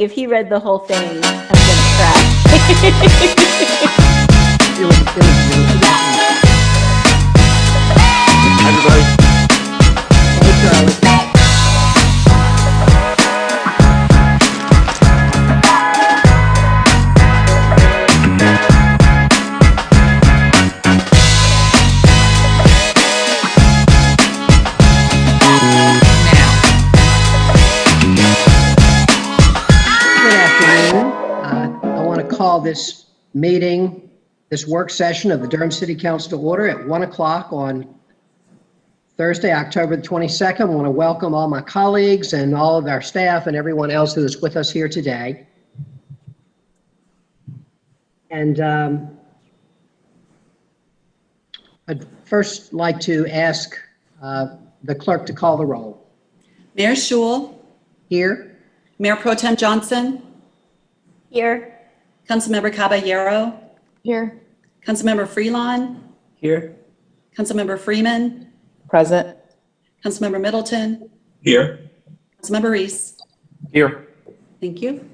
If he read the whole thing, I'm gonna cry. Everybody. Hey, Charlie. Call this meeting, this work session of the Durham City Council to order at 1 o'clock on Thursday, October the 22nd. I want to welcome all my colleagues and all of our staff and everyone else who is with us here today. And I'd first like to ask the clerk to call the roll. Mayor Schul. Here. Mayor Pro Tem Johnson. Here. Councilmember Caballero. Here. Councilmember Freelon. Here. Councilmember Freeman. Present. Councilmember Middleton. Here. Councilmember Reese. Here. Thank you.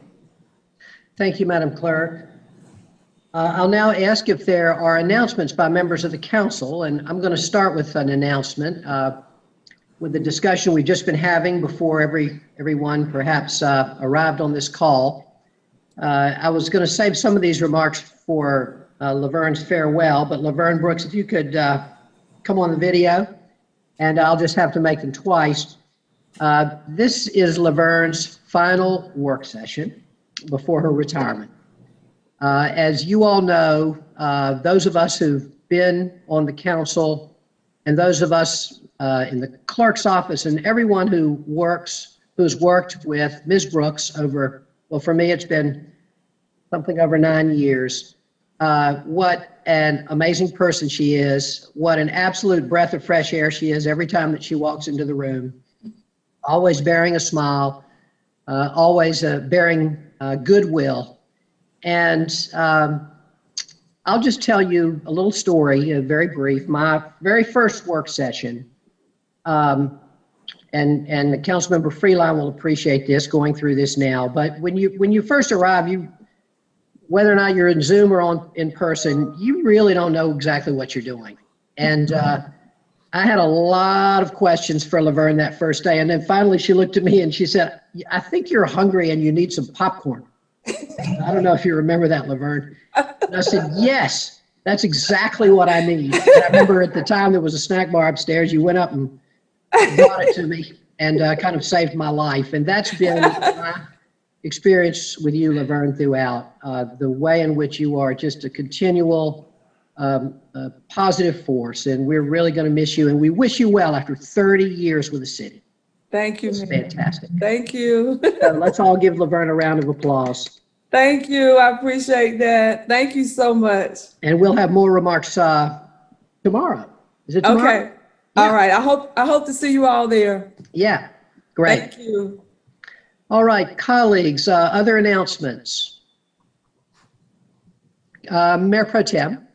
Thank you, Madam Clerk. I'll now ask if there are announcements by members of the council, and I'm going to start with an announcement. With the discussion we've just been having before everyone perhaps arrived on this call, I was going to save some of these remarks for Laverne's farewell, but Laverne Brooks, if you could come on the video, and I'll just have to make them twice. This is Laverne's final work session before her retirement. As you all know, those of us who've been on the council and those of us in the clerk's office and everyone who's worked with Ms. Brooks over, well, for me, it's been something over 9 years. What an amazing person she is. What an absolute breath of fresh air she is every time that she walks into the room. Always bearing a smile, always bearing goodwill. And I'll just tell you a little story, very brief. My very first work session, and the Councilmember Freeline will appreciate this, going through this now, but when you first arrive, whether or not you're in Zoom or in person, you really don't know exactly what you're doing. And I had a lot of questions for Laverne that first day, and then finally she looked at me and she said, "I think you're hungry and you need some popcorn." I don't know if you remember that, Laverne. And I said, "Yes, that's exactly what I need." And I remember at the time there was a snack bar upstairs. You went up and brought it to me and kind of saved my life. And that's been my experience with you, Laverne, throughout. The way in which you are just a continual positive force. And we're really going to miss you. And we wish you well after 30 years with the city. Thank you. It's fantastic. Thank you. So let's all give Laverne a round of applause. Thank you. I appreciate that. Thank you so much. And we'll have more remarks tomorrow. Is it tomorrow? Okay. Yeah. All right. I hope to see you all there. Yeah. Great. Thank you. All right, colleagues, other announcements. Mayor Pro Tem.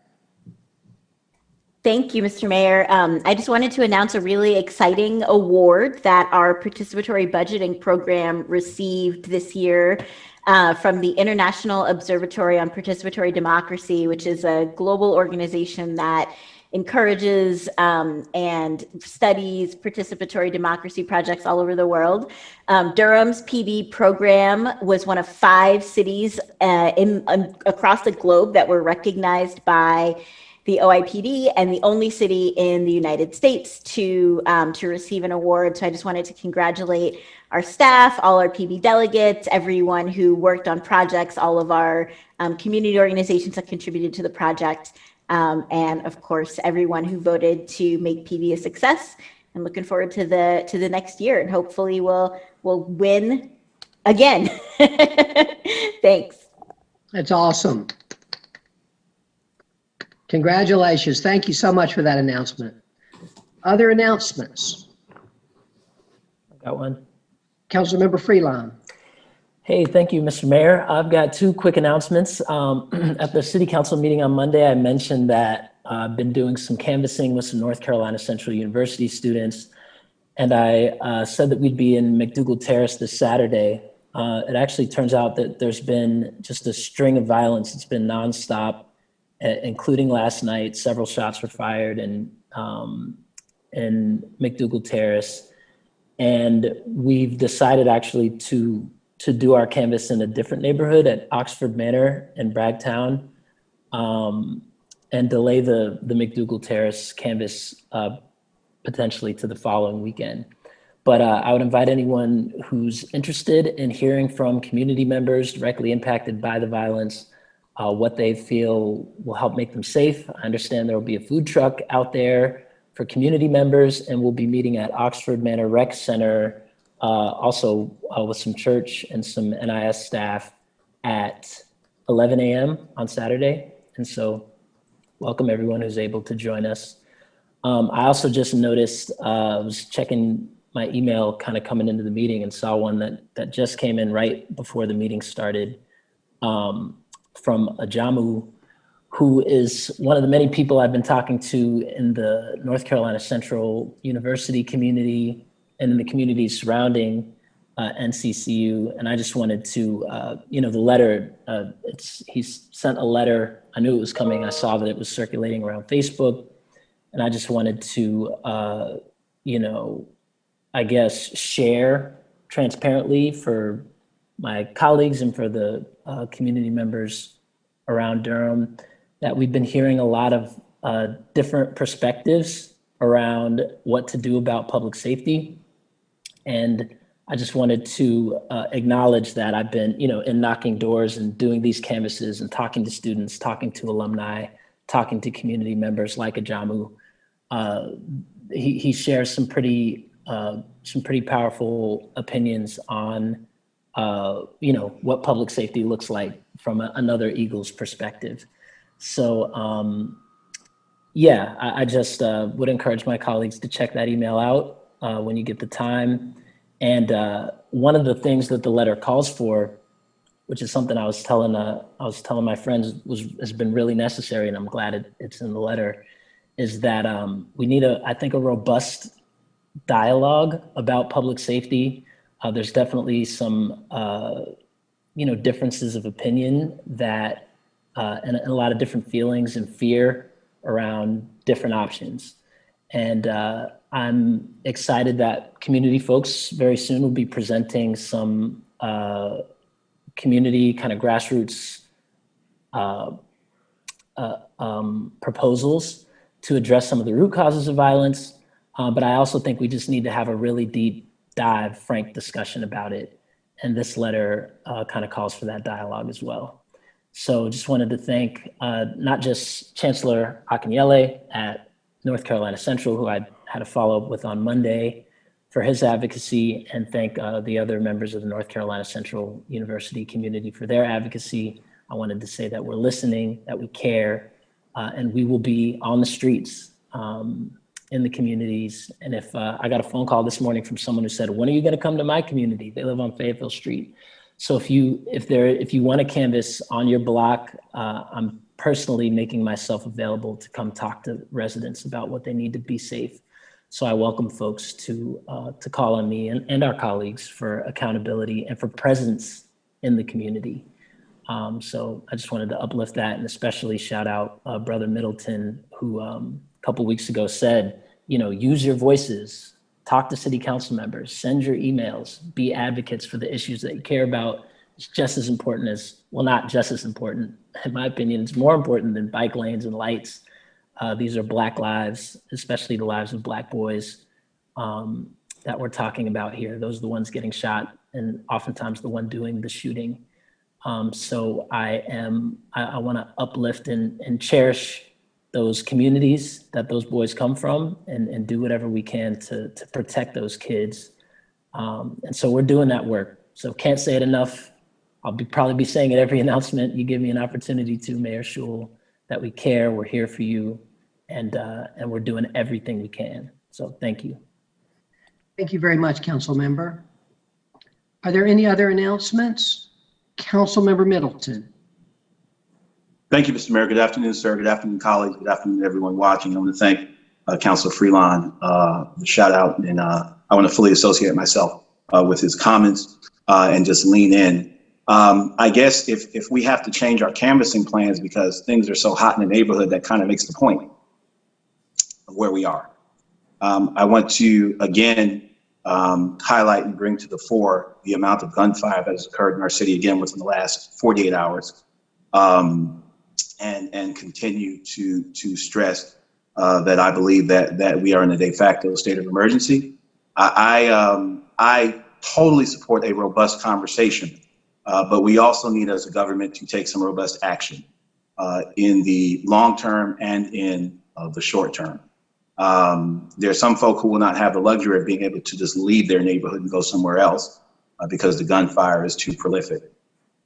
Thank you, Mr. Mayor. I just wanted to announce a really exciting award that our participatory budgeting program received this year from the International Observatory on Participatory Democracy, which is a global organization that encourages and studies participatory democracy projects all over the world. Durham's PD program was one of 5 cities across the globe that were recognized by the OIPD and the only city in the United States to receive an award. So I just wanted to congratulate our staff, all our PB delegates, everyone who worked on projects, all of our community organizations that contributed to the project. And of course, everyone who voted to make PV a success. I'm looking forward to the next year, and hopefully we'll win again. Thanks. That's awesome. Congratulations. Thank you so much for that announcement. Other announcements? Got one. Councilmember Freeline. Hey, thank you, Mr. Mayor. I've got 2 quick announcements. At the City Council meeting on Monday, I mentioned that I've been doing some canvassing with some North Carolina Central University students, and I said that we'd be in McDougall Terrace this Saturday It actually turns out that there's been just a string of violence. It's been nonstop, including last night. Several shots were fired in McDougal Terrace. And we've decided actually to do our canvas in a different neighborhood at Oxford Manor in Bragtown, and delay the McDougal Terrace canvas potentially to the following weekend. But I would invite anyone who's interested in hearing from community members directly impacted by the violence, what they feel will help make them safe. I understand there will be a food truck out there for community members, and we'll be meeting at Oxford Manor Rec Center, also with some church and some NIS staff at 11 a.m. on Saturday. And so welcome everyone who's able to join us. I also just noticed, I was checking my email kind of coming into the meeting and saw one that just came in right before the meeting started, from Ajamu, who is one of the many people I've been talking to in the North Carolina Central University community and in the communities surrounding NCCU. And I just wanted to, the letter, he's sent a letter. I knew it was coming. I saw that it was circulating around Facebook. And I just wanted to, I guess, share transparently for my colleagues and for the community members around Durham that we've been hearing a lot of different perspectives around what to do about public safety. And I just wanted to acknowledge that I've been, in knocking doors and doing these canvases and talking to students, talking to alumni, talking to community members like Ajamu. He shares some pretty powerful opinions on, what public safety looks like from another Eagles perspective. So, I just would encourage my colleagues to check that email out when you get the time. And one of the things that the letter calls for, which is something I was telling my friends has been really necessary, and I'm glad it's in the letter, is that we need I think a robust dialogue about public safety. There's definitely some, differences of opinion that, and a lot of different feelings and fear around different options. And I'm excited that community folks very soon will be presenting some community kind of grassroots proposals to address some of the root causes of violence. But I also think we just need to have a really deep dive, frank discussion about it. And this letter kind of calls for that dialogue as well. So just wanted to thank not just Chancellor Akinyele at North Carolina Central, who I had a follow-up with on Monday for his advocacy, and thank the other members of the North Carolina Central University community for their advocacy. I wanted to say that we're listening, that we care, and we will be on the streets in the communities. And if I got a phone call this morning from someone who said, when are you going to come to my community? They live on Fayetteville Street. So if you want to canvas on your block, I'm personally making myself available to come talk to residents about what they need to be safe. So I welcome folks to call on me and our colleagues for accountability and for presence in the community. So I just wanted to uplift that, and especially shout out Brother Middleton, who a couple weeks ago said, use your voices, talk to city council members, send your emails, be advocates for the issues that you care about. It's just as important as, well, not just as important, in my opinion, it's more important than bike lanes and lights. These are Black lives, especially the lives of Black boys that we're talking about here. Those are the ones getting shot, and oftentimes the one doing the shooting. So I want to uplift and cherish those communities that those boys come from, and do whatever we can to protect those kids. And so we're doing that work. So can't say it enough. I'll probably be saying it every announcement you give me an opportunity to, Mayor Schul, that we care, we're here for you, and we're doing everything we can. So thank you. Thank you very much, Council Member. Are there any other announcements? Council Member Middleton. Thank you, Mr. Mayor. Good afternoon, sir. Good afternoon, colleagues. Good afternoon, everyone watching. I want to thank Councilor Freelon, the shout out, and I want to fully associate myself with his comments. and just lean in. I guess if we have to change our canvassing plans because things are so hot in the neighborhood, that kind of makes the point of where we are. I want to again highlight and bring to the fore the amount of gunfire that has occurred in our city again within the last 48 hours, and continue to stress that I believe that we are in a de facto state of emergency. I totally support a robust conversation, but we also need as a government to take some robust action in the long term and in the short term. There are some folk who will not have the luxury of being able to just leave their neighborhood and go somewhere else because the gunfire is too prolific.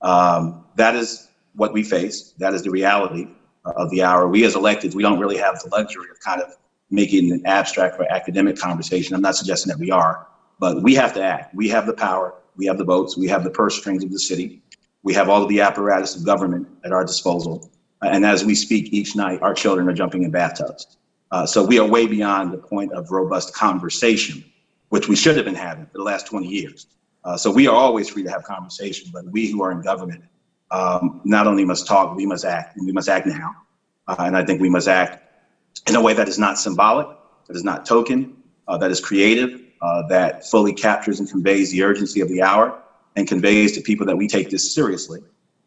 That is what we face. That is the reality of the hour. We as electeds, we don't really have the luxury of kind of making an abstract or academic conversation. I'm not suggesting that we are, but we have to act. We have the power, we have the votes, we have the purse strings of the city. We have all of the apparatus of government at our disposal. And as we speak each night, our children are jumping in bathtubs. So we are way beyond the point of robust conversation, which we should have been having for the last 20 years. So we are always free to have conversation, but we who are in government not only must talk, we must act, and we must act now. And I think we must act in a way that is not symbolic, that is not token, that is creative, that fully captures and conveys the urgency of the hour and conveys to people that we take this seriously,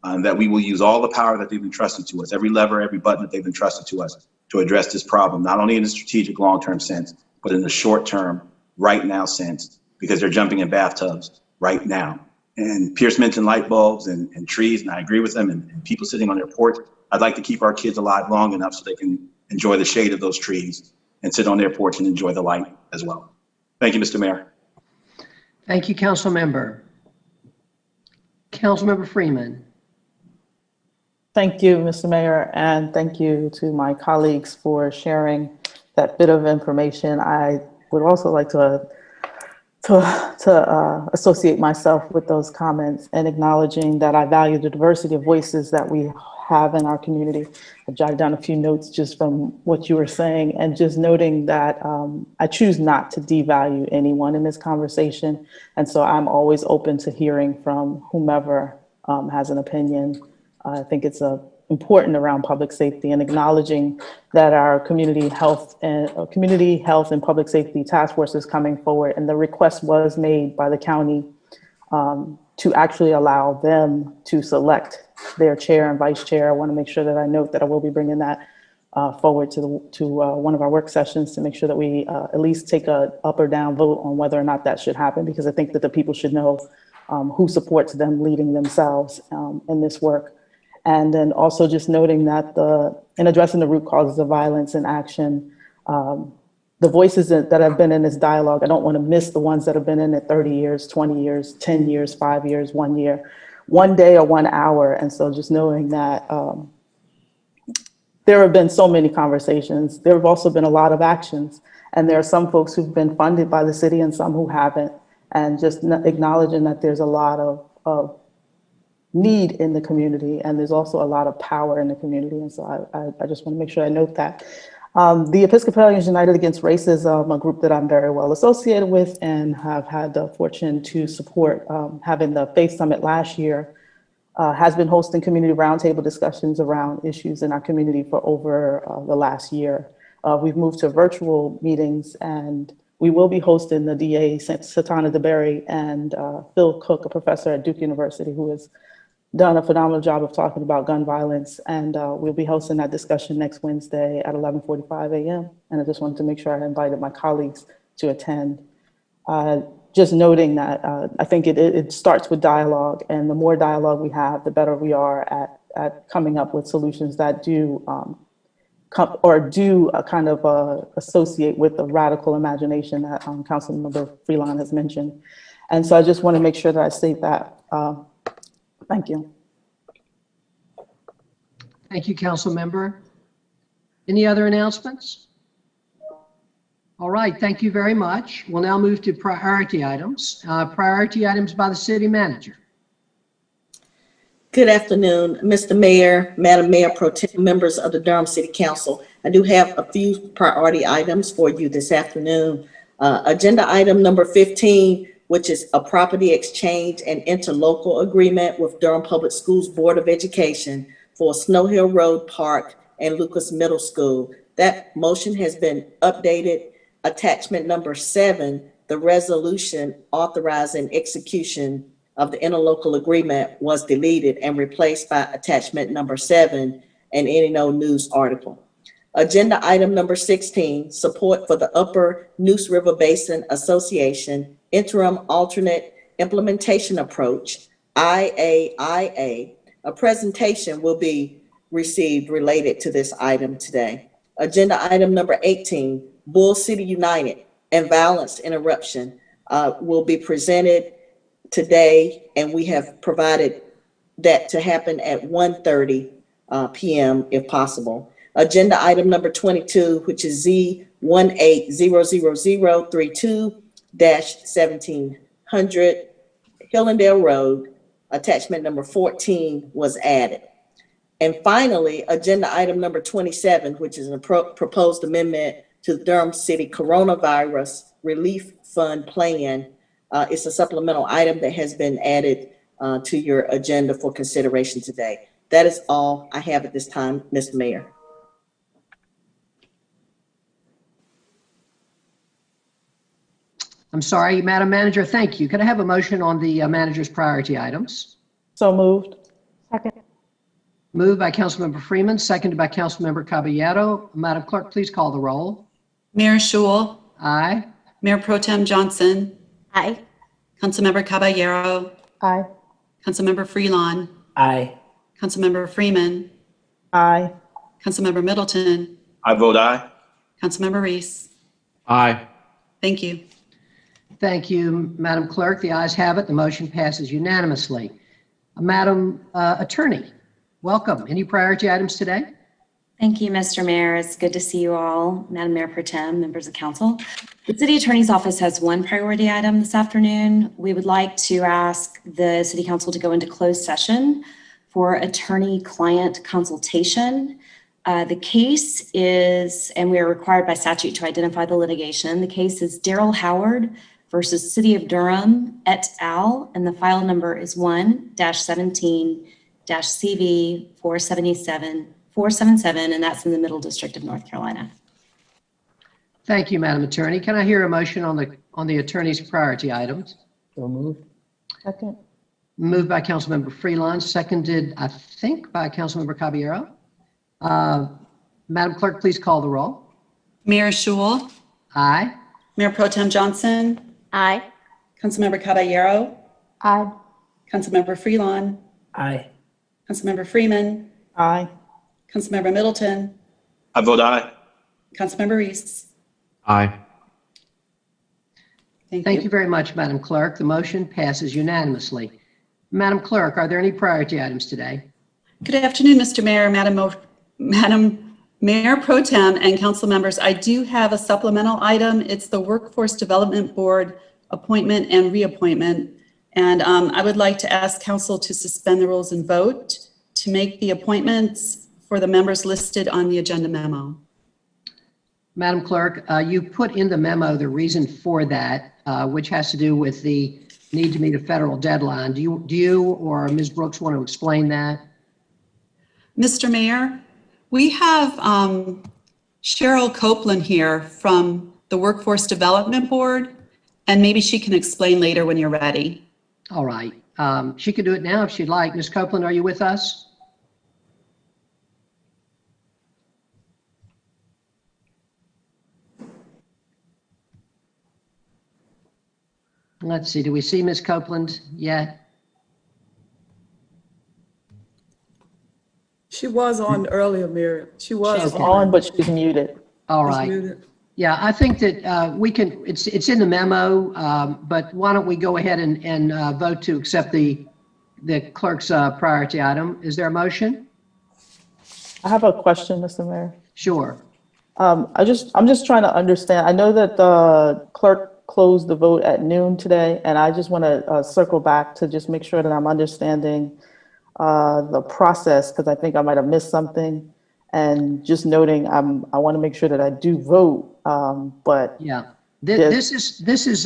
and that we will use all the power that they've entrusted to us, every lever, every button that they've entrusted to us to address this problem, not only in a strategic long-term sense, but in the short-term, right now sense, because they're jumping in bathtubs right now. And Pierce mentioned light bulbs and trees, and I agree with them, and people sitting on their porch. I'd like to keep our kids alive long enough so they can enjoy the shade of those trees and sit on their porch and enjoy the light as well. Thank you, Mr. Mayor. Thank you, Council Member. Councilmember Freeman. Thank you, Mr. Mayor, and thank you to my colleagues for sharing that bit of information. I would also like to associate myself with those comments and acknowledging that I value the diversity of voices that we have in our community. I jotted down a few notes just from what you were saying, and just noting that I choose not to devalue anyone in this conversation. And so I'm always open to hearing from whomever has an opinion. I think it's important around public safety, and acknowledging that our community health and public safety task force is coming forward, and the request was made by the county to actually allow them to select their chair and vice chair. I want to make sure that I note that I will be bringing that forward to one of our work sessions to make sure that we at least take a up or down vote on whether or not that should happen, because I think that the people should know who supports them leading themselves in this work. And then also just noting that in addressing the root causes of violence and action, the voices that have been in this dialogue, I don't want to miss the ones that have been in it 30 years, 20 years, 10 years, 5 years, 1 year, 1 day or 1 hour. And so just knowing that there have been so many conversations. There have also been a lot of actions. And there are some folks who've been funded by the city and some who haven't. And just acknowledging that there's a lot of need in the community, and there's also a lot of power in the community. And so I just want to make sure I note that. The Episcopalians United Against Racism, a group that I'm very well associated with and have had the fortune to support having the Faith Summit last year, has been hosting community roundtable discussions around issues in our community for over the last year. We've moved to virtual meetings, and we will be hosting the DA, Satana DeBerry, and Phil Cook, a professor at Duke University, who has done a phenomenal job of talking about gun violence. And we'll be hosting that discussion next Wednesday at 11:45 a.m. And I just wanted to make sure I invited my colleagues to attend. Just noting that I think it starts with dialogue, and the more dialogue we have, the better we are at coming up with solutions that do kind of associate with the radical imagination that Councilmember Freeland has mentioned. And so I just want to make sure that I state that. Thank you. Thank you, Council Member. Any other announcements? All right, thank you very much. We'll now move to priority items. Priority items by the City Manager. Good afternoon, Mr. Mayor, Madam Mayor Pro Tem, members of the Durham City Council. I do have a few priority items for you this afternoon. Agenda item number 15, which is a property exchange and interlocal agreement with Durham Public Schools Board of Education for Snow Hill Road Park and Lucas Middle School. That motion has been updated. Attachment number 7, the resolution authorizing execution of the interlocal agreement was deleted and replaced by attachment number 7, an NNO news article. Agenda item number 16, support for the Upper Neuse River Basin Association Interim Alternate Implementation Approach, IAIA. A presentation will be received related to this item today. Agenda item number 18, Bull City United and Violence Interruption will be presented today, and we have provided that to happen at 1:30 p.m. if possible. Agenda item number 22, which is Z1800032-1700 Hillendale Road, attachment number 14 was added. And finally, agenda item number 27, which is a proposed amendment to the Durham City Coronavirus Relief Fund Plan. It's a supplemental item that has been added to your agenda for consideration today. That is all I have at this time, Mr. Mayor. I'm sorry, Madam Manager, thank you. Could I have a motion on the manager's priority items? So moved. Moved by Councilmember Freeman, seconded by Councilmember Caballero. Madam Clerk, please call the roll. Mayor Schul, Aye. Mayor Pro Tem Johnson, Aye. Councilmember Caballero, Aye. Councilmember Freelon, Aye. Councilmember Freeman, Aye. Councilmember Middleton, I vote aye. Councilmember Reese. Aye. Thank you. Thank you, Madam Clerk. The ayes have it. The motion passes unanimously. Madam Attorney, welcome. Any priority items today? Thank you, Mr. Mayor. It's good to see you all, Madam Mayor Pro Tem, members of council. The City Attorney's Office has one priority item this afternoon. We would like to ask the City Council to go into closed session for attorney-client consultation. The case is, and we are required by statute to identify the litigation. The case is Daryl Howard versus City of Durham et al. And the file number is 1-17-CV477, and that's in the Middle District of North Carolina. Thank you, Madam Attorney. Can I hear a motion on the attorney's priority items? So moved. Second. Moved by Councilmember Freelon, seconded, I think, by Councilmember Caballero. Madam Clerk, please call the roll. Mayor Schul, Aye. Mayor Pro Tem Johnson, Aye. Councilmember Caballero, Aye. Councilmember Freelon, Aye. Councilmember Freeman, Aye. Councilmember Middleton, I vote aye. Councilmember Reese. Aye. Thank you very much, Madam Clerk. The motion passes unanimously. Madam Clerk, are there any priority items today? Good afternoon, Mr. Mayor, Madam Mayor Pro Tem and council members. I do have a supplemental item. It's the Workforce Development Board appointment and reappointment. And I would like to ask council to suspend the rules and vote to make the appointments for the members listed on the agenda memo. Madam Clerk, you put in the memo the reason for that, which has to do with the need to meet a federal deadline. Do you or Ms. Brooks want to explain that? Mr. Mayor, we have Cheryl Copeland here from the Workforce Development Board, and maybe she can explain later when you're ready. All right. She could do it now if she'd like. Ms. Copeland, are you with us? Let's see. Do we see Ms. Copeland yet? She was on earlier, Mayor. She was She's on, but she's muted. All She's right. muted. Yeah, I think that we can, it's in the memo, but why don't we go ahead and vote to accept the clerk's priority item. Is there a motion? I have a question, Mr. Mayor. Sure. I'm just trying to understand. I know that the clerk closed the vote at noon today, and I just want to circle back to just make sure that I'm understanding the process, because I think I might have missed something. And just noting, I want to make sure that I do vote, but Yeah, this is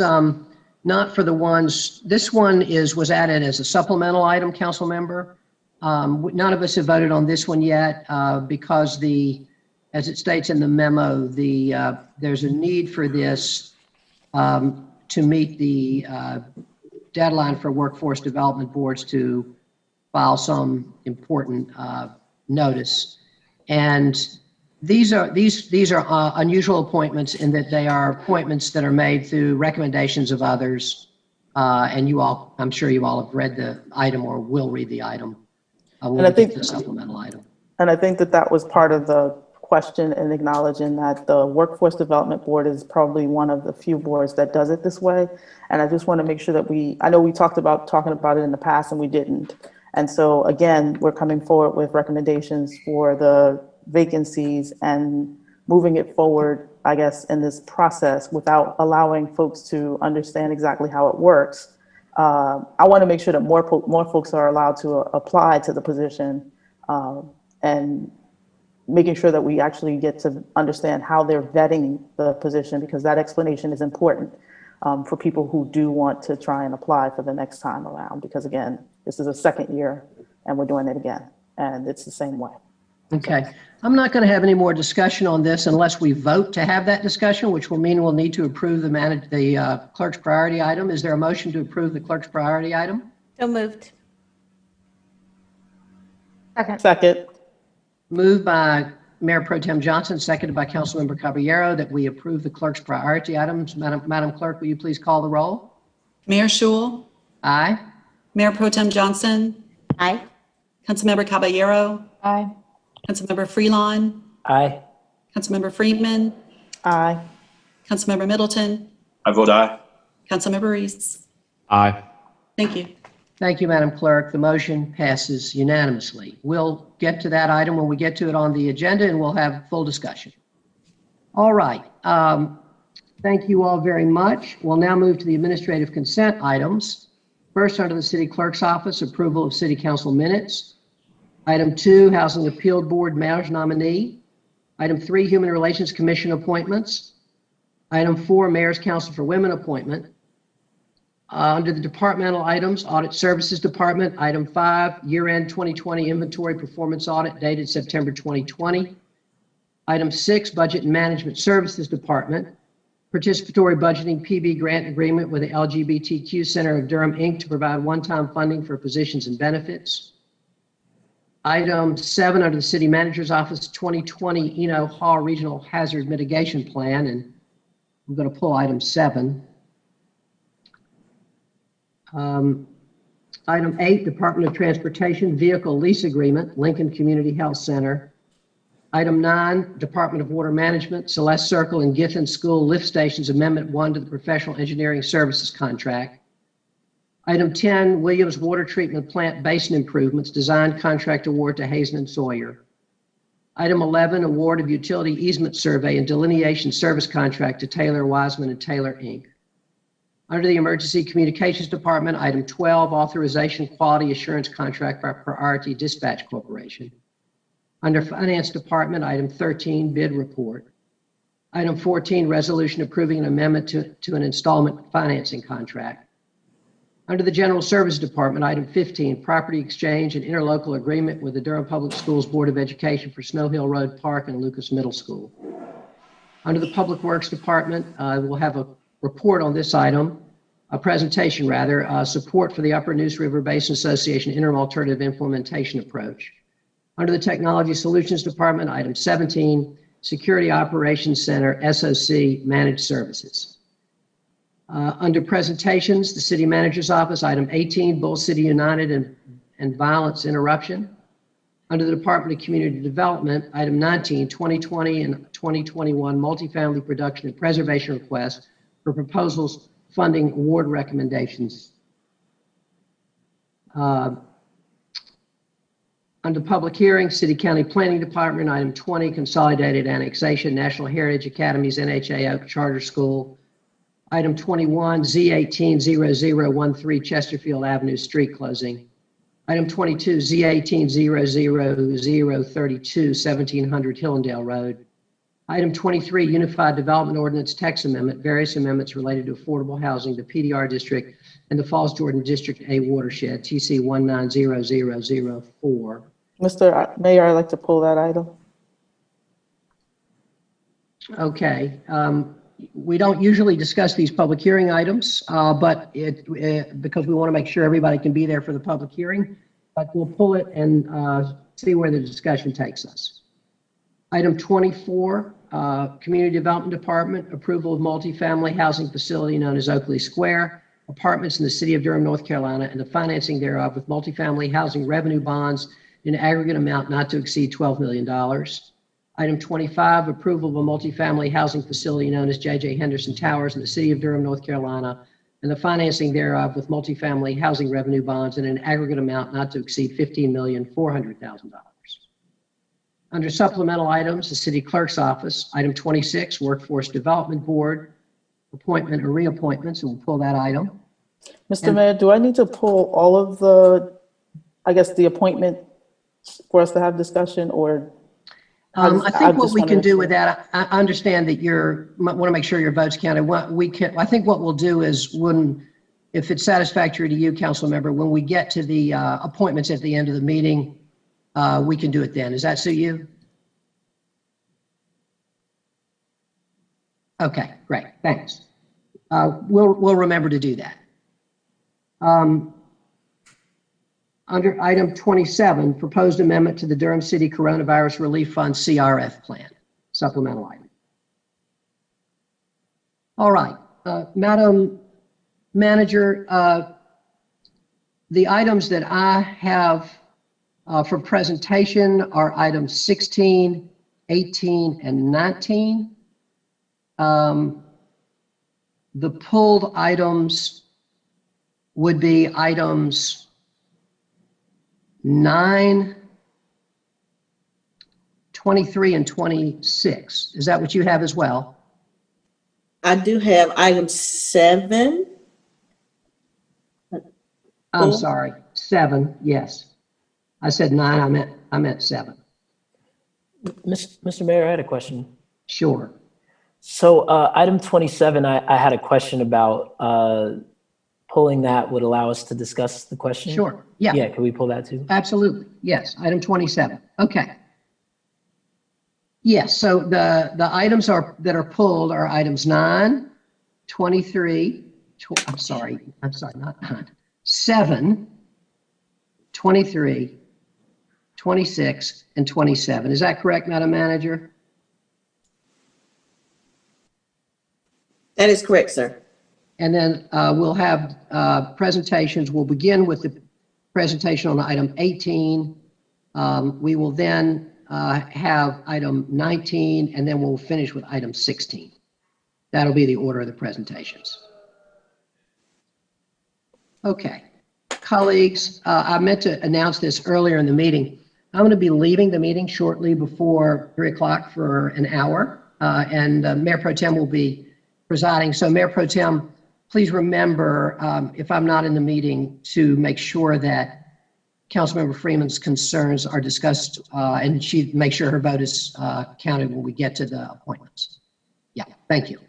not for the ones, this one was added as a supplemental item, council member. None of us have voted on this one yet because as it states in the memo, there's a need for this to meet the deadline for workforce development boards to file some important notice. And these are unusual appointments in that they are appointments that are made through recommendations of others. And I'm sure you all have read the item or will read the item. And I think the supplemental item. And I think that was part of the question in acknowledging that the Workforce Development Board is probably one of the few boards that does it this way. And I just want to make sure that I know we talked about talking about it in the past and we didn't. And so again, we're coming forward with recommendations for the vacancies and moving it forward, I guess, in this process without allowing folks to understand exactly how it works. I want to make sure that more folks are allowed to apply to the position and making sure that we actually get to understand how they're vetting the position, because that explanation is important for people who do want to try and apply for the next time around. Because again, this is a second year and we're doing it again, and it's the same way. Okay, I'm not going to have any more discussion on this unless we vote to have that discussion, which will mean we'll need to approve the clerk's priority item. Is there a motion to approve the clerk's priority item? So moved. Second. Moved by Mayor Pro Tem Johnson, seconded by Councilmember Caballero, that we approve the clerk's priority items. Madam Clerk, will you please call the roll? Mayor Schul, Aye. Mayor Pro Tem Johnson, Aye. Councilmember Caballero, Aye. Councilmember Freelon, Aye. Councilmember Freeman, Aye. Councilmember Middleton, I vote aye. Councilmember Reese. Aye. Thank you. Thank you, Madam Clerk. The motion passes unanimously. We'll get to that item when we get to it on the agenda, and we'll have full discussion. All right. Thank you all very much. We'll now move to the administrative consent items. First, under the City Clerk's Office, approval of City Council minutes. Item 2, Housing Appeal Board Mayor's nominee. Item 3, Human Relations Commission appointments. Item 4, Mayor's Council for Women appointment. Under the departmental items, Audit Services Department, item 5, year-end 2020 inventory performance audit dated September 2020. Item 6, Budget and Management Services Department, participatory budgeting PB grant agreement with the LGBTQ Center of Durham, Inc. to provide one-time funding for positions and benefits. Item 7, under the City Manager's Office, 2020 Eno Hall Regional Hazard Mitigation Plan, and I'm going to pull item 7. Item 8, Department of Transportation Vehicle Lease Agreement, Lincoln Community Health Center. Item 9, Department of Water Management, Celeste Circle and Giffen School Lift Stations Amendment 1 to the Professional Engineering Services Contract. Item 10, Williams Water Treatment Plant Basin Improvements, Design Contract Award to Hazen and Sawyer. Item 11, Award of Utility Easement Survey and Delineation Service Contract to Taylor, Wiseman, and Taylor, Inc. Under the Emergency Communications Department, item 12, Authorization Quality Assurance Contract by Priority Dispatch Corporation. Under Finance Department, item 13, Bid Report. Item 14, Resolution approving an amendment to an installment financing contract. Under the General Services Department, item 15, Property Exchange and Interlocal Agreement with the Durham Public Schools Board of Education for Snow Hill Road Park and Lucas Middle School. Under the Public Works Department, we'll have a report on this item, a presentation rather, support for the Upper Neuse River Basin Association Interim Alternative Implementation Approach. Under the Technology Solutions Department, item 17, Security Operations Center, SOC Managed Services. Under presentations, the City Manager's Office, item 18, Bull City United and Violence Interruption. Under the Department of Community Development, item 19, 2020 and 2021 Multifamily Production and Preservation Request for proposals funding award recommendations. Under public hearing, City County Planning Department, item 20, Consolidated Annexation, National Heritage Academies, NHA Oak Charter School. Item 21, Z180013 Chesterfield Avenue Street Closing. Item 22, Z180032 1700 Hillendale Road. Item 23, Unified Development Ordinance Text Amendment, various amendments related to affordable housing, the PDR District, and the Falls Jordan District A Watershed, TC 190004. Mr. Mayor, I'd like to pull that item. Okay. We don't usually discuss these public hearing items, but because we want to make sure everybody can be there for the public hearing, but we'll pull it and see where the discussion takes us. Item 24, Community Development Department, approval of multifamily housing facility known as Oakley Square, apartments in the city of Durham, North Carolina, and the financing thereof with multifamily housing revenue bonds in aggregate amount not to exceed $12 million. Item 25, approval of a multifamily housing facility known as J.J. Henderson Towers in the city of Durham, North Carolina, and the financing thereof with multifamily housing revenue bonds in an aggregate amount not to exceed $15,400,000. Under supplemental items, the city clerk's office, item 26, Workforce Development Board, appointment or reappointments, and we'll pull that item. Mr. Mayor, do I need to pull all of the, I guess, the appointment for us to have discussion, or? I think what we can do with that, I understand that want to make sure your vote's counted. I think what we'll do is if it's satisfactory to you, council member, when we get to the appointments at the end of the meeting, we can do it then. Does that suit you? Okay, great, thanks. We'll remember to do that. Under item 27, proposed amendment to the Durham City Coronavirus Relief Fund CRF plan, supplemental item. All right, Madam Manager, the items that I have for presentation are items 16, 18, and 19. The pulled items would be items 9, 23, and 26. Is that what you have as well? I do have item 7. I'm sorry, 7, yes. I said 9, I meant 7. Mr. Mayor, I had a question. Sure. So item 27, I had a question about pulling that would allow us to discuss the question. Sure, yeah. Yeah, can we pull that too? Absolutely, yes, item 27, okay. Yes, so the items that are pulled are items 9, 23, I'm sorry, not 9, 7, 23, 26, and 27. Is that correct, Madam Manager? That is correct, sir. And then we'll have presentations. We'll begin with the presentation on item 18. We will then have item 19, and then we'll finish with item 16. That'll be the order of the presentations. Okay, colleagues, I meant to announce this earlier in the meeting. I'm going to be leaving the meeting shortly before 3 o'clock for an hour, and Mayor Pro Tem will be presiding. So Mayor Pro Tem, please remember, if I'm not in the meeting, to make sure that Councilmember Freeman's concerns are discussed, and she make sure her vote is counted when we get to the appointments. Yeah, thank you.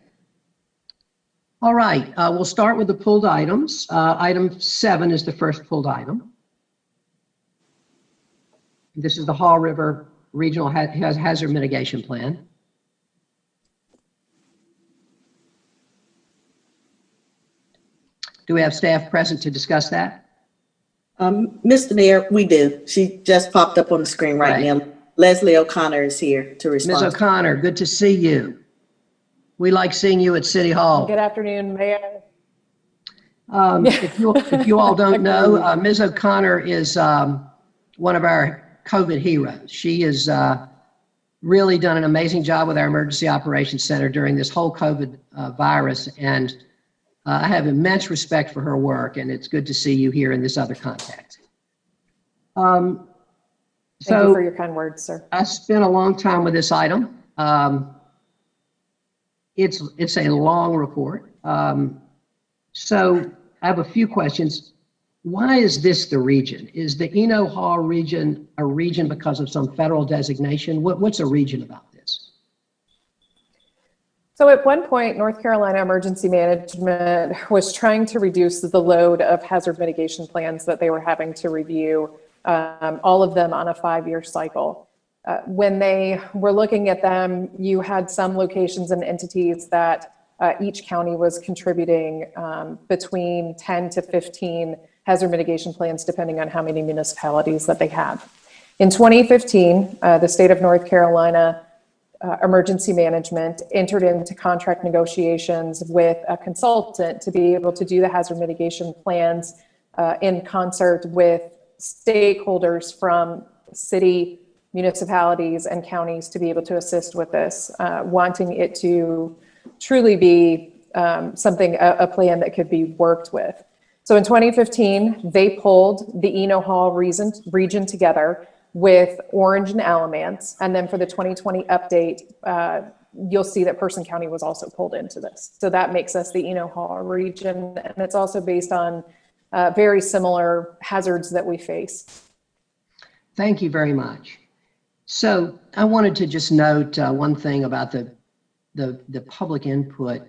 All right, we'll start with the pulled items. Item 7 is the first pulled item. This is the Haw River Regional Hazard Mitigation Plan. Do we have staff present to discuss that? Mr. Mayor, we do. She just popped up on the screen right now. Leslie O'Connor is here to respond. Ms. O'Connor, good to see you. We like seeing you at City Hall. Good afternoon, Mayor. If you all don't know, Ms. O'Connor is one of our COVID heroes. She has really done an amazing job with our Emergency Operations Center during this whole COVID virus, and I have immense respect for her work, and it's good to see you here in this other context. Thank you for your kind words, sir. I spent a long time with this item. It's a long report. So I have a few questions. Why is this the region? Is the Eno-Haw region a region because of some federal designation? What's a region about this? So at one point, North Carolina Emergency Management was trying to reduce the load of hazard mitigation plans that they were having to review, all of them on a 5-year cycle. When they were looking at them, you had some locations and entities that each county was contributing between 10 to 15 hazard mitigation plans, depending on how many municipalities that they had. In 2015, the state of North Carolina Emergency Management entered into contract negotiations with a consultant to be able to do the hazard mitigation plans in concert with stakeholders from city, municipalities, and counties to be able to assist with this, wanting it to truly be a plan that could be worked with. So in 2015, they pulled the Eno Hall region together with Orange and Alamance. And then for the 2020 update, you'll see that Person County was also pulled into this. So that makes us the Eno Hall region. And it's also based on very similar hazards that we face. Thank you very much. So I wanted to just note one thing about the public input.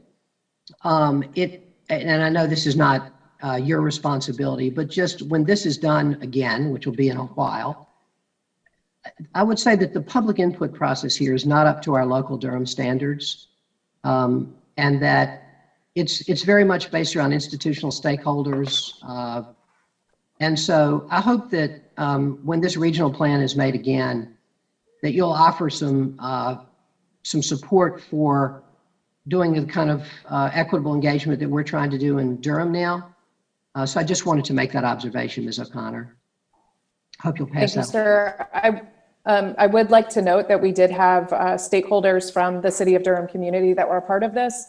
And I know this is not your responsibility, but just when this is done again, which will be in a while, I would say that the public input process here is not up to our local Durham standards, and that it's very much based around institutional stakeholders. And so I hope that when this regional plan is made again, that you'll offer some support for doing the kind of equitable engagement that we're trying to do in Durham now. So I just wanted to make that observation, Ms. O'Connor. Hope you'll pass that. Thank you, sir. I would like to note that we did have stakeholders from the City of Durham community that were a part of this.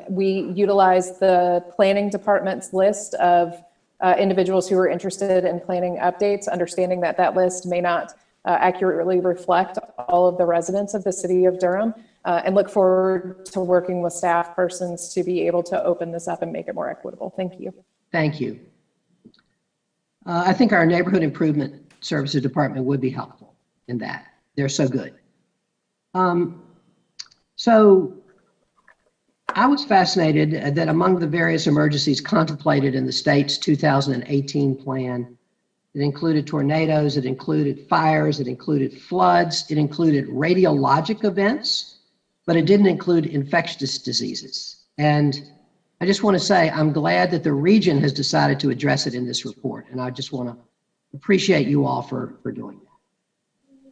We utilized the planning department's list of individuals who were interested in planning updates, understanding that that list may not accurately reflect all of the residents of the City of Durham, and look forward to working with staff persons to be able to open this up and make it more equitable. Thank you. Thank you. I think our neighborhood improvement services department would be helpful in that. They're so good. So I was fascinated that among the various emergencies contemplated in the state's 2018 plan, it included tornadoes, it included fires, it included floods, it included radiologic events, but it didn't include infectious diseases. And I just want to say, I'm glad that the region has decided to address it in this report. And I just want to appreciate you all for doing that.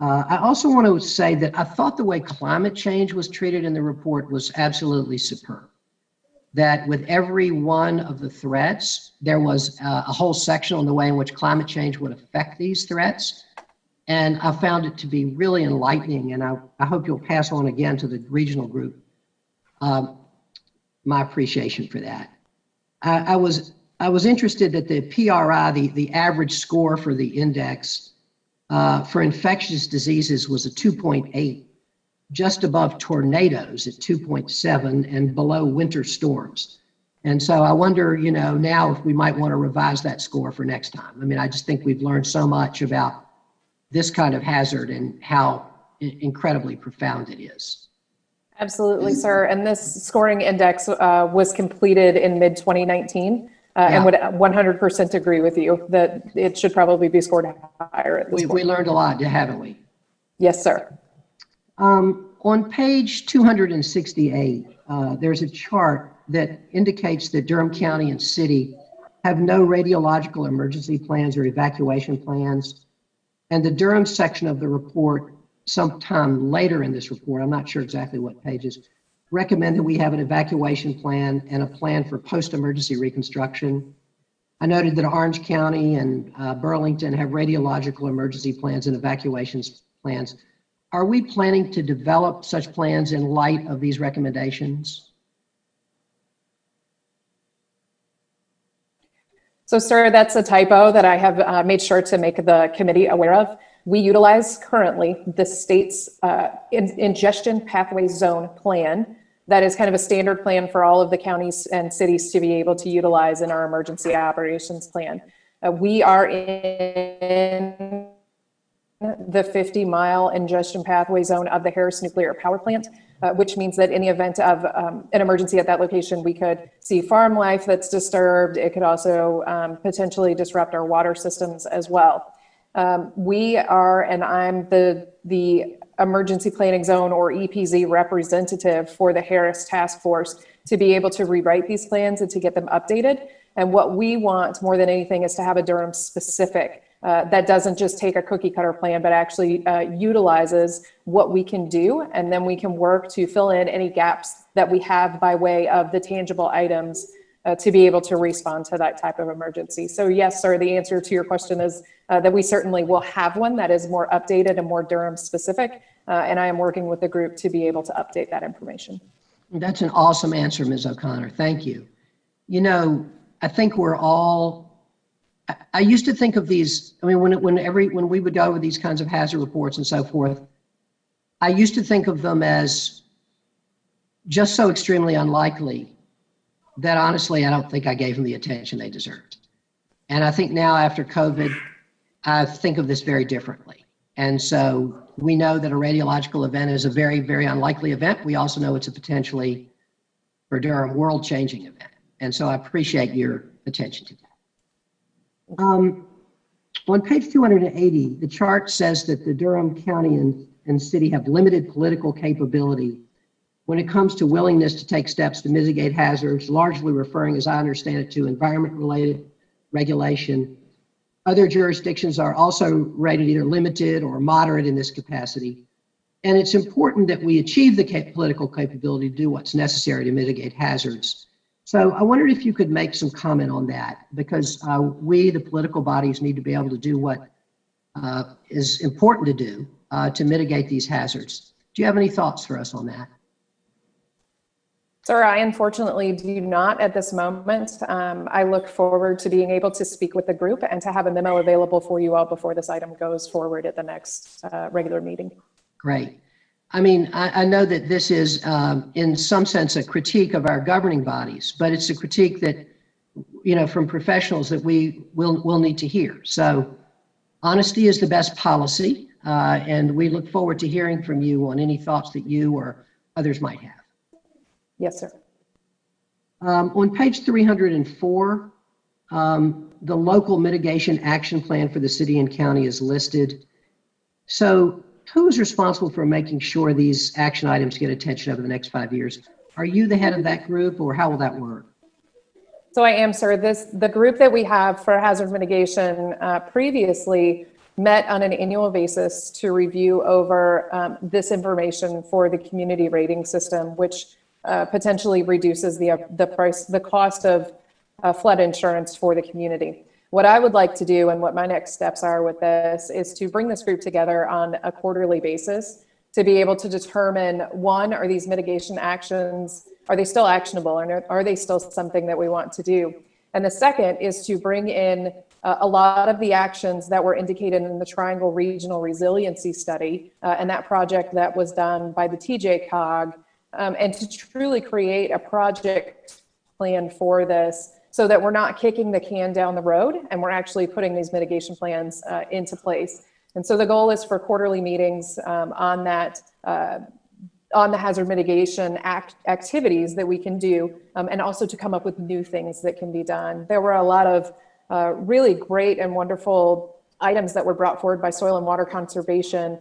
I also want to say that I thought the way climate change was treated in the report was absolutely superb. That with every one of the threats, there was a whole section on the way in which climate change would affect these threats. And I found it to be really enlightening, and I hope you'll pass on again to the regional group my appreciation for that. I was interested that the PRI, the average score for the index for infectious diseases was a 2.8, just above tornadoes at 2.7 and below winter storms. And so I wonder, now if we might want to revise that score for next time. I mean, I just think we've learned so much about this kind of hazard and how incredibly profound it is. Absolutely, sir. And this scoring index was completed in mid-2019. And would 100% agree with you that it should probably be scored higher at this point. We learned a lot, haven't we? Yes, sir. On page 268, there's a chart that indicates that Durham County and City have no radiological emergency plans or evacuation plans. And the Durham section of the report, sometime later in this report, I'm not sure exactly what pages, recommend that we have an evacuation plan and a plan for post-emergency reconstruction. I noted that Orange County and Burlington have radiological emergency plans and evacuations plans. Are we planning to develop such plans in light of these recommendations? So, sir, that's a typo that I have made sure to make the committee aware of. We utilize currently the state's ingestion pathway zone plan. That is kind of a standard plan for all of the counties and cities to be able to utilize in our emergency operations plan. We are in the 50-mile ingestion pathway zone of the Harris Nuclear Power Plant, which means that in the event of an emergency at that location, we could see farm life that's disturbed. It could also potentially disrupt our water systems as well. We are, and I'm the Emergency Planning Zone or EPZ representative for the Harris Task Force to be able to rewrite these plans and to get them updated. And what we want more than anything is to have a Durham specific that doesn't just take a cookie cutter plan, but actually utilizes what we can do. And then we can work to fill in any gaps that we have by way of the tangible items to be able to respond to that type of emergency. So yes, sir, the answer to your question is that we certainly will have one that is more updated and more Durham specific. And I am working with the group to be able to update that information. That's an awesome answer, Ms. O'Connor. Thank you. You know, I think we're all, I used to think of these, I mean, when we would go over these kinds of hazard reports and so forth, I used to think of them as just so extremely unlikely that honestly, I don't think I gave them the attention they deserved. And I think now after COVID, I think of this very differently. And so we know that a radiological event is a very, very unlikely event. We also know it's a potentially, for Durham, world-changing event. And so I appreciate your attention to that. On page 280, the chart says that the Durham County and city have limited political capability when it comes to willingness to take steps to mitigate hazards, largely referring, as I understand it, to environment-related regulation. Other jurisdictions are also rated either limited or moderate in this capacity. And it's important that we achieve the political capability to do what's necessary to mitigate hazards. So I wondered if you could make some comment on that, because we, the political bodies, need to be able to do what is important to do to mitigate these hazards. Do you have any thoughts for us on that? Sir, I unfortunately do not at this moment. I look forward to being able to speak with the group and to have a memo available for you all before this item goes forward at the next regular meeting. Great. I mean, I know that this is in some sense a critique of our governing bodies, but it's a critique that, you know, from professionals that we will need to hear. So honesty is the best policy, and we look forward to hearing from you on any thoughts that you or others might have. Yes, sir. On page 304, the local mitigation action plan for the city and county is listed. So who is responsible for making sure these action items get attention over the next 5 years? Are you the head of that group, or how will that work? So I am, sir. The group that we have for hazard mitigation previously met on an annual basis to review over this information for the community rating system, which potentially reduces the cost of flood insurance for the community. What I would like to do and what my next steps are with this is to bring this group together on a quarterly basis to be able to determine, one, are these mitigation actions, are they still actionable, and are they still something that we want to do? And the second is to bring in a lot of the actions that were indicated in the Triangle Regional Resiliency Study and that project that was done by the TJCOG, and to truly create a project plan for this so that we're not kicking the can down the road and we're actually putting these mitigation plans into place. And so the goal is for quarterly meetings on that, on the hazard mitigation activities that we can do, and also to come up with new things that can be done. There were a lot of really great and wonderful items that were brought forward by soil and water conservation.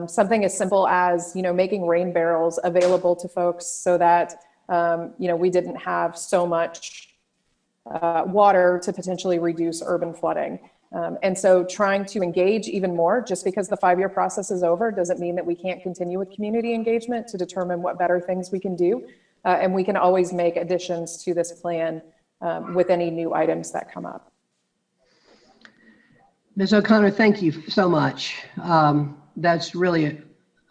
Something as simple as, you know, making rain barrels available to folks so that, you know, we didn't have so much water to potentially reduce urban flooding. And so trying to engage even more, just because the 5-year process is over, doesn't mean that we can't continue with community engagement to determine what better things we can do. And we can always make additions to this plan with any new items that come up. Ms. O'Connor, thank you so much. That's really,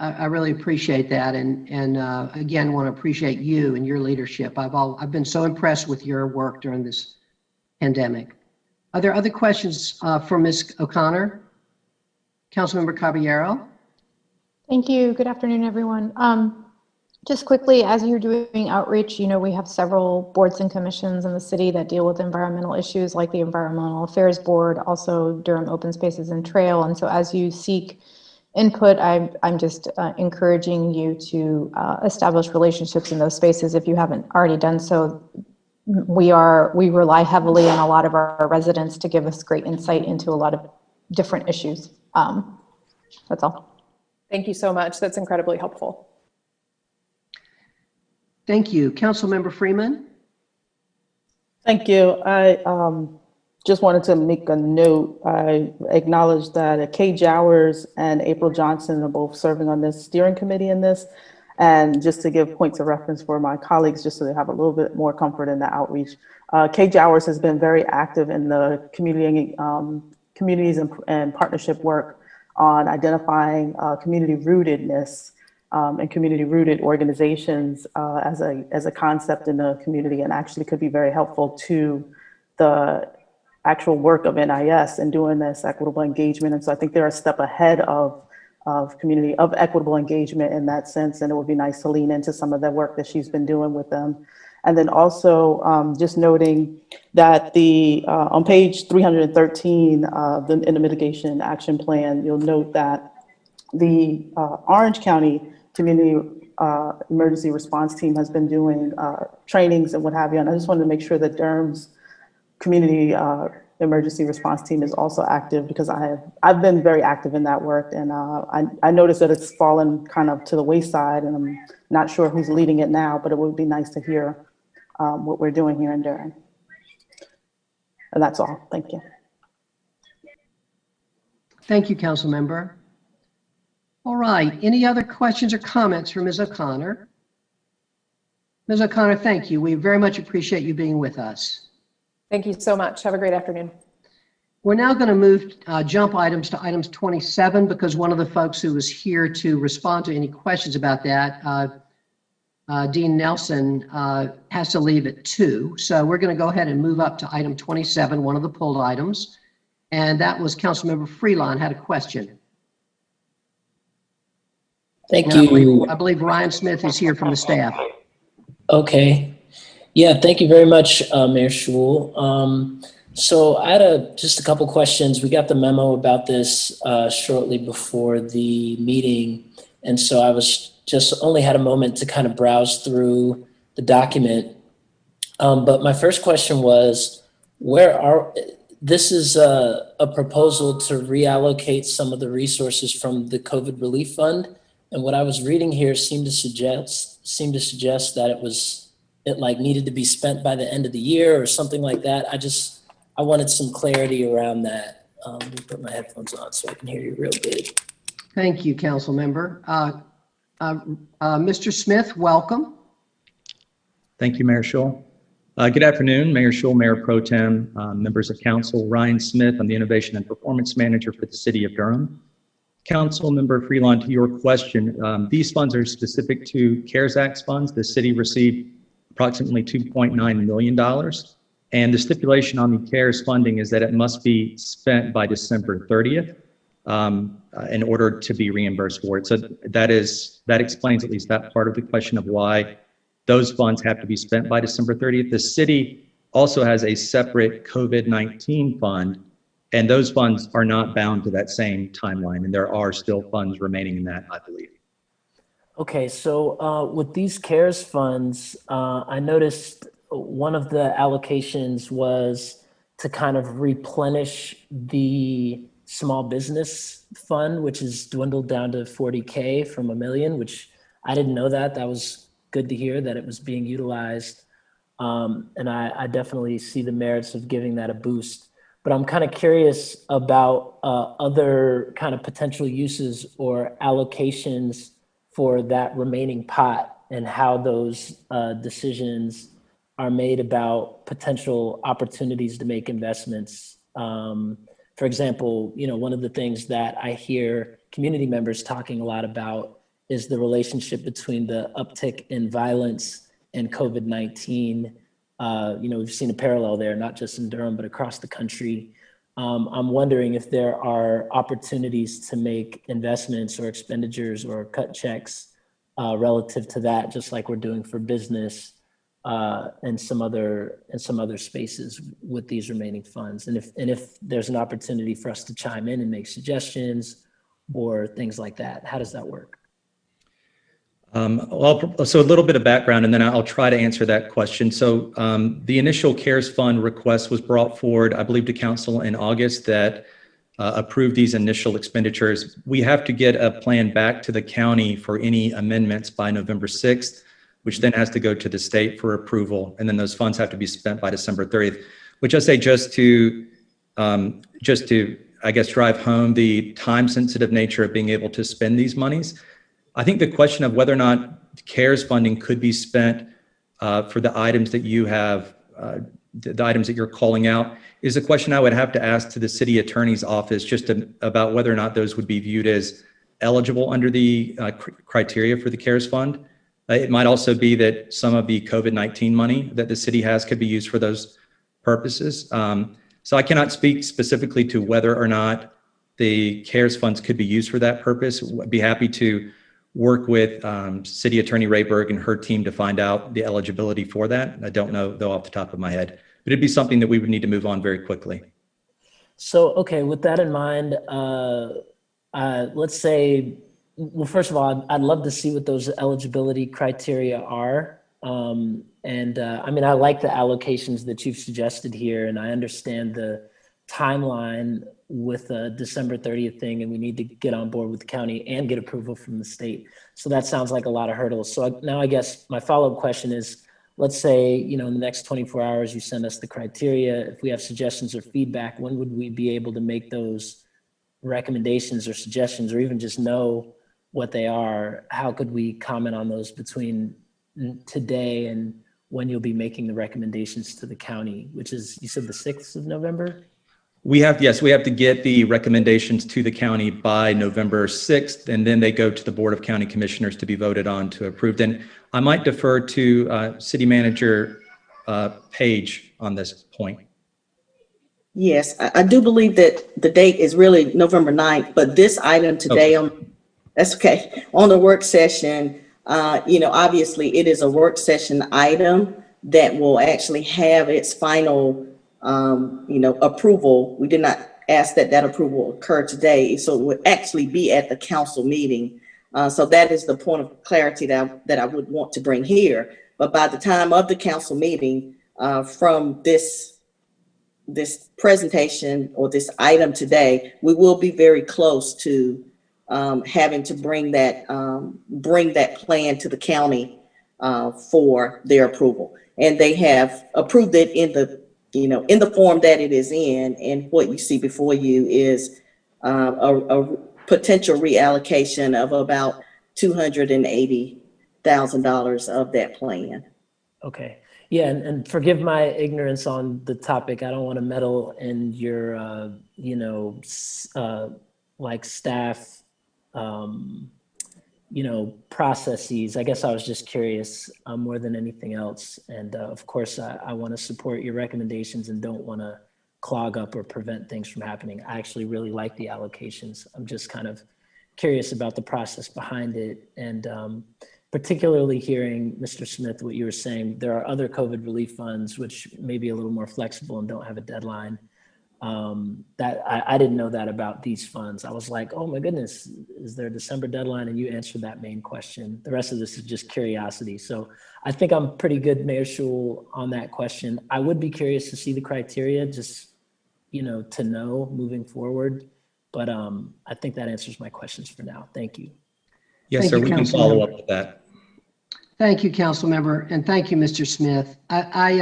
I really appreciate that. And again, want to appreciate you and your leadership. I've been so impressed with your work during this pandemic. Are there other questions for Ms. O'Connor? Councilmember Caballero? Thank you. Good afternoon, everyone. Just quickly, as you're doing outreach, you know, we have several boards and commissions in the city that deal with environmental issues, like the Environmental Affairs Board, also Durham Open Spaces and Trail. And so as you seek input. I'm just encouraging you to establish relationships in those spaces if you haven't already done so. We rely heavily on a lot of our residents to give us great insight into a lot of different issues. That's all. Thank you so much. That's incredibly helpful. Thank you. Councilmember Freeman? Thank you. I just wanted to make a note. I acknowledge that Kay Jowers and April Johnson are both serving on this steering committee in this. And just to give points of reference for my colleagues, just so they have a little bit more comfort in the outreach. Kay Jowers has been very active in the communities and partnership work on identifying community rootedness and community rooted organizations as a concept in the community, and actually could be very helpful to the actual work of NIS and doing this equitable engagement. And so I think they're a step ahead of equitable engagement in that sense. And it would be nice to lean into some of the work that she's been doing with them. And then also just noting that on page 313 in the mitigation action plan, you'll note that the Orange County Community Emergency Response Team has been doing trainings and what have you. And I just wanted to make sure that Durham's Community Emergency Response Team is also active, because I've been very active in that work, and I noticed that it's fallen kind of to the wayside, and I'm not sure who's leading it now, but it would be nice to hear what we're doing here in Durham. And that's all. Thank you. Thank you, Council Member. All right. Any other questions or comments for Ms. O'Connor? Ms. O'Connor, thank you. We very much appreciate you being with us. Thank you so much. Have a great afternoon. We're now going to move jump items to items 27, because one of the folks who was here to respond to any questions about that, Dean Nelson, has to leave at 2. So we're going to go ahead and move up to item 27, one of the pulled items. And that was Councilmember Freelon had a question. Thank you. I believe Ryan Smith is here from the staff. Okay. Yeah, thank you very much, Mayor Schewel. So I had just a couple questions. We got the memo about this shortly before the meeting. And so I was just only had a moment to kind of browse through the document. But my first question was, this is a proposal to reallocate some of the resources from the COVID relief fund. And what I was reading here seemed to suggest that it needed to be spent by the end of the year or something like that. I wanted some clarity around that. Let me put my headphones on so I can hear you real good. Thank you, Council Member. Mr. Smith, welcome. Thank you, Mayor Schewel. Good afternoon, Mayor Schewel, Mayor Pro Tem, members of council. Ryan Smith, I'm the Innovation and Performance Manager for the City of Durham. Council Member Freelon, to your question, these funds are specific to CARES Act funds. The city received approximately $2.9 million. And the stipulation on the CARES funding is that it must be spent by December 30th in order to be reimbursed for it. So that explains at least that part of the question of why those funds have to be spent by December 30th. The city also has a separate COVID-19 fund, and those funds are not bound to that same timeline. And there are still funds remaining in that, I believe. Okay, so with these CARES funds, I noticed one of the allocations was to kind of replenish the small business fund, which is dwindled down to 40K from $1 million, which I didn't know that. That was good to hear that it was being utilized. And I definitely see the merits of giving that a boost. But I'm kind of curious about other kind of potential uses or allocations for that remaining pot, and how those decisions are made about potential opportunities to make investments. For example, one of the things that I hear community members talking a lot about is the relationship between the uptick in violence and COVID-19. We've seen a parallel there, not just in Durham, but across the country. I'm wondering if there are opportunities to make investments or expenditures or cut checks relative to that, just like we're doing for business and some other spaces with these remaining funds. And if there's an opportunity for us to chime in and make suggestions, or things like that? How does that work? So a little bit of background, and then I'll try to answer that question. So the initial CARES Fund request was brought forward, I believe, to council in August that approved these initial expenditures. We have to get a plan back to the county for any amendments by November 6th, which then has to go to the state for approval. And then those funds have to be spent by December 30th, which I say just to, I guess, drive home the time-sensitive nature of being able to spend these monies. I think the question of whether or not CARES funding could be spent for the items that you have, the items that you're calling out, is a question I would have to ask to the city attorney's office just about whether or not those would be viewed as eligible under the criteria for the CARES fund. It might also be that some of the COVID-19 money that the city has could be used for those purposes. So I cannot speak specifically to whether or not the CARES funds could be used for that purpose. I'd be happy to work with City Attorney Rayberg and her team to find out the eligibility for that. I don't know, though, off the top of my head, but it'd be something that we would need to move on very quickly. So, okay, with that in mind, let's say, well, first of all, I'd love to see what those eligibility criteria are. I mean, I like the allocations that you've suggested here, and I understand the timeline with the December 30th thing, and we need to get on board with the county and get approval from the state. So that sounds like a lot of hurdles. So now I guess my follow-up question is, let's say, in the next 24 hours, you send us the criteria. If we have suggestions or feedback, when would we be able to make those recommendations or suggestions, or even just know what they are? How could we comment on those between today and when you'll be making the recommendations to the county, which is, you said the 6th of November? We have to get the recommendations to the county by November 6th, and then they go to the Board of County Commissioners to be voted on to approve. Then I might defer to City Manager Page on this point. Yes, I do believe that the date is really November 9th, but this item today, that's okay, on the work session, obviously it is a work session item that will actually have its final approval. We did not ask that approval occur today, so it would actually be at the council meeting. So that is the point of clarity that I would want to bring here. But by the time of the council meeting, from this presentation or this item today, we will be very close to having to bring that plan to the county for their approval. And they have approved it in the form that it is in, and what you see before you is a potential reallocation of about $280,000 of that plan. Okay. Yeah, and forgive my ignorance on the topic. I don't want to meddle in your, like staff, processes. I guess I was just curious more than anything else. And of course, I want to support your recommendations and don't want to clog up or prevent things from happening. I actually really like the allocations. I'm just kind of curious about the process behind it. And particularly hearing, Mr. Smith, what you were saying, there are other COVID relief funds which may be a little more flexible and don't have a deadline. That I didn't know that about these funds. I was like, oh my goodness, is there a December deadline? And you answered that main question. The rest of this is just curiosity. So I think I'm pretty good, Mayor Schul, on that question. I would be curious to see the criteria, just, to know moving forward. But I think that answers my questions for now. Thank you. Yes, sir, we can follow up with that. Thank you, Council Member, and thank you, Mr. Smith. I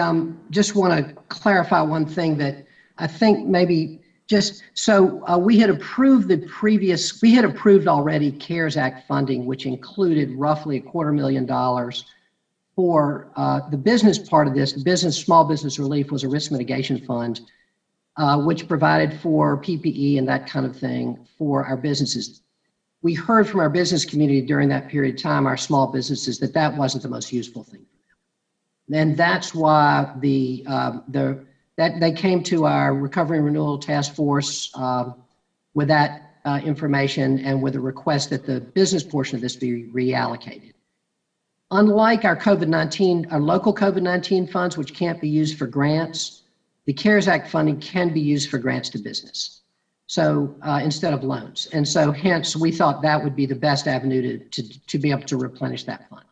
just want to clarify one thing that I think maybe we had approved already CARES Act funding, which included roughly $250,000 for the business part of this. The small business relief was a risk mitigation fund, which provided for PPE and that kind of thing for our businesses. We heard from our business community during that period of time, our small businesses, that wasn't the most useful thing for them. And that's why they came to our Recovery and Renewal Task Force with that information and with a request that the business portion of this be reallocated. Unlike our local COVID-19 funds, which can't be used for grants, the CARES Act funding can be used for grants to business. So instead of loans. And so hence we thought that would be the best avenue to be able to replenish that fund.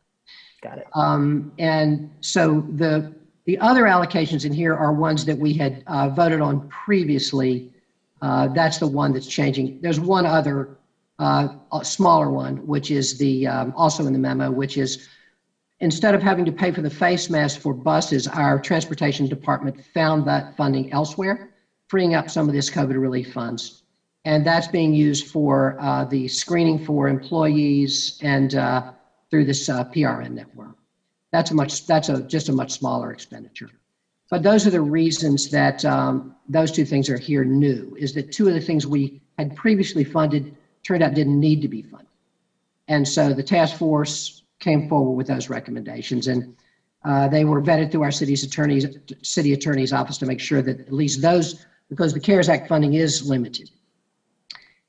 Got it. And so the other allocations in here are ones that we had voted on previously. That's the one that's changing. There's one other smaller one, which is the also in the memo, which is instead of having to pay for the face masks for buses, our transportation department found that funding elsewhere, freeing up some of this COVID relief funds. And that's being used for the screening for employees and through this PRN network. That's just a much smaller expenditure. But those are the reasons that those two things are here new, is that two of the things we had previously funded turned out didn't need to be funded. And so the task force came forward with those recommendations, and they were vetted through our city attorney's office to make sure that at least those, because the CARES Act funding is limited.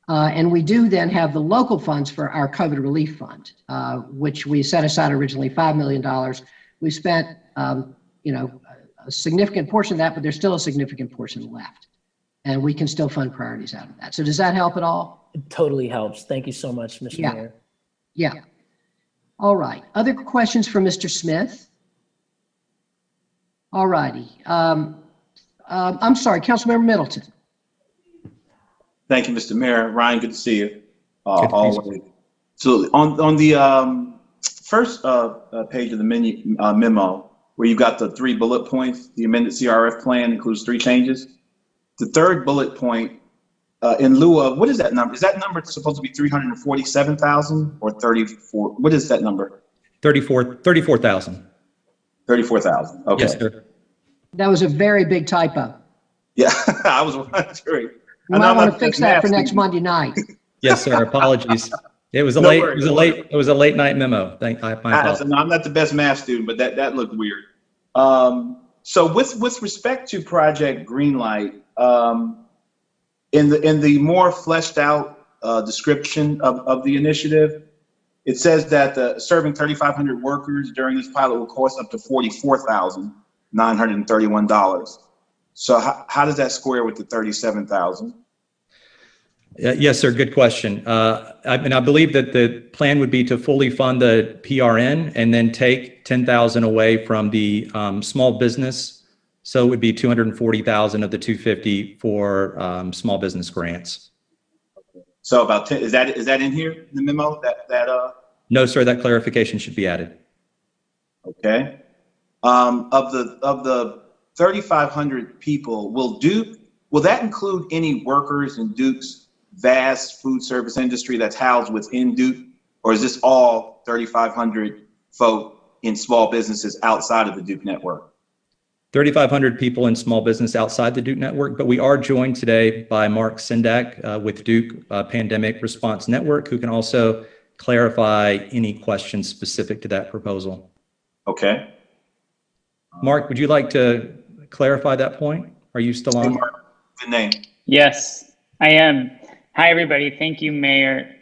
And we do then have the local funds for our COVID relief fund, which we set aside originally $5 million. We spent, a significant portion of that, but there's still a significant portion left. And we can still fund priorities out of that. So does that help at all? It totally helps. Thank you so much, Mr. Mayor. Yeah. All right. Other questions for Mr. Smith? All righty. I'm sorry, Councilmember Middleton. Thank you, Mr. Mayor. Ryan, good to see you. Always. So on the first page of the memo, where you've got the 3 bullet points, the amended CRF plan includes 3 changes. The third bullet point, in lieu of, what is that number? Is that number supposed to be 347,000 or 34? What is that number? 34,000. 34,000. Okay. Yes, sir. That was a very big typo. Yeah, I was wondering. You might want to fix that for next Monday night. Yes, sir. Apologies. It was a late night memo. My apologies. No, I'm not the best math student, but that looked weird. So with respect to Project Greenlight, in the more fleshed out description of the initiative, it says that serving 3,500 workers during this pilot will cost up to $44,931. So how does that square with the 37,000? Yes, sir. Good question. I believe that the plan would be to fully fund the PRN and then take 10,000 away from the small business. So it would be 240,000 of the 250 for small business grants. So about 10, is that in here in the memo? No, sir. That clarification should be added. Okay. Of the 3,500 people, will that include any workers in Duke's vast food service industry that's housed within Duke, or is this all 3,500 folk in small businesses outside of the Duke network? 3,500 people in small business outside the Duke network, but we are joined today by Mark Sindak with Duke Pandemic Response Network, who can also clarify any questions specific to that proposal. Okay. Mark, would you like to clarify that point? Are you still on? Hey, Mark, good name. Yes, I am. Hi, everybody. Thank you, Mayor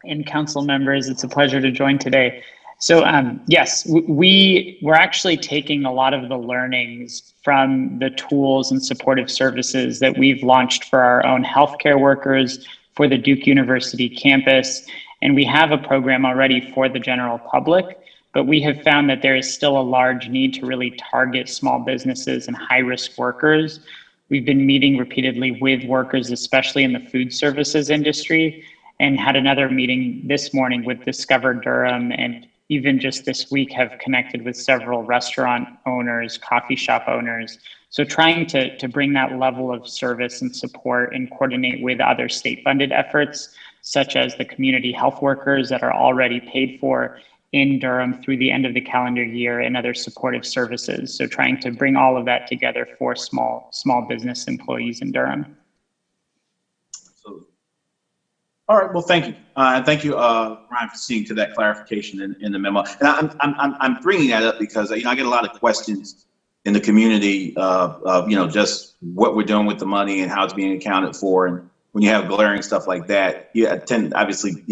and council members. It's a pleasure to join today. So yes, we're actually taking a lot of the learnings from the tools and supportive services that we've launched for our own healthcare workers for the Duke University campus. And we have a program already for the general public, but we have found that there is still a large need to really target small businesses and high-risk workers. We've been meeting repeatedly with workers, especially in the food services industry, and had another meeting this morning with Discover Durham, and even just this week have connected with several restaurant owners, coffee shop owners. So trying to bring that level of service and support and coordinate with other state-funded efforts, such as the community health workers that are already paid for in Durham through the end of the calendar year, and other supportive services. So trying to bring all of that together for small business employees in Durham. Absolutely. All right. Well, thank you. Thank you, Ryan, for seeing to that clarification in the memo. And I'm bringing that up because I get a lot of questions in the community of just what we're doing with the money and how it's being accounted for. And when you have glaring stuff like that, obviously,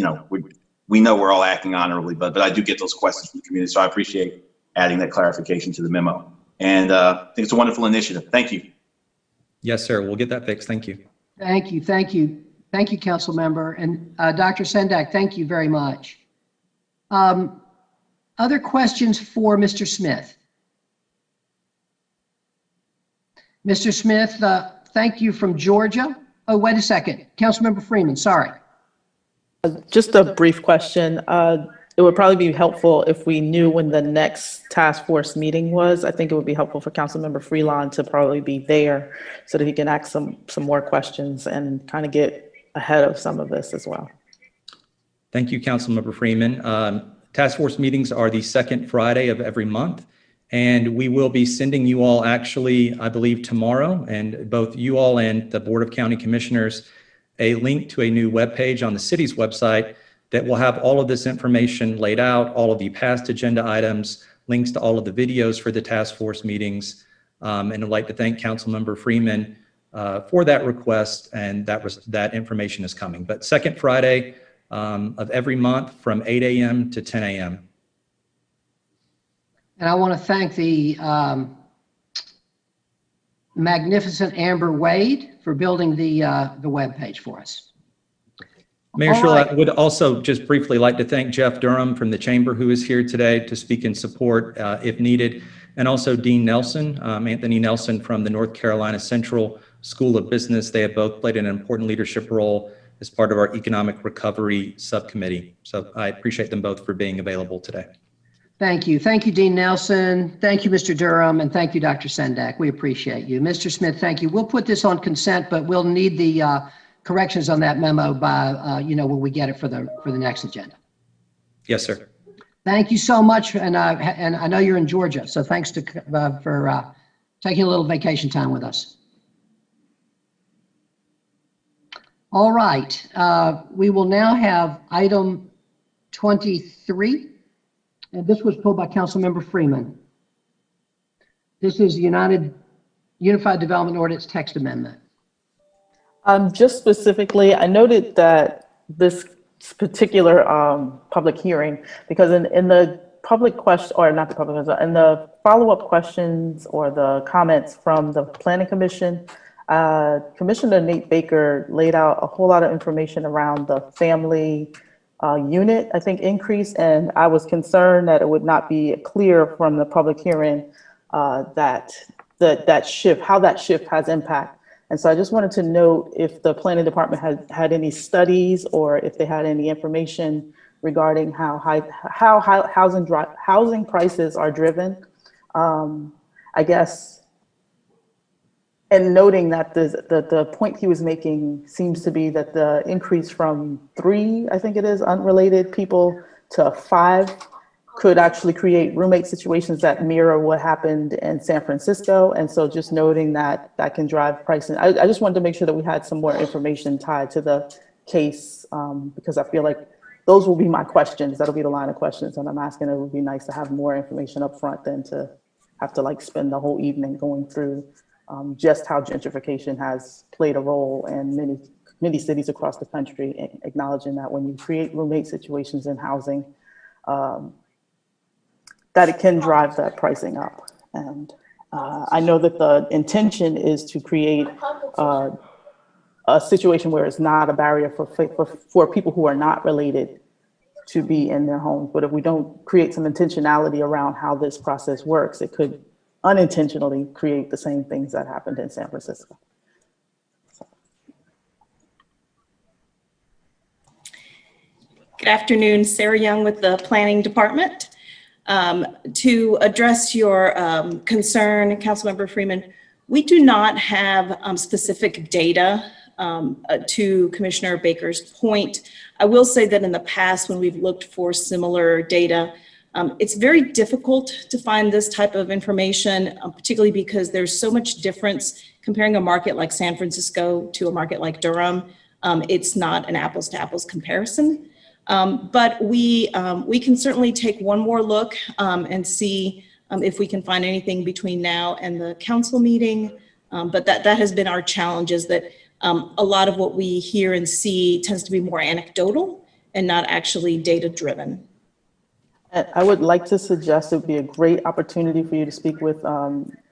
we know we're all acting honorably, but I do get those questions from the community. So I appreciate adding that clarification to the memo. And I think it's a wonderful initiative. Thank you. Yes, sir. We'll get that fixed. Thank you. Thank you, thank you. Thank you, council member. And Dr. Sendak, thank you very much. Other questions for Mr. Smith? Mr. Smith, thank you from Georgia. Oh, wait a second. Councilmember Freeman, sorry. Just a brief question. It would probably be helpful if we knew when the next task force meeting was. I think it would be helpful for Councilmember Freelon to probably be there so that he can ask some more questions and kind of get ahead of some of this as well. Thank you, Councilmember Freeman. Task force meetings are the second Friday of every month, and we will be sending you all actually, I believe, tomorrow, and both you all and the Board of County Commissioners, a link to a new webpage on the city's website that will have all of this information laid out, all of the past agenda items, links to all of the videos for the task force meetings. And I'd like to thank Councilmember Freeman for that request, and that information is coming. But second Friday of every month from 8 a.m. to 10 a.m. And I want to thank the magnificent Amber Wade for building the webpage for us. Mayor All Schul, right. I would also just briefly like to thank Jeff Durham from the Chamber, who is here today to speak in support if needed, and also Dean Nelson, Anthony Nelson from the North Carolina Central School of Business. They have both played an important leadership role as part of our Economic Recovery Subcommittee. So I appreciate them both for being available today. Thank you. Thank you, Dean Nelson. Thank you, Mr. Durham. And thank you, Dr. Sendak. We appreciate you. Mr. Smith, thank you. We'll put this on consent, but we'll need the corrections on that memo by, when we get it for the next agenda. Yes, sir. Thank you so much. And I know you're in Georgia, so thanks for taking a little vacation time with us. All right. We will now have item 23. And this was pulled by Councilmember Freeman. This is the Unified Development Ordinance text amendment. Just specifically, I noted that this particular public hearing, because in the public question, or not the public, in the follow-up questions or the comments from the Planning Commission, Commissioner Nate Baker laid out a whole lot of information around the family unit, I think, increase, and I was concerned that it would not be clear from the public hearing that shift, how that shift has impact. And so I just wanted to note if the planning department had any studies or if they had any information regarding how housing prices are driven. I guess, and noting that the point he was making seems to be that the increase from 3, I think it is, unrelated people to 5 could actually create roommate situations that mirror what happened in San Francisco. And so just noting that can drive pricing. I just wanted to make sure that we had some more information tied to the case because I feel like those will be my questions. That'll be the line of questions. And I'm asking, it would be nice to have more information up front than to have to spend the whole evening going through just how gentrification has played a role in many cities across the country, acknowledging that when you create roommate situations in housing, that it can drive that pricing up. And I know that the intention is to create a situation where it's not a barrier for people who are not related to be in their homes. But if we don't create some intentionality around how this process works, it could unintentionally create the same things that happened in San Francisco. Good afternoon, Sarah Young with the Planning Department. To address your concern, Councilmember Freeman, we do not have specific data to Commissioner Baker's point. I will say that in the past, when we've looked for similar data, it's very difficult to find this type of information, particularly because there's so much difference comparing a market like San Francisco to a market like Durham. It's not an apples to apples comparison. But we can certainly take one more look and see if we can find anything between now and the council meeting. But that has been our challenge, is that a lot of what we hear and see tends to be more anecdotal and not actually data driven. I would like to suggest it would be a great opportunity for you to speak with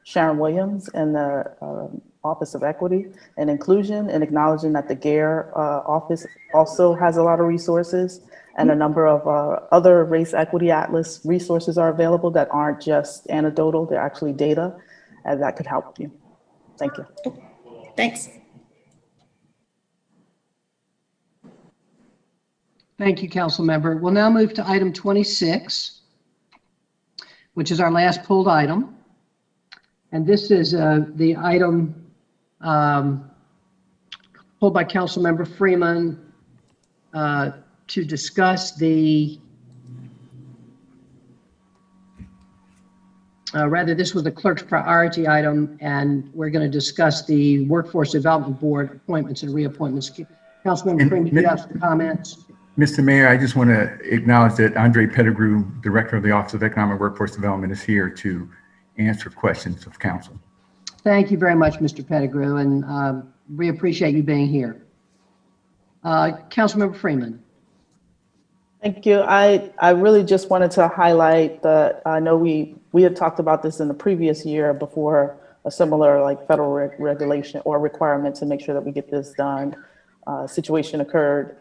Sharon Williams and the Office of Equity and Inclusion, and acknowledging that the GARE office also has a lot of resources, and a number of other Race Equity Atlas resources are available that aren't just anecdotal, they're actually data, and that could help you. Thank you. Thanks. Thank you, Council Member. We'll now move to item 26, which is our last pulled item. And this is the item pulled by Council Member Freeman to discuss the, this was the clerk's priority item, and we're going to discuss the Workforce Development Board appointments and reappointments. Councilmember Freeman, do you have some comments? Mr. Mayor, I just want to acknowledge that Andre Pettigrew, Director of the Office of Economic Workforce Development, is here to answer questions of council. Thank you very much, Mr. Pettigrew, and we appreciate you being here. Councilmember Freeman. Thank you. I really just wanted to highlight that I know we had talked about this in the previous year before a similar like federal regulation or requirement to make sure that we get this done situation occurred.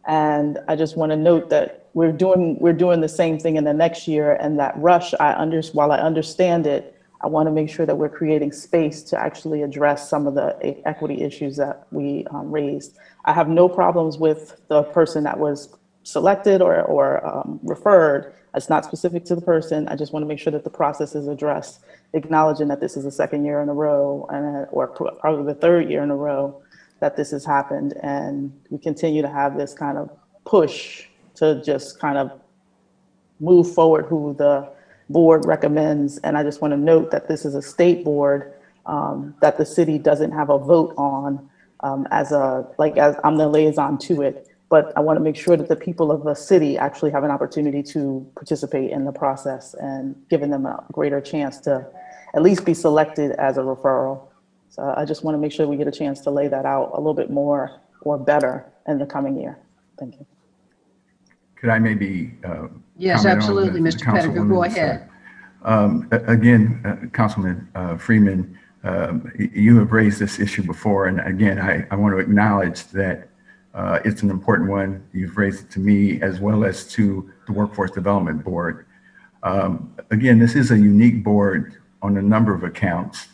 And I just want to note that we're doing the same thing in the next year, and that rush, while I understand it, I want to make sure that we're creating space to actually address some of the equity issues that we raised. I have no problems with the person that was selected or referred. It's not specific to the person. I just want to make sure that the process is addressed, acknowledging that this is the second year in a row, or probably the third year in a row that this has happened, and we continue to have this kind of push to just kind of move forward who the board recommends. And I just want to note that this is a state board that the city doesn't have a vote on as I'm the liaison to it, but I want to make sure that the people of the city actually have an opportunity to participate in the process and giving them a greater chance to at least be selected as a referral. So I just want to make sure we get a chance to lay that out a little bit more or better in the coming year. Thank you. Could I maybe yes, absolutely, Mr. Pettigrew, go ahead. Again, Councilman Freeman, you have raised this issue before, and again, I want to acknowledge that it's an important one. You've raised it to me as well as to the Workforce Development Board. Again, this is a unique board on a number of accounts.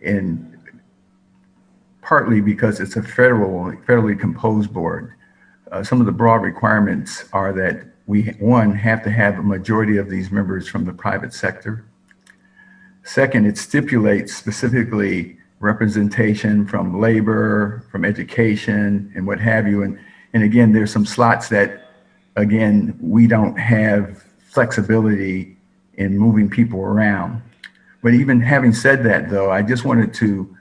And partly because it's a federally composed board. Some of the broad requirements are that we, one, have to have a majority of these members from the private sector. Second, it stipulates specifically representation from labor, from education, and what have you. And again, there's some slots that, again, we don't have flexibility in moving people around. But even having said that, though, I just wanted to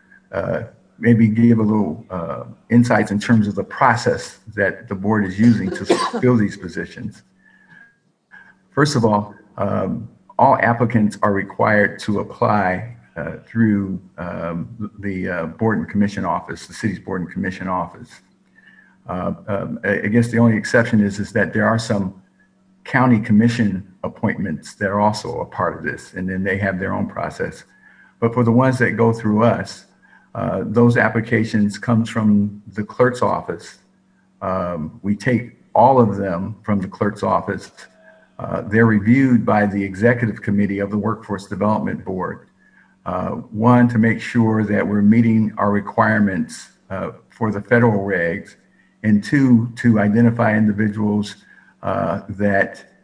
maybe give a little insights in terms of the process that the board is using to fill these positions. First of all applicants are required to apply through the Board and Commission Office, the city's Board and Commission Office. I guess the only exception is that there are some county commission appointments that are also a part of this, and then they have their own process. But for the ones that go through us, those applications comes from the clerk's office. We take all of them from the clerk's office. They're reviewed by the executive committee of the Workforce Development Board. One, to make sure that we're meeting our requirements for the federal regs, and two, to identify individuals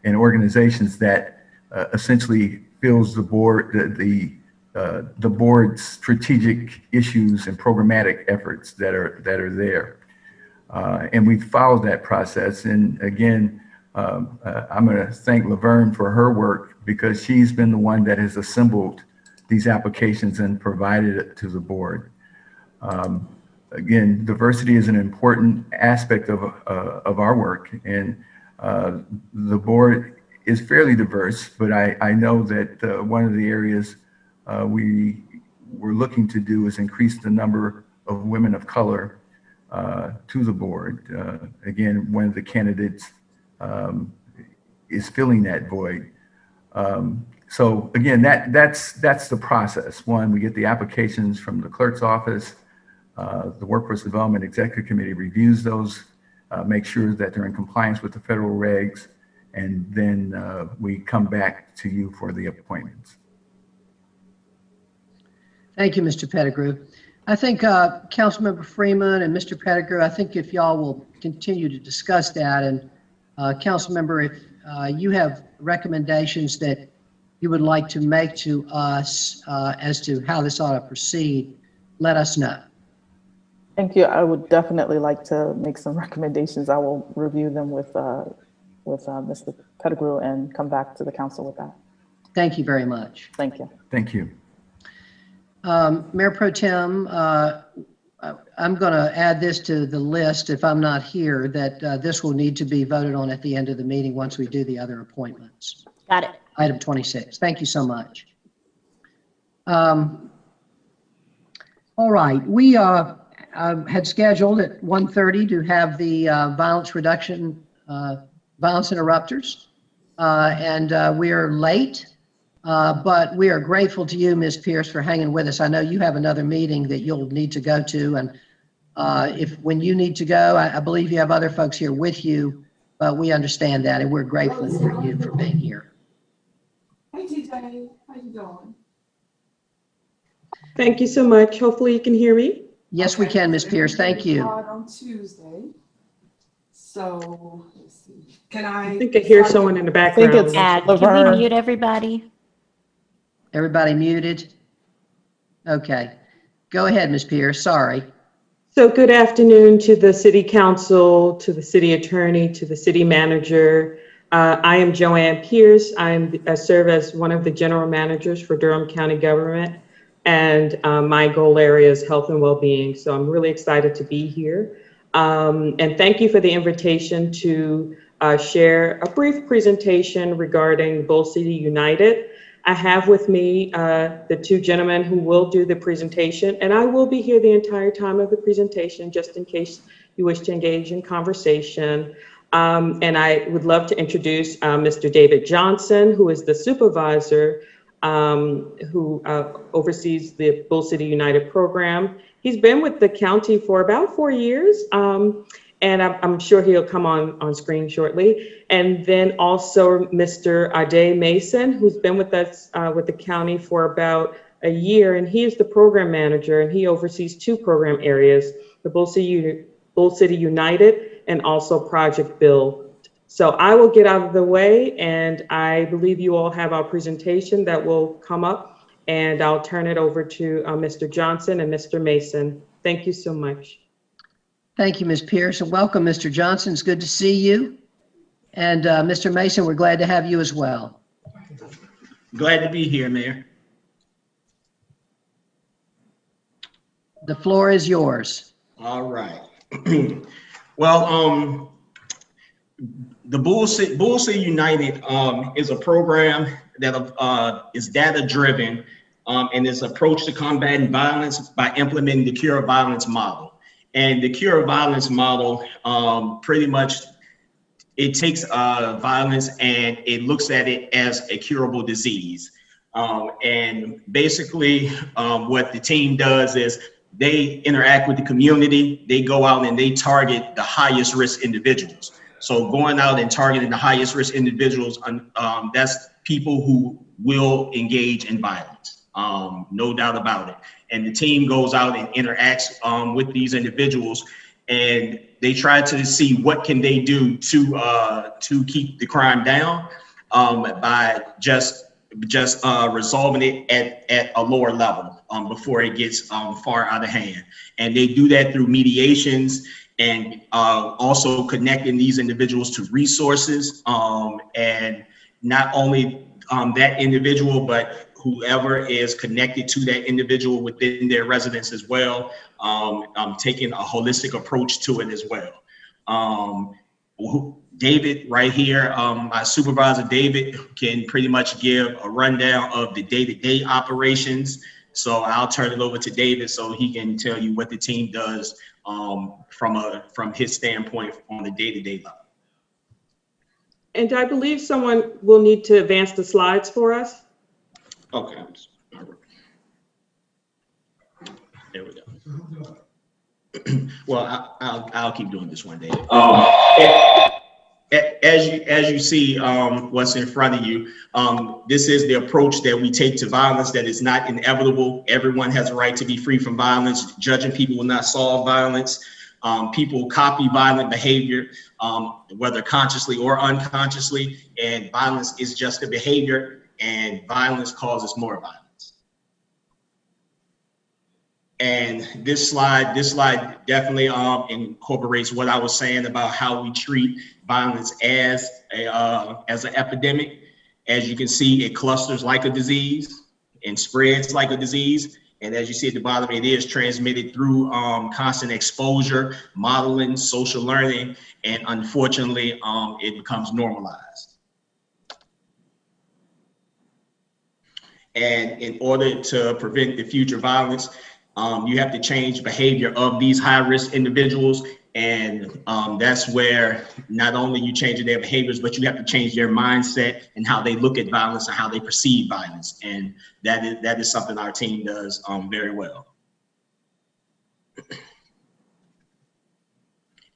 and organizations that essentially fills the board, the board's strategic issues and programmatic efforts that are there. And we've followed that process. And again, I'm going to thank Laverne for her work, because she's been the one that has assembled these applications and provided it to the board. Again, diversity is an important aspect of our work, and the board is fairly diverse, but I know that one of the areas we're looking to do is increase the number of women of color to the board. Again, one of the candidates is filling that void. So again, that's the process. One, we get the applications from the clerk's office. The Workforce Development Executive Committee reviews those, make sure that they're in compliance with the federal regs, and then we come back to you for the appointments. Thank you, Mr. Pettigrew. I think Councilmember Freeman and Mr. Pettigrew, I think if y'all will continue to discuss that, and Councilmember, if you have recommendations that you would like to make to us as to how this ought to proceed, let us know. Thank you. I would definitely like to make some recommendations. I will review them with Mr. Pettigrew and come back to the council with that. Thank you very much. Thank you. Thank you. Mayor Pro Tem, I'm going to add this to the list if I'm not here, that this will need to be voted on at the end of the meeting once we do the other appointments. Got it. Item 26. Thank you so much. All right. We had scheduled at 1:30 to have the violence interrupters, and we are late. But we are grateful to you, Ms. Pierce, for hanging with us. I know you have another meeting that you'll need to go to, and when you need to go, I believe you have other folks here with you, but we understand that, and we're grateful for you for being here. Hey, TJ, how you doing? Thank you so much. Hopefully you can hear me. Yes, we can, Ms. Pierce. Thank you. On Tuesday. So, let's see. I think I hear someone in the background. I think it's Can we mute everybody? Everybody muted? Okay. Go ahead, Ms. Pierce. Sorry. So good afternoon to the City Council, to the City Attorney, to the City Manager. I am Joanne Pierce. I serve as one of the General Managers for Durham County Government, and my goal area is health and well-being. So I'm really excited to be here. And thank you for the invitation to share a brief presentation regarding Bull City United. I have with me the two gentlemen who will do the presentation, and I will be here the entire time of the presentation, just in case you wish to engage in conversation. And I would love to introduce Mr. David Johnson, who is the supervisor who oversees the Bull City United program. He's been with the county for about 4 years. And I'm sure he'll come on screen shortly. And then also Mr. Ade Mason, who's been with us with the county for about a year, and he is the program manager, and he oversees two program areas, the Bull City United and also Project Build. So I will get out of the way, and I believe you all have our presentation that will come up, and I'll turn it over to Mr. Johnson and Mr. Mason. Thank you so much. Thank you, Ms. Pierce, and welcome, Mr. Johnson. It's good to see you. And Mr. Mason, we're glad to have you as well. Glad to be here, Mayor. The floor is yours. All right. Well, the Bull City United is a program that is data-driven and is approach to combating violence by implementing the Cure of Violence model. And the Cure of Violence model, pretty much, it takes violence and it looks at it as a curable disease. And basically, what the team does is they interact with the community. They go out and they target the highest risk individuals. So going out and targeting the highest risk individuals, that's people who will engage in violence, no doubt about it. And the team goes out and interacts with these individuals, and they try to see what can they do to keep the crime down by just resolving it at a lower level before it gets far out of hand. And they do that through mediations and also connecting these individuals to resources, and not only that individual, but whoever is connected to that individual within their residence as well, taking a holistic approach to it as well. David right here, my supervisor David, can pretty much give a rundown of the day-to-day operations. So I'll turn it over to David so he can tell you what the team does from his standpoint on the day-to-day level. And I believe someone will need to advance the slides for us. Okay. All right. There we go. Well, I'll keep doing this one, David. As you see, what's in front of you, this is the approach that we take to violence that is not inevitable. Everyone has a right to be free from violence. Judging people will not solve violence. People copy violent behavior, whether consciously or unconsciously, and violence is just a behavior, and violence causes more violence. And this slide definitely incorporates what I was saying about how we treat violence as an epidemic. As you can see, it clusters like a disease and spreads like a disease. And as you see at the bottom, it is transmitted through constant exposure, modeling, social learning, and unfortunately, it becomes normalized. And in order to prevent the future violence, you have to change behavior of these high-risk individuals. And that's where not only you changing their behaviors, but you have to change their mindset and how they look at violence and how they perceive violence. And that is something our team does very well.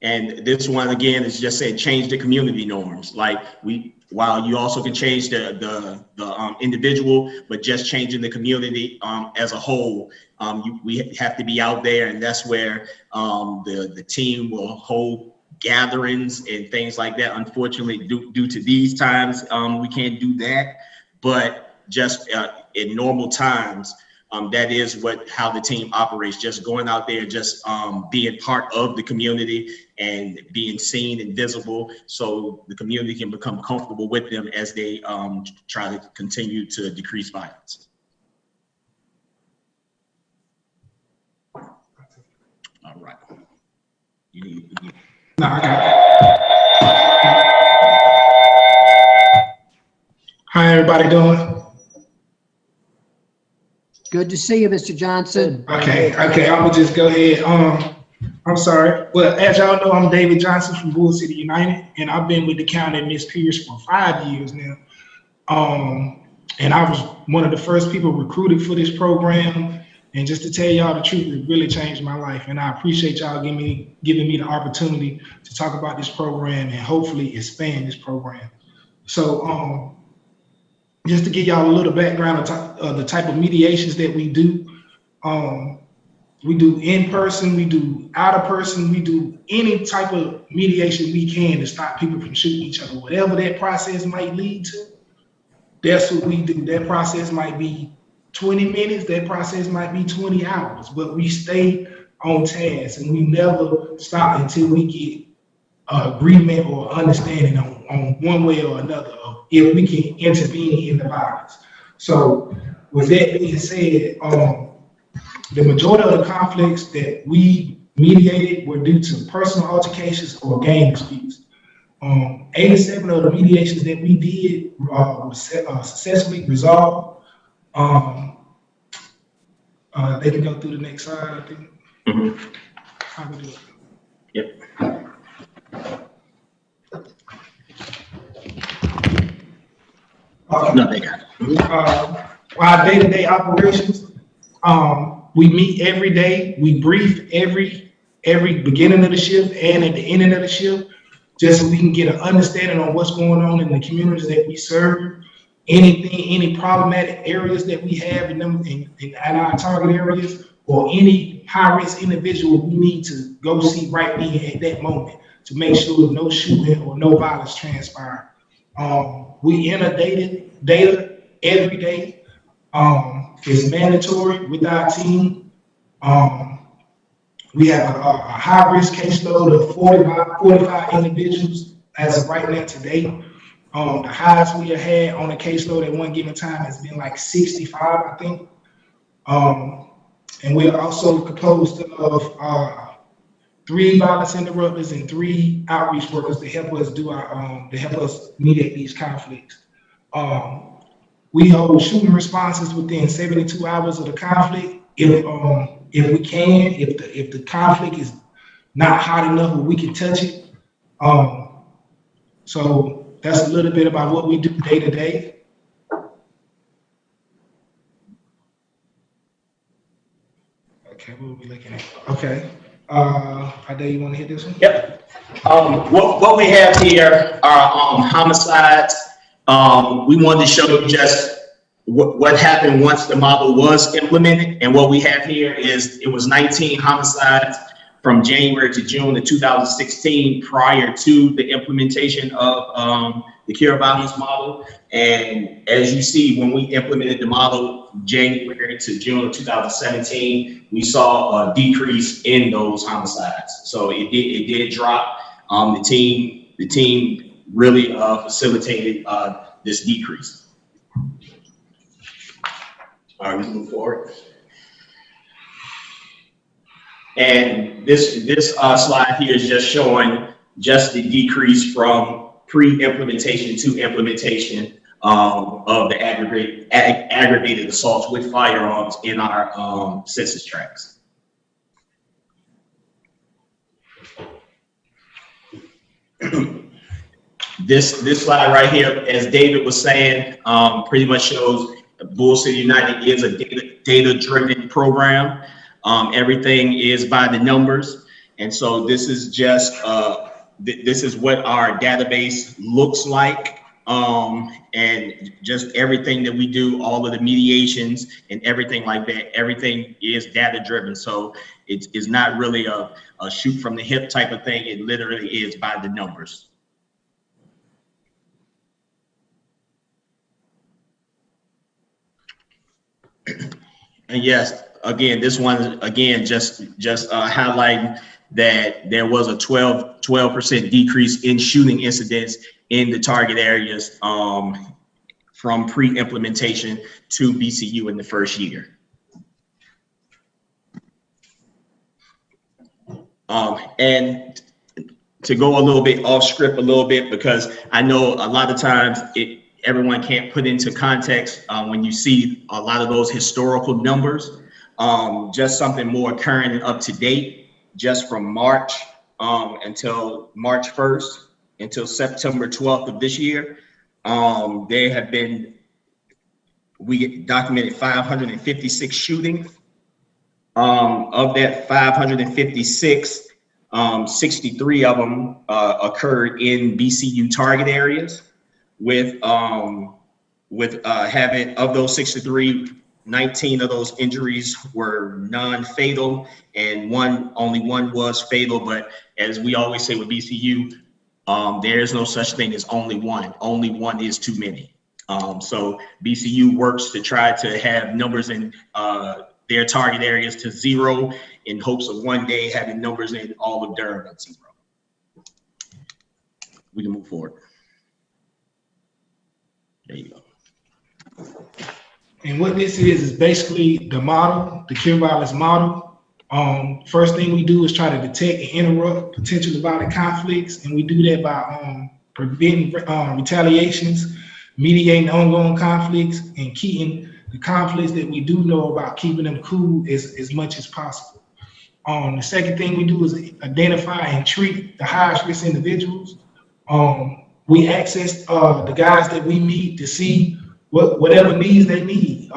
And this one, again, is just saying change the community norms. Like while you also can change the individual, but just changing the community as a whole, we have to be out there, and that's where the team will hold gatherings and things like that. Unfortunately, due to these times, we can't do that, but just in normal times, that is how the team operates, just going out there, just being part of the community and being seen and visible so the community can become comfortable with them as they try to continue to decrease violence. All right. No, I got it. How everybody doing? Good to see you, Mr. Johnson. Okay, I'm gonna just go ahead. I'm sorry. Well, as y'all know, I'm David Johnson from Bull City United, and I've been with the county and Miss Pierce for 5 years now. And I was one of the first people recruited for this program. And just to tell y'all the truth, it really changed my life. And I appreciate y'all giving me the opportunity to talk about this program and hopefully expand this program. So just to give y'all a little background of the type of mediations that we do. We do in person, we do out of person, we do any type of mediation we can to stop people from shooting each other. Whatever that process might lead to, that's what we do. That process might be 20 minutes, that process might be 20 hours, but we stay on task and we never stop until we get agreement or understanding on one way or another of if we can intervene in the violence. So with that being said, the majority of the conflicts that we mediated were due to personal altercations or gang disputes. 87 of the mediations that we did were successfully resolved. They can go through the next slide, I think. Mm-hmm. How we do it? Yep. No, they got it. Our day-to-day operations, we meet every day. We brief every beginning of the shift and at the ending of the shift, just so we can get an understanding on what's going on in the communities that we serve. Any problematic areas that we have in our target areas, or any high-risk individual we need to go see right then at that moment to make sure no shooting or no violence transpire. We enter data every day. It's mandatory with our team. We have a high-risk caseload of 45 individuals as of right now today. The highest we have had on a caseload at one given time has been like 65, I think. And we are also composed of 3 violence interrupters and 3 outreach workers to help us do to help us mediate these conflicts. We hold shooting responses within 72 hours of the conflict. If we can, if the conflict is not hot enough where we can touch it. So that's a little bit about what we do day to day. Okay, what are we looking at? Okay. Ade, you want to hit this one? Yep. What we have here are homicides. We wanted to show you just what happened once the model was implemented. And what we have here is it was 19 homicides from January to June of 2016 prior to the implementation of the cure violence model. And as you see, when we implemented the model January to June of 2017, we saw a decrease in those homicides. So it did drop. The team really facilitated this decrease. All right, we move forward. And this slide here is just showing just the decrease from pre-implementation to implementation of the aggravated assaults with firearms in our census tracts. This slide right here, as David was saying, pretty much shows Bull City United is a data-driven program. Everything is by the numbers. And so this is just, this is what our database looks like. And just everything that we do, all of the mediations and everything like that, everything is data-driven. So it's not really a shoot from the hip type of thing. It literally is by the numbers. And yes, again, this one, again, just highlighting that there was a 12% decrease in shooting incidents in the target areas from pre-implementation to BCU in the first year. And to go a little bit off script a little bit, because I know a lot of times everyone can't put into context when you see a lot of those historical numbers. Just something more current and up to date, just from March until March 1st, until September 12th of this year, there have been, we documented 556 shootings. Of that 556, 63 of them occurred in BCU target areas. With having, of those 63, 19 of those injuries were non-fatal, and only one was fatal. But as we always say with BCU, there is no such thing as only one. Only one is too many. So BCU works to try to have numbers in their target areas to 0 in hopes of one day having numbers in all of Durham at 0. We can move forward. There you go. And what this is basically the model, the cure violence model. First thing we do is try to detect and interrupt potential violent conflicts, and we do that by preventing retaliations, mediating ongoing conflicts, and keeping the conflicts that we do know about, keeping them cool as much as possible. The second thing we do is identify and treat the highest risk individuals. We access the guys that we meet to see whatever needs they need.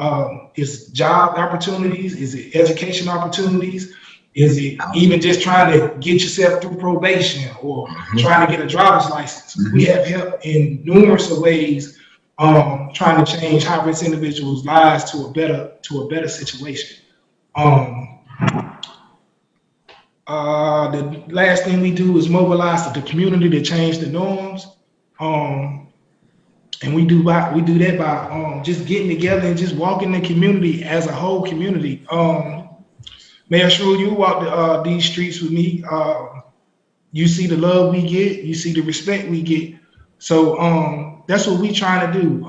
Is job opportunities? Is it education opportunities? Is it even just trying to get yourself through probation or trying to get a driver's license? We have help in numerous ways, trying to change high-risk individuals' lives to a better situation. The last thing we do is mobilize the community to change the norms. And we do that by just getting together and just walking the community as a whole community. Mayor Shrew, you walk these streets with me. You see the love we get, you see the respect we get. So that's what we try to do.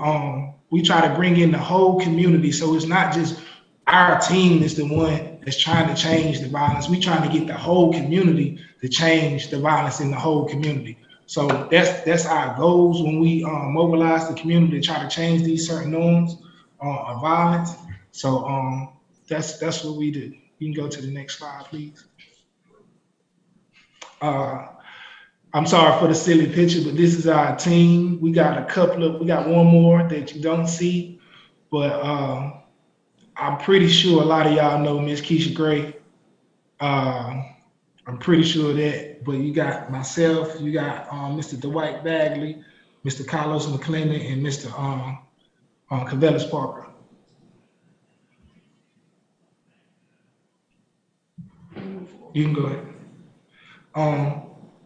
We try to bring in the whole community. So it's not just our team is the one that's trying to change the violence. We trying to get the whole community to change the violence in the whole community. So that's our goals when we mobilize the community to try to change these certain norms of violence. So that's what we do. You can go to the next slide, please. I'm sorry for the silly picture, but this is our team. We got one more that you don't see, but I'm pretty sure a lot of y'all know Miss Keisha Gray. I'm pretty sure of that. But you got myself, you got Mr. Dwight Bagley, Mr. Carlos McClendon, and Mr. Cavellis Parker. You can go ahead.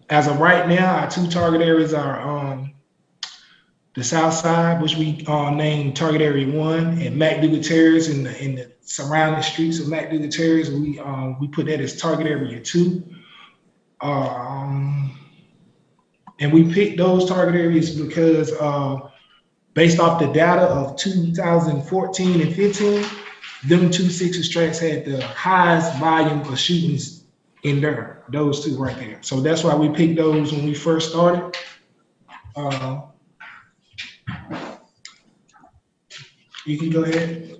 As of right now, our two target areas are the South Side, which we named Target Area 1, and MacDougall Terrace in the surrounding streets of MacDougall Terrace. We put that as Target Area 2. And we picked those target areas because based off the data of 2014 and 15, them 2 6 tracks had the highest volume of shootings in Durham, those two right there. So that's why we picked those when we first started. You can go ahead.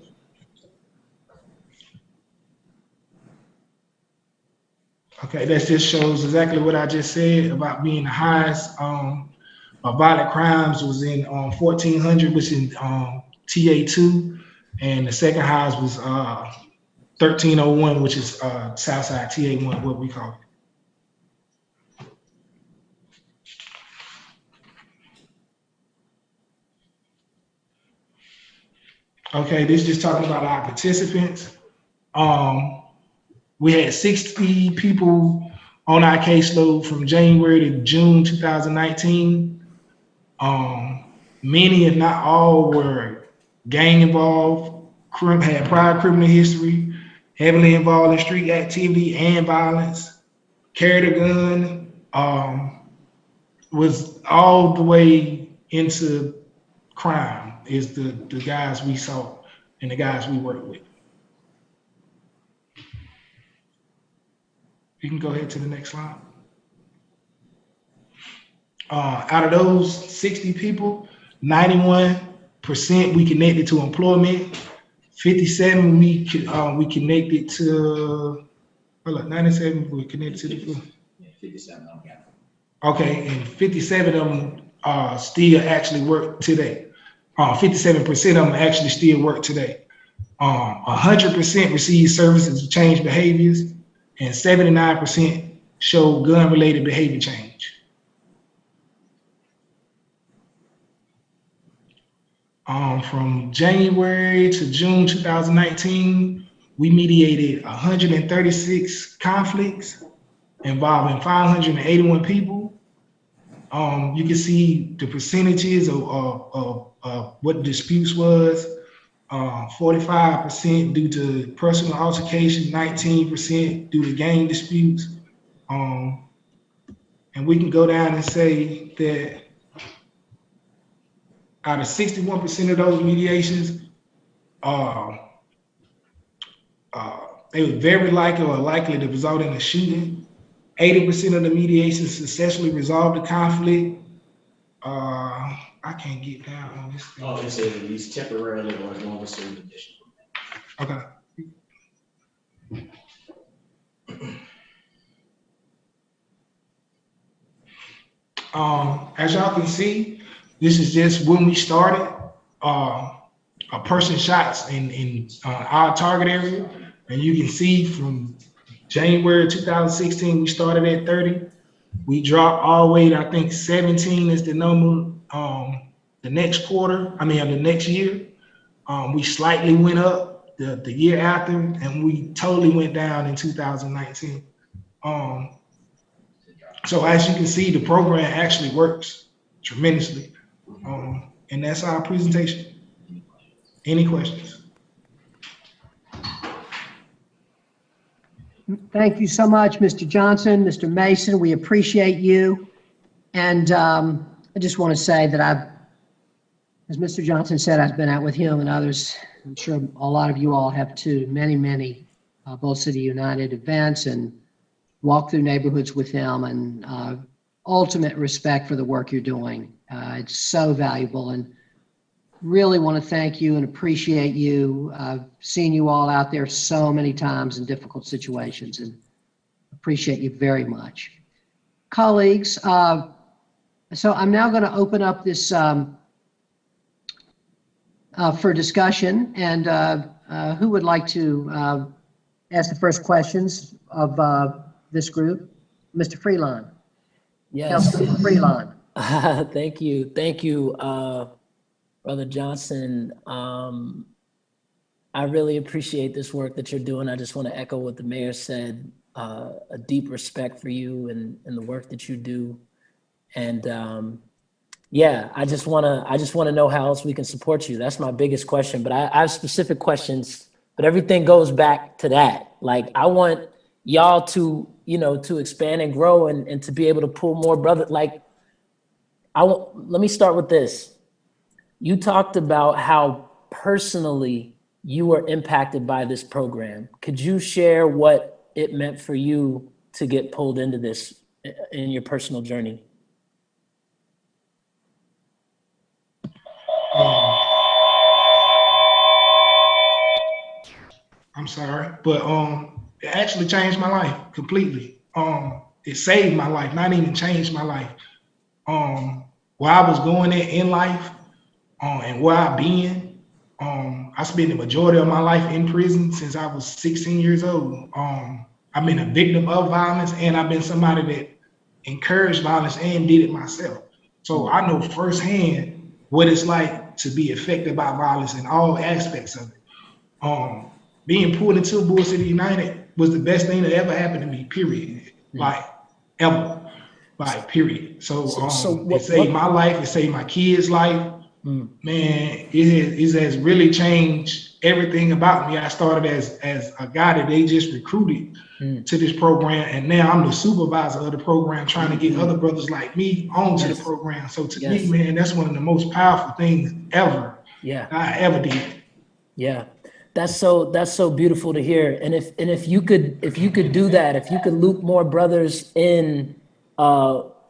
Okay, that just shows exactly what I just said about being the highest violent crimes was in 1400, which is TA2, and the second highest was 1301, which is Southside TA1, what we call it. Okay, this is just talking about our participants. We had 60 people on our caseload from January to June 2019. Many, if not all, were gang involved, had prior criminal history, heavily involved in street activity and violence, carried a gun, was all the way into crime is the guys we saw and the guys we worked with. You can go ahead to the next slide. Out of those 60 people, 91% we connected to employment, 57 we connected to, 97 we connected to the, 57 okay, and 57 of them still actually work today. 57% of them actually still work today. 100% receive services to change behaviors, and 79% show gun-related behavior change. From January to June 2019, we mediated 136 conflicts involving 581 people. You can see the percentages of what disputes was. 45% due to personal altercation, 19% due to gang disputes. And we can go down and say that out of 61% of those mediations, they were very likely or likely to result in a shooting. 80% of the mediations successfully resolved the conflict. I can't get down on this thing. Oh, they say at least temporarily or as long as certain conditions. Okay. As y'all can see, this is just when we started. A person shots in our target area, and you can see from January 2016 we started at 30. We dropped all the way to, I think 17 is the number. The next quarter, the next year, we slightly went up the year after, and we totally went down in 2019. So as you can see, the program actually works tremendously. And that's our presentation. Any questions? Thank you so much, Mr. Johnson, Mr. Mason. We appreciate you. And I just want to say that as Mr. Johnson said, I've been out with him and others. I'm sure a lot of you all have too. Many both City United events and walk through neighborhoods with him, and ultimate respect for the work you're doing. It's so valuable, and really want to thank you and appreciate you. I've seen you all out there so many times in difficult situations, and appreciate you very much. Colleagues, so I'm now going to open up this for discussion, and who would like to ask the first questions of this group. Mr. Freelon. Yes. Councilman Freelon. Thank you. Thank you, Brother Johnson. I really appreciate this work that you're doing. I just want to echo what the mayor said, a deep respect for you and the work that you do. And yeah, I just want to know how else we can support you. That's my biggest question, but I have specific questions, but everything goes back to that. Like, I want y'all to, to expand and grow and to be able to pull more brothers. Like, let me start with this. You talked about how personally you were impacted by this program. Could you share what it meant for you to get pulled into this in your personal journey? I'm sorry, but it actually changed my life completely. It saved my life, not even changed my life. Where I was going in life, and where I've been. I spent the majority of my life in prison since I was 16 years old. I've been a victim of violence, and I've been somebody that encouraged violence and did it myself. So I know firsthand what it's like to be affected by violence in all aspects of it. Being pulled into Bull City United was the best thing that ever happened to me, period. Like, ever. Like, period. So it saved my life, it saved my kids' life. Man, it has really changed everything about me. I started as a guy that they just recruited to this program, and now I'm the supervisor of the program, trying to get other brothers like me onto the program. So to me, man, that's one of the most powerful things ever I ever did. Yeah, that's so beautiful to hear. And if you could do that, if you could loop more brothers in,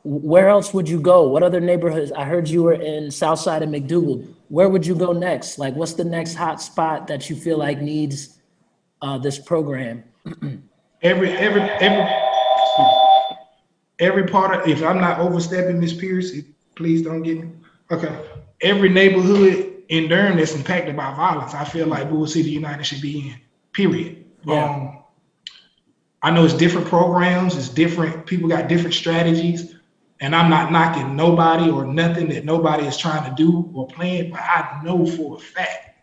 where else would you go? What other neighborhoods? I heard you were in Southside and McDougal. Where would you go next? Like, what's the next hot spot that you feel like needs this program? Every part of, if I'm not overstepping, Ms. Pierce, please don't get me. Okay. Every neighborhood in Durham that's impacted by violence, I feel like Bull City United should be in, period. Yeah. I know it's different programs, it's different, people got different strategies. And I'm not knocking nobody or nothing that nobody is trying to do or plan, but I know for a fact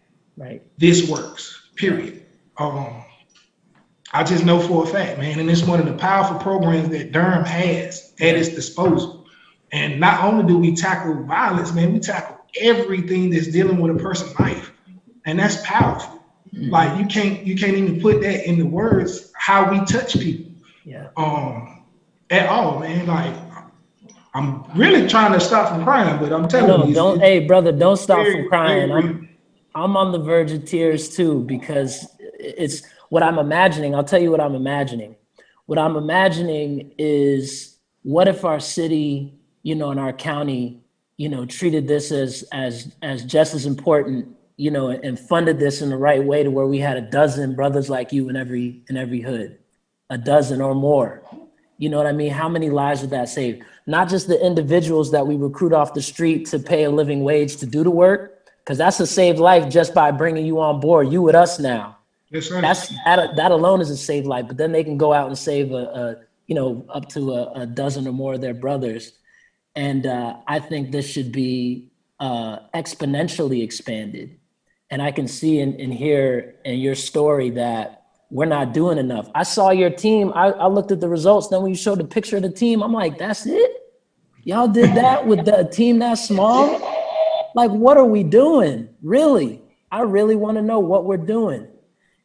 this works, period. I just know for a fact, man, and it's one of the powerful programs that Durham has at its disposal. And not only do we tackle violence, man, we tackle everything that's dealing with a person's life. And that's powerful. Like, you can't even put that in the words how we touch people. At all, man. Like, I'm really trying to stop from crying, but I'm telling you. Hey, brother, don't stop from crying. I'm on the verge of tears too, because it's what I'm imagining. I'll tell you what I'm imagining. What I'm imagining is, what if our city, and our county, treated this as just as important, and funded this in the right way, to where we had a dozen brothers like you in every hood, a dozen or more. You know what I mean? How many lives would that save? Not just the individuals that we recruit off the street to pay a living wage to do the work, because that's a saved life just by bringing you on board. You with us now. Yes, sir. That alone is a saved life. But then they can go out and save up to a dozen or more of their brothers. And I think this should be exponentially expanded. And I can see and hear in your story that we're not doing enough. I saw your team. I looked at the results. Then when you showed the picture of the team, I'm like, that's it? Y'all did that with a team that small? Like, what are we doing? Really? I really want to know what we're doing.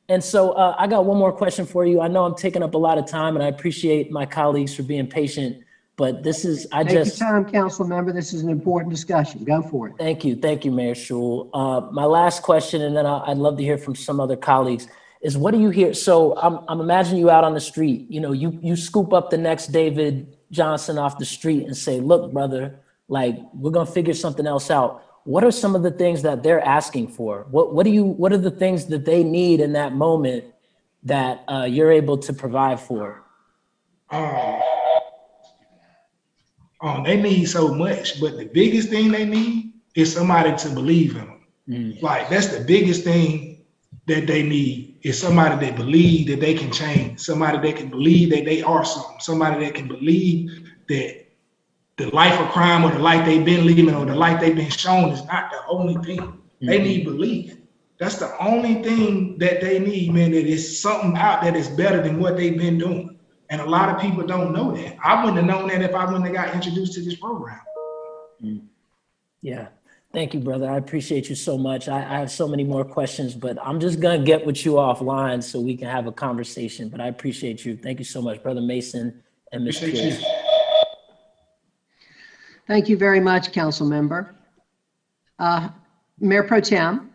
And so I got one more question for you. I know I'm taking up a lot of time, and I appreciate my colleagues for being patient, but this is, Take your time, council member. This is an important discussion. Go for it. Thank you, Mayor Schul. My last question, and then I'd love to hear from some other colleagues, is what do you hear? So I'm imagining you out on the street, you scoop up the next David Johnson off the street and say, look, brother, like, we're going to figure something else out. What are some of the things that they're asking for? What are the things that they need in that moment that you're able to provide for? They need so much, but the biggest thing they need is somebody to believe in them. Like, that's the biggest thing that they need. is somebody that believe that they can change, somebody that can believe that they are something, somebody that can believe that the life of crime or the life they've been living or the life they've been shown is not the only thing. They need belief. That's the only thing that they need, man, that is something out there that's better than what they've been doing. And a lot of people don't know that. I wouldn't have known that if I wouldn't have got introduced to this program. Yeah. Thank you, brother. I appreciate you so much. I have so many more questions, but I'm just going to get with you offline so we can have a conversation. But I appreciate you. Thank you so much, Brother Mason and Ms. Pierce. Thank you very much, Council Member. Mayor Pro Tem.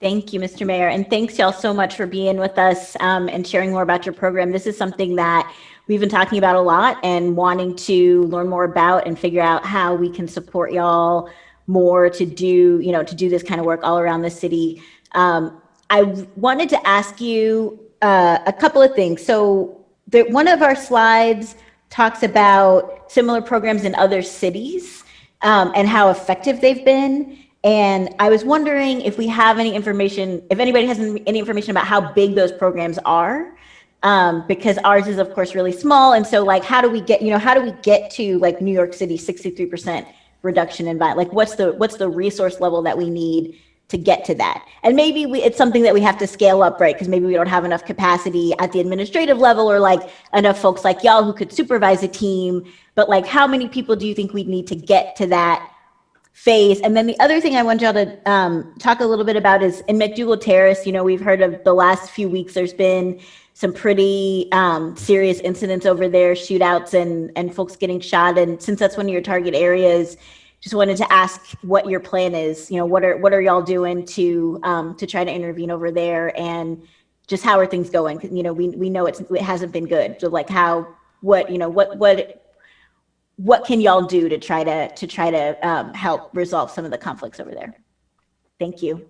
Thank you, Mr. Mayor, and thanks y'all so much for being with us and sharing more about your program. This is something that we've been talking about a lot and wanting to learn more about and figure out how we can support y'all more to do, to do this kind of work all around the city. I wanted to ask you a couple of things. So one of our slides talks about similar programs in other cities and how effective they've been. And I was wondering if we have any information, if anybody has any information about how big those programs are, because ours is of course really small. And so like, how do we get to like New York City, 63% reduction in violence? Like what's the resource level that we need to get to that? And maybe it's something that we have to scale up, right? Because maybe we don't have enough capacity at the administrative level or like enough folks like y'all who could supervise a team. But like, how many people do you think we'd need to get to that phase? And then the other thing I want y'all to talk a little bit about is in McDougal Terrace. We've heard of the last few weeks, there's been some pretty serious incidents over there, shootouts and folks getting shot. And since that's one of your target areas, just wanted to ask what your plan is. What are y'all doing to try to intervene over there, and just how are things going? We know it hasn't been good. So like what can y'all do to try to help resolve some of the conflicts over there? Thank you.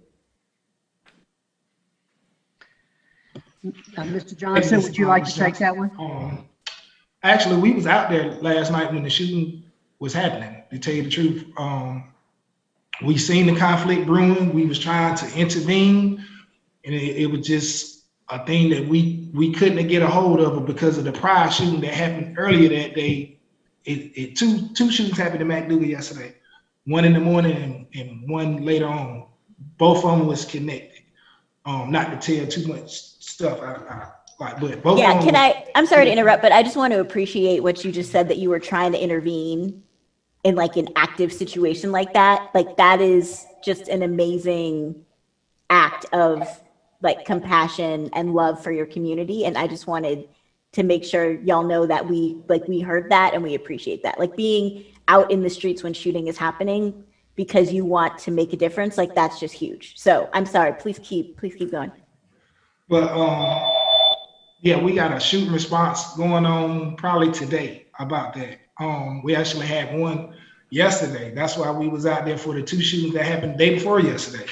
Mr. Johnson, would you like to take that one? Actually, we was out there last night when the shooting was happening, to tell you the truth. We seen the conflict brewing. We was trying to intervene, and it was just a thing that we couldn't get a hold of it because of the prior shooting that happened earlier that day. Two shootings happened in McDougal yesterday, one in the morning and one later on. Both of them was connected. Not to tell too much stuff, but both. Yeah, I'm sorry to interrupt, but I just want to appreciate what you just said, that you were trying to intervene in like an active situation like that. Like that is just an amazing act of like compassion and love for your community. And I just wanted to make sure y'all know that we heard that and we appreciate that. Like being out in the streets when shooting is happening because you want to make a difference, like that's just huge. So I'm sorry, please keep going. But yeah, we got a shooting response going on probably today about that. We actually had one yesterday. That's why we was out there for the two shootings that happened the day before yesterday.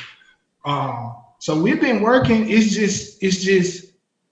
So we've been working. It's just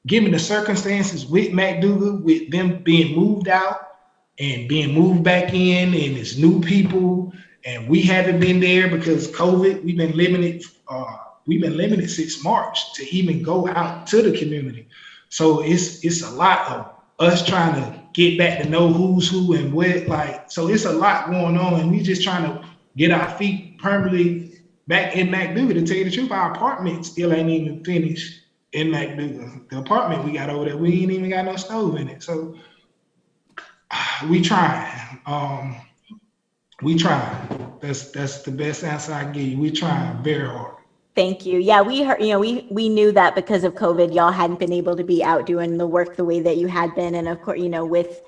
given the circumstances with McDougal, with them being moved out and being moved back in, and it's new people, and we haven't been there because COVID. We've been limited since March to even go out to the community. So it's a lot of us trying to get back to know who's who and what, so it's a lot going on, and we just trying to get our feet permanently back in McDougal. To tell you the truth, our apartment still ain't even finished in McDougal. The apartment we got over there, we ain't even got no stove in it. So we trying. That's the best answer I can give you. We trying very hard. Thank you. Yeah, we heard, we knew that because of COVID, y'all hadn't been able to be out doing the work the way that you had been. And of course, with,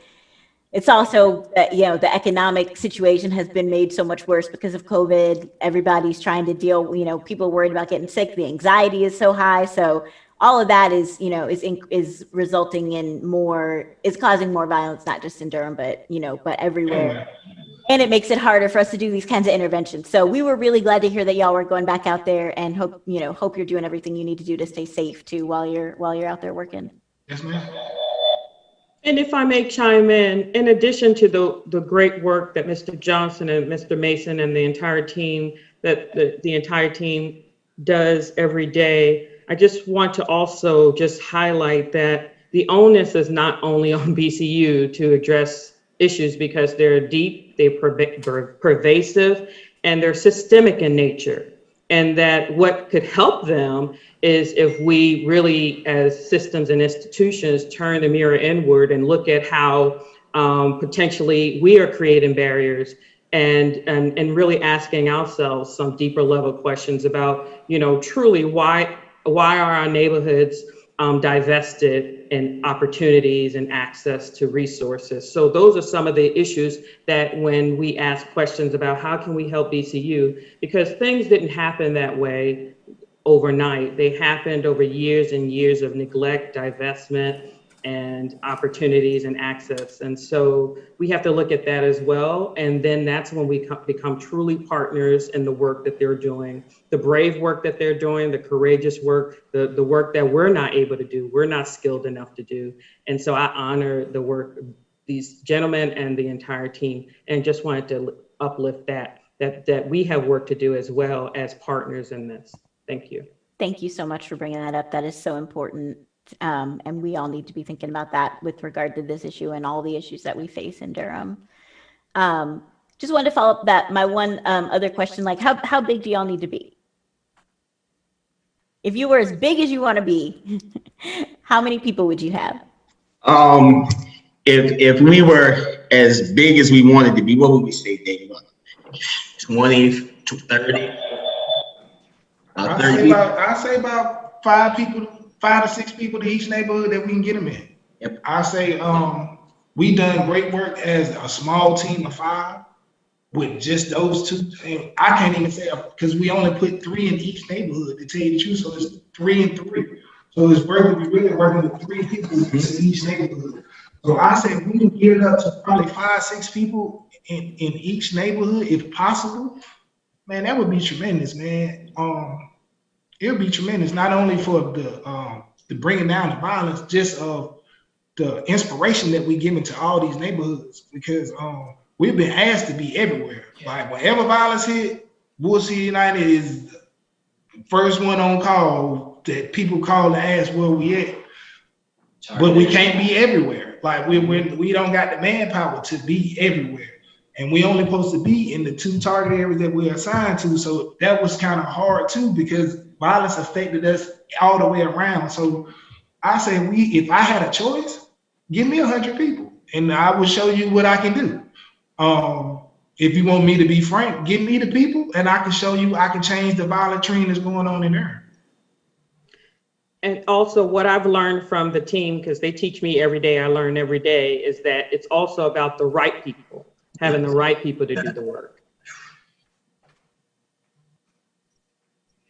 it's also that, the economic situation has been made so much worse because of COVID. Everybody's trying to deal, people worried about getting sick. The anxiety is so high. So all of that is, is resulting in is causing more violence, not just in Durham, but everywhere. And it makes it harder for us to do these kinds of interventions. So we were really glad to hear that y'all were going back out there, and hope you're doing everything you need to do to stay safe too while you're out there working. Yes, ma'am. And if I may chime in addition to the great work that Mr. Johnson and Mr. Mason and the entire team, that the entire team does every day, I just want to also just highlight that the onus is not only on BCU to address issues because they're deep, they're pervasive, and they're systemic in nature. And that what could help them is if we really, as systems and institutions, turn the mirror inward and look at how potentially we are creating barriers and really asking ourselves some deeper level questions about, truly why are our neighborhoods divested in opportunities and access to resources. So those are some of the issues that when we ask questions about how can we help BCU, because things didn't happen that way overnight. They happened over years and years of neglect, divestment, and opportunities and access. And so we have to look at that as well. And then that's when we become truly partners in the work that they're doing, the brave work that they're doing, the courageous work, the work that we're not able to do, we're not skilled enough to do. And so I honor the work of these gentlemen and the entire team, and just wanted to uplift that we have work to do as well as partners in this. Thank you. Thank you so much for bringing that up. That is so important. And we all need to be thinking about that with regard to this issue and all the issues that we face in Durham. Just wanted to follow up that my one other question, like how big do y'all need to be? If you were as big as you want to be, how many people would you have? If we were as big as we wanted to be, what would we say, David? 20, 30? I say about 5 to 6 people to each neighborhood that we can get them in. Yep. I say we done great work as a small team of 5 with just those 2. And I can't even say because we only put 3 in each neighborhood to tell you the truth. So it's 3 and 3. So it's working. We really working with 3 people in each neighborhood. So I say we can get it up to probably 5, 6 people in each neighborhood if possible. Man, that would be tremendous, man. It would be tremendous, not only for the bringing down the violence, just of the inspiration that we give into all these neighborhoods, because we've been asked to be everywhere. Like whenever violence hit, Bull City United is the first one on call that people call to ask where we at. But we can't be everywhere. Like we don't got the manpower to be everywhere. And we only supposed to be in the 2 target areas that we're assigned to. So that was kind of hard too, because violence affected us all the way around. So I say if I had a choice, give me 100 people and I will show you what I can do. If you want me to be frank, give me the people and I can show you I can change the violent trend that's going on in there. And also what I've learned from the team, because they teach me every day, I learn every day, is that it's also about the right people, having the right people to do the work.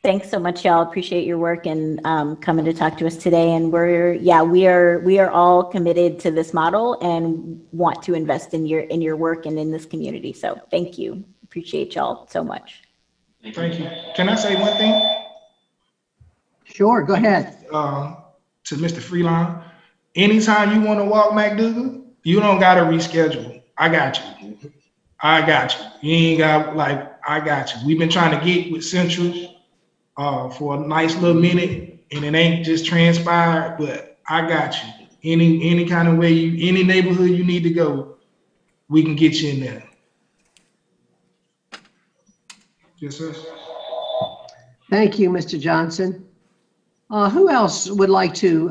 Thanks so much, y'all. Appreciate your work and coming to talk to us today. And we are all committed to this model and want to invest in your work and in this community. So thank you. Appreciate y'all so much. Thank you. Can I say one thing? Sure, go ahead. To Mr. Freeline, anytime you want to walk McDougal, you don't got to reschedule. I got you. You ain't got, I got you. We've been trying to get with Central for a nice little minute, and it ain't just transpired, but I got you. Any kind of way, any neighborhood you need to go, we can get you in there. Yes, sir. Thank you, Mr. Johnson. Who else would like to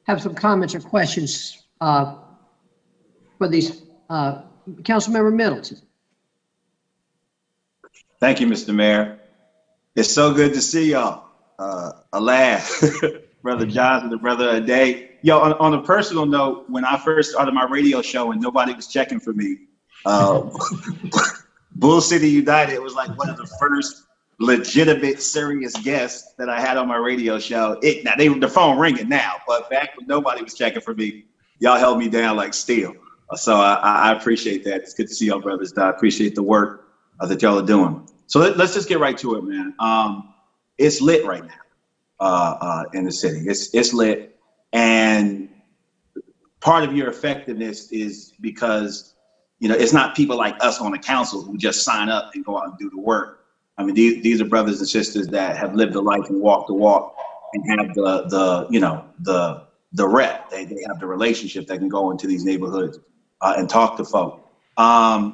have some comments or questions for these? Councilmember Middleton. Thank you, Mr. Mayor. It's so good to see y'all. Alas, Brother Johnson, the brother of the day. Yo, on a personal note, when I first started my radio show and nobody was checking for me, Bull City United was like one of the first legitimate, serious guests that I had on my radio show. The phone ringing now, but back when nobody was checking for me, y'all held me down like steel. So I appreciate that. It's good to see y'all, brothers. I appreciate the work that y'all are doing. So let's just get right to it, man. It's lit right now in the city. It's lit, and part of your effectiveness is because it's not people like us on the council who just sign up and go out and do the work. I mean, these are brothers and sisters that have lived the life and walked the walk and have the rep. They have the relationship that can go into these neighborhoods and talk to folk.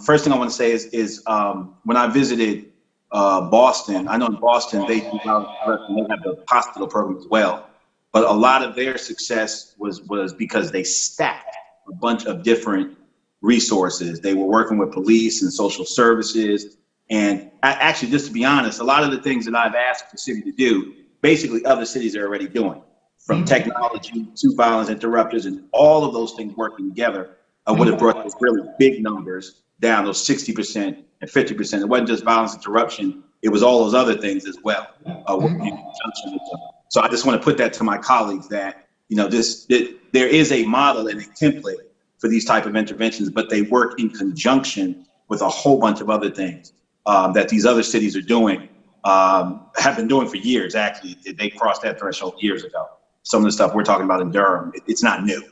First thing I want to say is when I visited Boston, I know in Boston they have the hospital program as well, but a lot of their success was because they stacked a bunch of different resources. They were working with police and social services. And actually, just to be honest, a lot of the things that I've asked the city to do, basically other cities are already doing, from technology to violence interrupters, and all of those things working together would have brought those really big numbers down, those 60% and 50%. It wasn't just violence interruption, it was all those other things as well. Working in conjunction with them. So I just want to put that to my colleagues that, there is a model and a template for these type of interventions, but they work in conjunction with a whole bunch of other things that these other cities are doing, have been doing for years. Actually, they crossed that threshold years ago. Some of the stuff we're talking about in Durham, it's not new.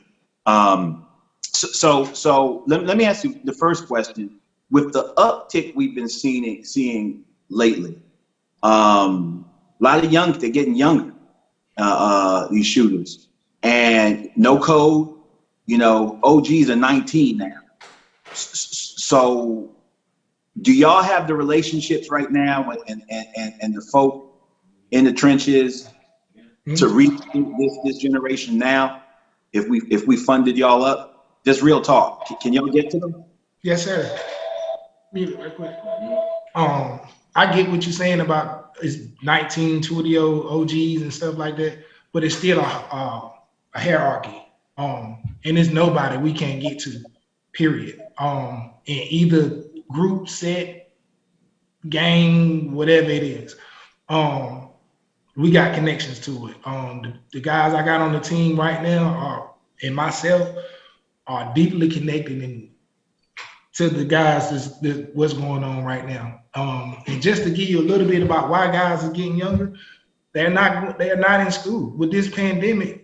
So let me ask you the first question. With the uptick we've been seeing lately, a lot of they're getting younger, these shooters, and no code. OGs are 19 now. So do y'all have the relationships right now and the folk in the trenches to reach this generation now? If we funded y'all up, just real talk, can y'all get to them? Yes, sir. Mute it real quick. I get what you're saying about it's 19, 20-year-old OGs and stuff like that, but it's still a hierarchy. And it's nobody we can't get to, period. In either group, set, gang, whatever it is. We got connections to it. The guys I got on the team right now and myself are deeply connected to the guys what's going on right now. And just to give you a little bit about why guys are getting younger, they're not in school. With this pandemic,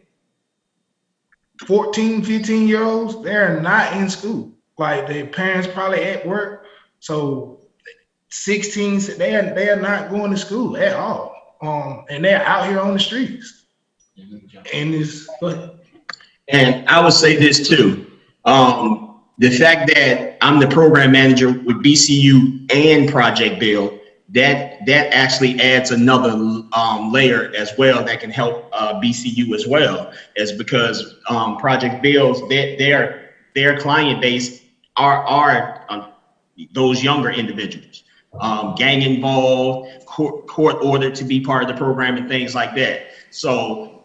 14, 15-year-olds, they're not in school. Like their parents probably at work. So 16, they're not going to school at all. And they're out here on the streets. And I would say this too. The fact that I'm the program manager with BCU and Project Build, that actually adds another layer as well that can help BCU as well, is because Project Builds, their client base are those younger individuals, gang involved, court ordered to be part of the program and things like that. So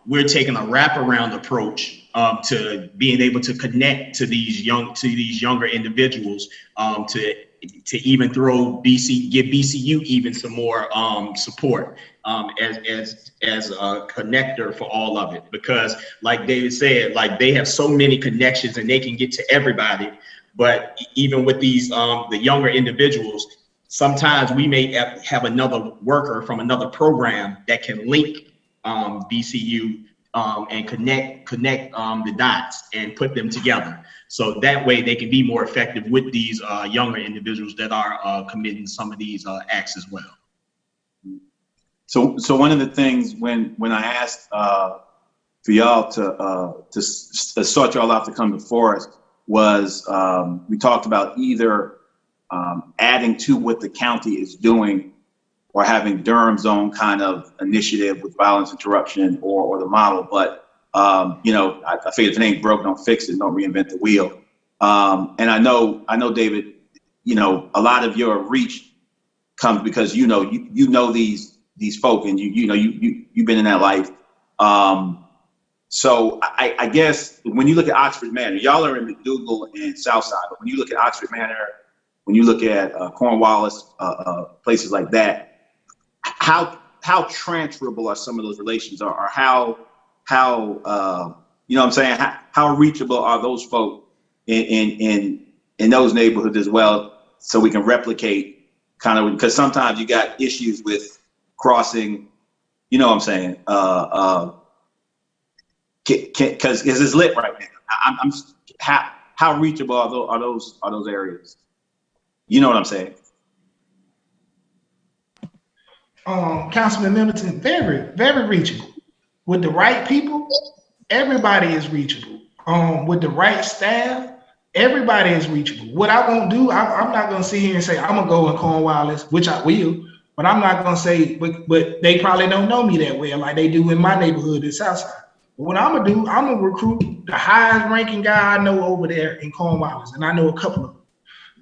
we're taking a wraparound approach to being able to connect to these younger individuals to even give BCU even some more support as a connector for all of it, because like David said, like they have so many connections and they can get to everybody. But even with these the younger individuals, sometimes we may have another worker from another program that can link BCU and connect the dots and put them together. So that way they can be more effective with these younger individuals that are committing some of these acts as well. So one of the things when I asked for y'all to sort y'all out to come before us was we talked about either adding to what the county is doing or having Durham's own kind of initiative with violence interruption or the model. But, I figured if it ain't broke, don't fix it, don't reinvent the wheel. And I know, David, a lot of your reach comes because, you know these folk and you've been in that life. So I guess when you look at Oxford Manor, y'all are in McDougal and Southside, but when you look at Oxford Manor, when you look at Cornwallis, places like that, how transferable are some of those relations, or how you know what I'm saying? How reachable are those folk in those neighborhoods as well, so we can replicate kind of, because sometimes you got issues with crossing, you know what I'm saying? Because it's lit right now. How reachable are those areas? You know what I'm saying? Councilman Middleton, very, very reachable. With the right people, everybody is reachable. With the right staff, everybody is reachable. What I won't do, I'm not gonna sit here and say, I'm gonna go in Cornwallis, which I will, but I'm not gonna say, but they probably don't know me that well, like they do in my neighborhood in Southside. But what I'm gonna do, I'm gonna recruit the highest ranking guy I know over there in Cornwallis, and I know a couple of them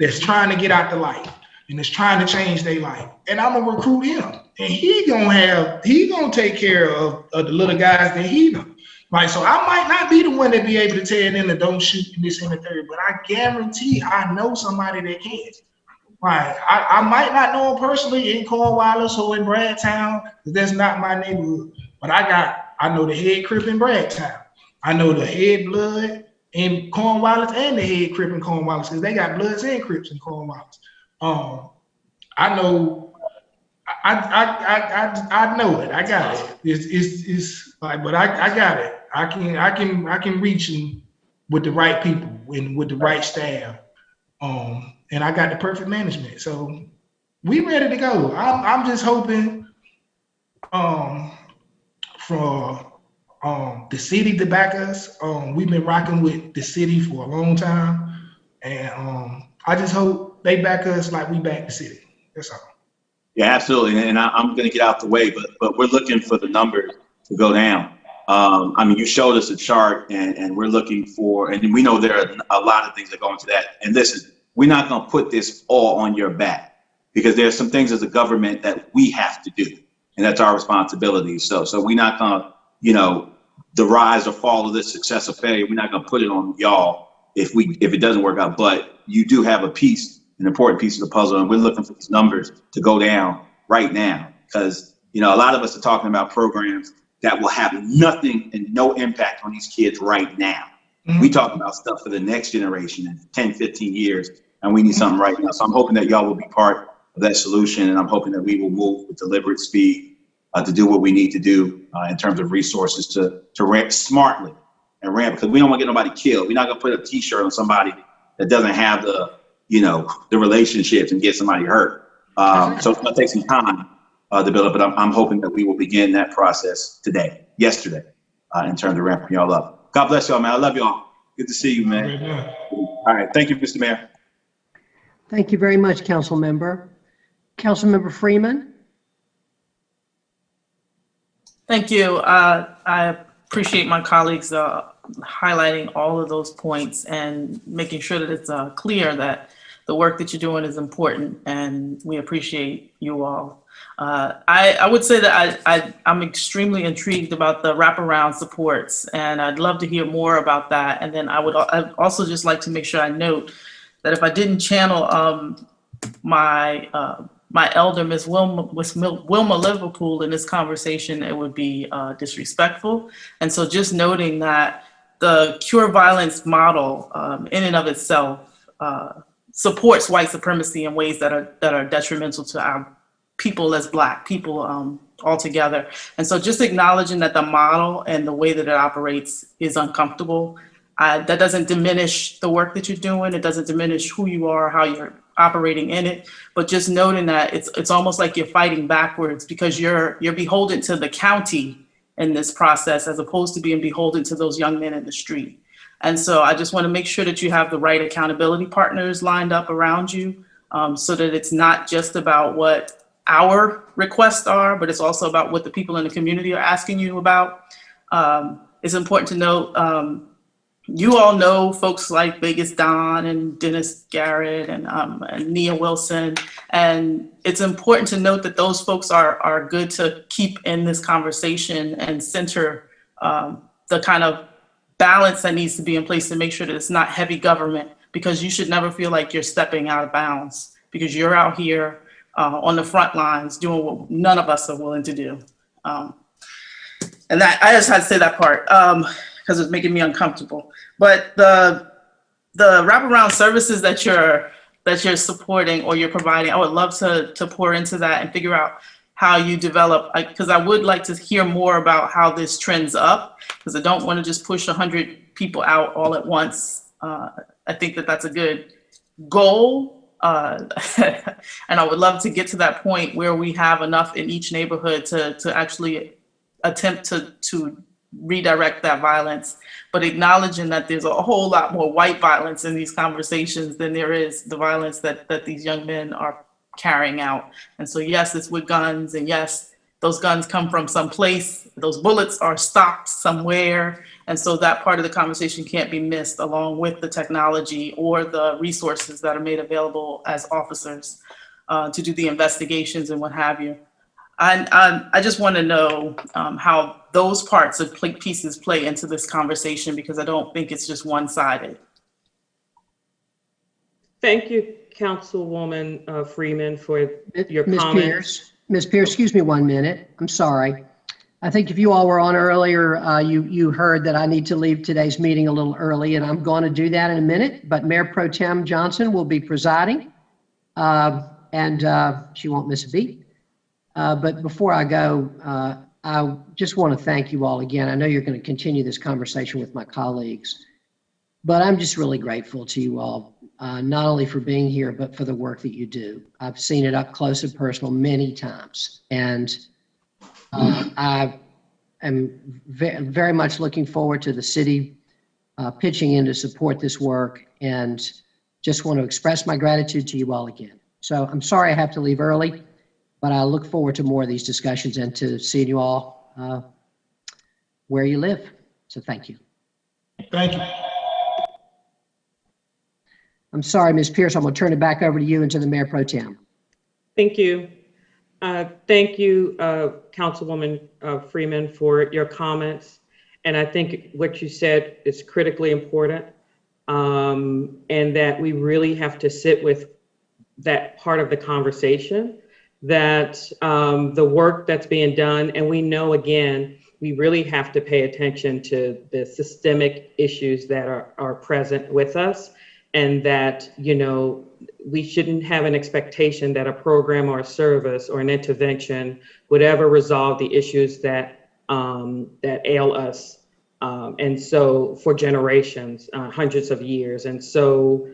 that's trying to get out the light and is trying to change their life. And I'm gonna recruit him. And he gonna take care of the little guys that he know. Like, so I might not be the one that be able to tell them to don't shoot this and the third, but I guarantee I know somebody that can. Like, I might not know him personally in Cornwallis or in Bradtown, because that's not my neighborhood. But I know the head crip in Bradtown. I know the head blood in Cornwallis and the head crip in Cornwallis, because they got bloods and crips in Cornwallis. I know. I know it. I got it. It's like, but I got it. I can reach him with the right people and with the right staff. And I got the perfect management. So we ready to go. I'm just hoping for the city to back us. We've been rocking with the city for a long time. And I just hope they back us like we back the city. That's all. Yeah, absolutely. And I'm going to get out the way, but we're looking for the numbers to go down. I mean, you showed us a chart, and we're looking for, and we know there are a lot of things that go into that. And listen, we're not going to put this all on your back, because there's some things as a government that we have to do, and that's our responsibility. So we're not going to, the rise or fall of this success or failure, we're not going to put it on y'all if it doesn't work out. But you do have an important piece of the puzzle, and we're looking for these numbers to go down right now, because a lot of us are talking about programs that will have nothing and no impact on these kids right now. Mm-hmm. We talking about stuff for the next generation in 10, 15 years, and we need something right now. So I'm hoping that y'all will be part of that solution, and I'm hoping that we will move with deliberate speed to do what we need to do in terms of resources to ramp smartly and ramp, because we don't want to get nobody killed. We're not going to put a T-shirt on somebody that doesn't have the relationships and get somebody hurt. So it's going to take some time to build up, but I'm hoping that we will begin that process yesterday, in terms of ramping y'all up. God bless y'all, man. I love y'all. Good to see you, man. All right. Thank you, Mr. Mayor. Thank you very much, Council Member. Councilmember Freeman. Thank you. I appreciate my colleagues highlighting all of those points and making sure that it's clear that the work that you're doing is important, and we appreciate you all. I would say that I'm extremely intrigued about the wraparound supports, and I'd love to hear more about that. And then I'd also just like to make sure I note that if I didn't channel my elder, Ms. Wilma Liverpool, in this conversation, it would be disrespectful. And so just noting that the cure violence model in and of itself supports white supremacy in ways that are detrimental to our people as Black people altogether. And so just acknowledging that the model and the way that it operates is uncomfortable. That doesn't diminish the work that you're doing. It doesn't diminish who you are, how you're operating in it, but just noting that it's almost like you're fighting backwards, because you're beholden to the county in this process, as opposed to being beholden to those young men in the street. And so I just want to make sure that you have the right accountability partners lined up around you, so that it's not just about what our requests are, but it's also about what the people in the community are asking you about. It's important to note, you all know folks like Vegas Don and Dennis Garrett and Nia Wilson. And it's important to note that those folks are good to keep in this conversation and center the kind of balance that needs to be in place to make sure that it's not heavy government, because you should never feel like you're stepping out of bounds, because you're out here on the front lines doing what none of us are willing to do. And that, I just had to say that part, because it's making me uncomfortable. But the wraparound services that you're supporting or you're providing, I would love to pour into that and figure out how you develop, because I would like to hear more about how this trends up, because I don't want to just push 100 people out all at once. I think that that's a good goal, And I would love to get to that point where we have enough in each neighborhood to actually attempt to redirect that violence, but acknowledging that there's a whole lot more white violence in these conversations than there is the violence that these young men are carrying out. And so yes, it's with guns, and yes, those guns come from someplace, those bullets are stocked somewhere. And so that part of the conversation can't be missed, along with the technology or the resources that are made available as officers to do the investigations and what have you. I just want to know how those parts of pieces play into this conversation, because I don't think it's just one-sided. Thank you, Councilwoman Freeman, for your Ms. comments. Pierce, Ms. Pierce, excuse me 1 minute. I'm sorry. I think if you all were on earlier, you heard that I need to leave today's meeting a little early, and I'm going to do that in a minute. But Mayor Pro Tem Johnson will be presiding, and she won't miss a beat. But before I go, I just want to thank you all again. I know you're going to continue this conversation with my colleagues, but I'm just really grateful to you all, not only for being here, but for the work that you do. I've seen it up close and personal many times, and I am very much looking forward to the city pitching in to support this work, and just want to express my gratitude to you all again. So I'm sorry I have to leave early, but I look forward to more of these discussions and to seeing you all where you live. So thank you. Thank you. I'm sorry, Ms. Pierce, I'm going to turn it back over to you and to the Mayor Pro Tem. Thank you. Thank you, Councilwoman Freeman, for your comments. And I think what you said is critically important, and that we really have to sit with that part of the conversation, that the work that's being done, and we know, again, we really have to pay attention to the systemic issues that are present with us, and that, you know, we shouldn't have an expectation that a program or a service or an intervention would ever resolve the issues that that ail us, and so for generations, hundreds of years. And so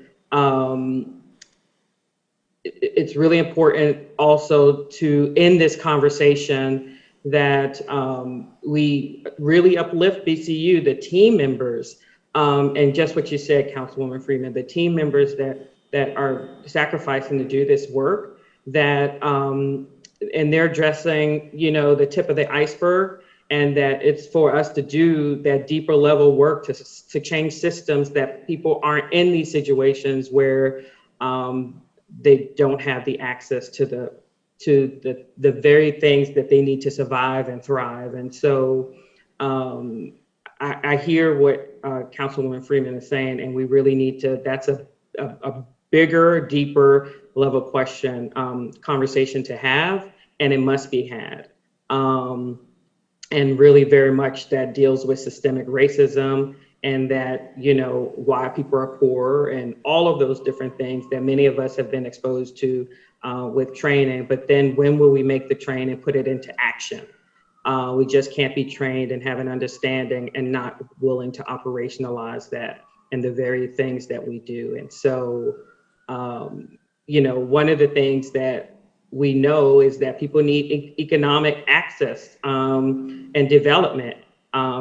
it's really important also to end this conversation that we really uplift BCU, the team members, and just what you said, Councilwoman Freeman, the team members that are sacrificing to do this work, that and they're addressing, you know, the tip of the iceberg, and that it's for us to do that deeper level work to change systems, that people aren't in these situations where they don't have the access to the very things that they need to survive and thrive. And so I hear what Councilwoman Freeman is saying, and we really need to, that's a bigger, deeper level question, conversation to have, and it must be had. And really very much that deals with systemic racism, and that, you know, why people are poor and all of those different things that many of us have been exposed to with training. But then when will we make the train and put it into action? We just can't be trained and have an understanding and not willing to operationalize that and the very things that we do. And so, you know, one of the things that we know is that people need economic access and development.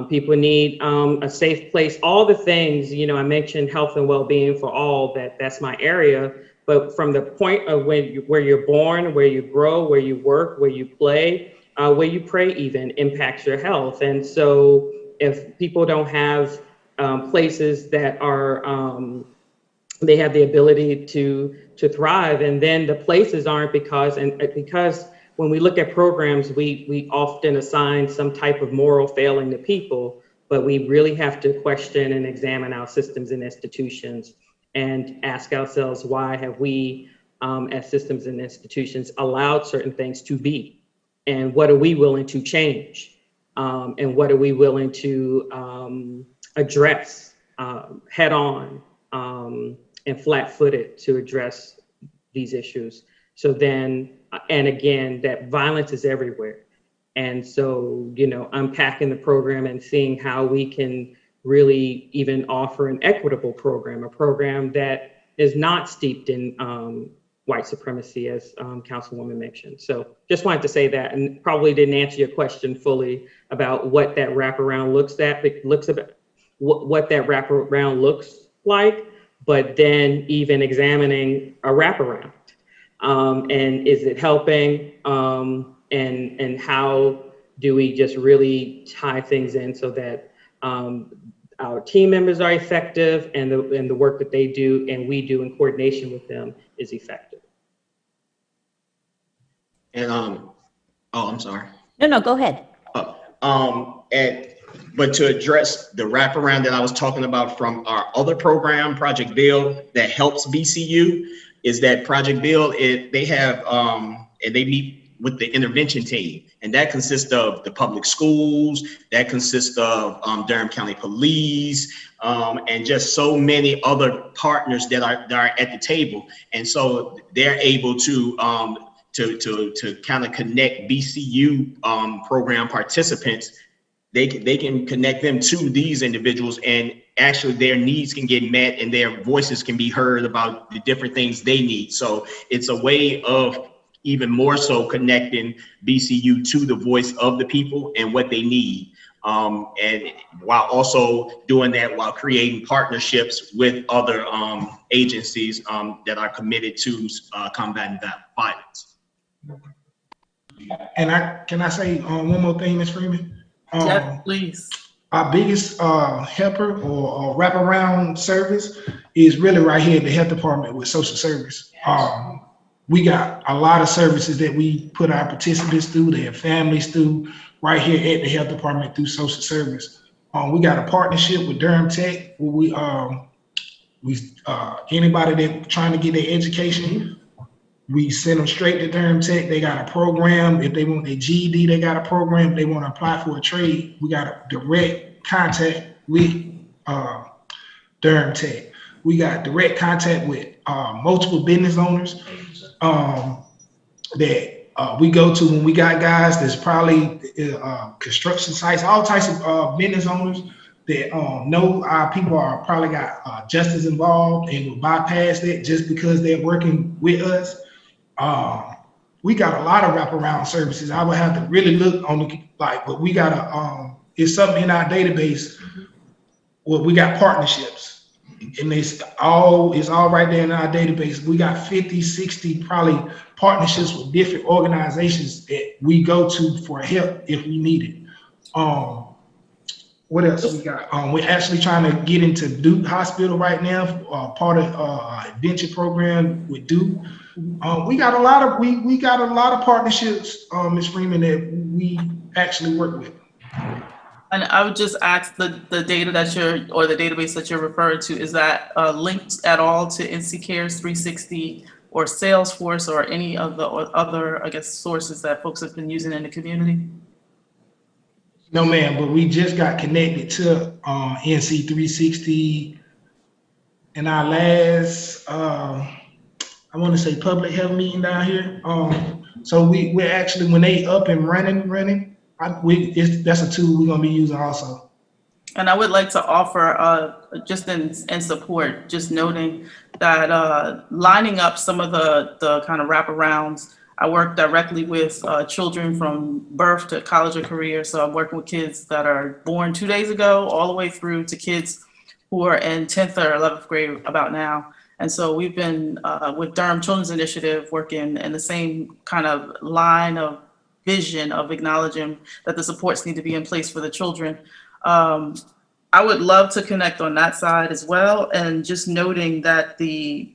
People need a safe place, all the things, you know, I mentioned health and well-being for all, that's my area. But from the point of where you're born, where you grow, where you work, where you play, where you pray even impacts your health. And so if people don't have places that are, they have the ability to thrive, and then the places aren't, because when we look at programs, we often assign some type of moral failing to people, but we really have to question and examine our systems and institutions and ask ourselves, why have we, as systems and institutions, allowed certain things to be? And what are we willing to change? And what are we willing to address head on and flat-footed to address these issues? So then, and again, that violence is everywhere. And so, you know, unpacking the program and seeing how we can really even offer an equitable program, a program that is not steeped in white supremacy, as Councilwoman mentioned. So just wanted to say that, and probably didn't answer your question fully about what that wraparound looks like, but then even examining a wraparound. And is it helping? And how do we just really tie things in so that our team members are effective and the work that they do and we do in coordination with them is effective? And I'm sorry. No, go ahead. But to address the wraparound that I was talking about from our other program, Project Build, that helps BCU, is that Project Build, they have, and they meet with the intervention team, and that consists of the public schools, that consists of Durham County Police, and just so many other partners that are at the table. And so they're able to kind of connect BCU program participants. They can connect them to these individuals, and actually their needs can get met and their voices can be heard about the different things they need. So it's a way of even more so connecting BCU to the voice of the people and what they need. And while also doing that, while creating partnerships with other agencies that are committed to combating violence. And can I say one more thing, Ms. Freeman? Yes, please. Our biggest helper or wraparound service is really right here at the health department with social service. We got a lot of services that we put our participants through, their families through, right here at the health department through social service. We got a partnership with Durham Tech where anybody that trying to get their education, we send them straight to Durham Tech. They got a program. If they want their GED, they got a program. If they want to apply for a trade, we got a direct contact with Durham Tech. We got direct contact with multiple business owners that we go to when we got guys that's probably construction sites, all types of business owners that know our people are probably got justice involved and will bypass that just because they're working with us. We got a lot of wraparound services. I would have to really look on but we got it's something in our database where we got partnerships. And it's all right there in our database. We got 50, 60 probably partnerships with different organizations that we go to for help if we need it. What else we got? We're actually trying to get into Duke Hospital right now, part of adventure program with Duke. We got a lot of partnerships, Ms. Freeman, that we actually work with. And I would just ask the data that or the database that you're referring to, is that linked at all to NC Cares 360 or Salesforce or any of the other, I guess, sources that folks have been using in the community? No, ma'am, but we just got connected to NC 360 in our last, I want to say public health meeting down here. So we're actually, when they up and running, that's a tool we're gonna be using also. And I would like to offer, just in support, just noting that lining up some of the kind of wraparounds. I work directly with children from birth to college or career. So I'm working with kids that are born 2 days ago, all the way through to kids who are in 10th or 11th grade about now. And so we've been with Durham Children's Initiative working in the same kind of line of vision of acknowledging that the supports need to be in place for the children. I would love to connect on that side as well. And just noting that the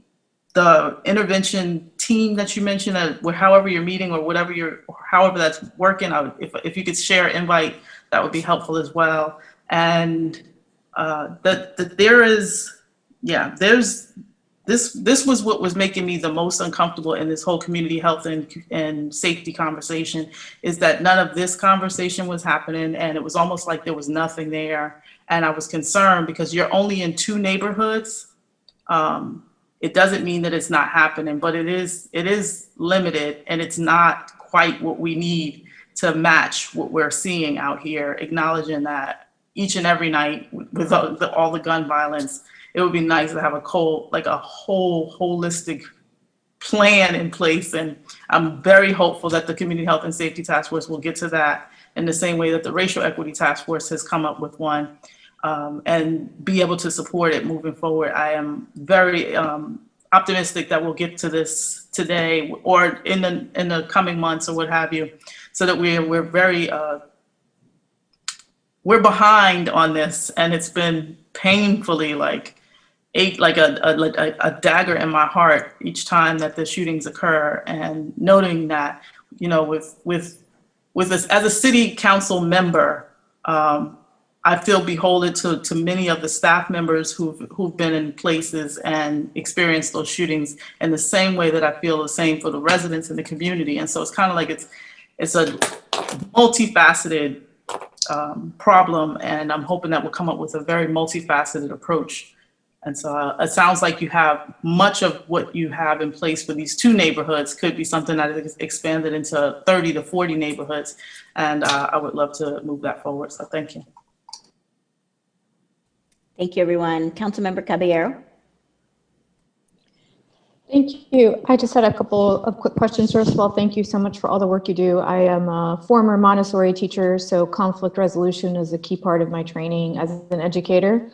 intervention team that you mentioned, however you're meeting or however that's working, if you could share an invite, that would be helpful as well. And this was what was making me the most uncomfortable in this whole community health and safety conversation, is that none of this conversation was happening, and it was almost like there was nothing there. And I was concerned because you're only in 2 neighborhoods. It doesn't mean that it's not happening, but it is limited, and it's not quite what we need to match what we're seeing out here, acknowledging that each and every night with all the gun violence, it would be nice to have a whole holistic plan in place. And I'm very hopeful that the Community Health and Safety Task Force will get to that in the same way that the Racial Equity Task Force has come up with one, and be able to support it moving forward. I am very optimistic that we'll get to this today or in the coming months or what have you, so that we're very we're behind on this, and it's been painfully like a dagger in my heart each time that the shootings occur. And noting that, you know, with this as a city council member, I feel beholden to many of the staff members who've been in places and experienced those shootings in the same way that I feel the same for the residents in the community. And so it's kind of like it's a multifaceted problem, and I'm hoping that we'll come up with a very multifaceted approach. And so it sounds like you have much of what you have in place for these 2 neighborhoods could be something that is expanded into 30 to 40 neighborhoods. And I would love to move that forward. So thank you. Thank you, everyone. Councilmember Caballero. Thank you. I just had a couple of quick questions. First of all, thank you so much for all the work you do. I am a former Montessori teacher, so conflict resolution is a key part of my training as an educator.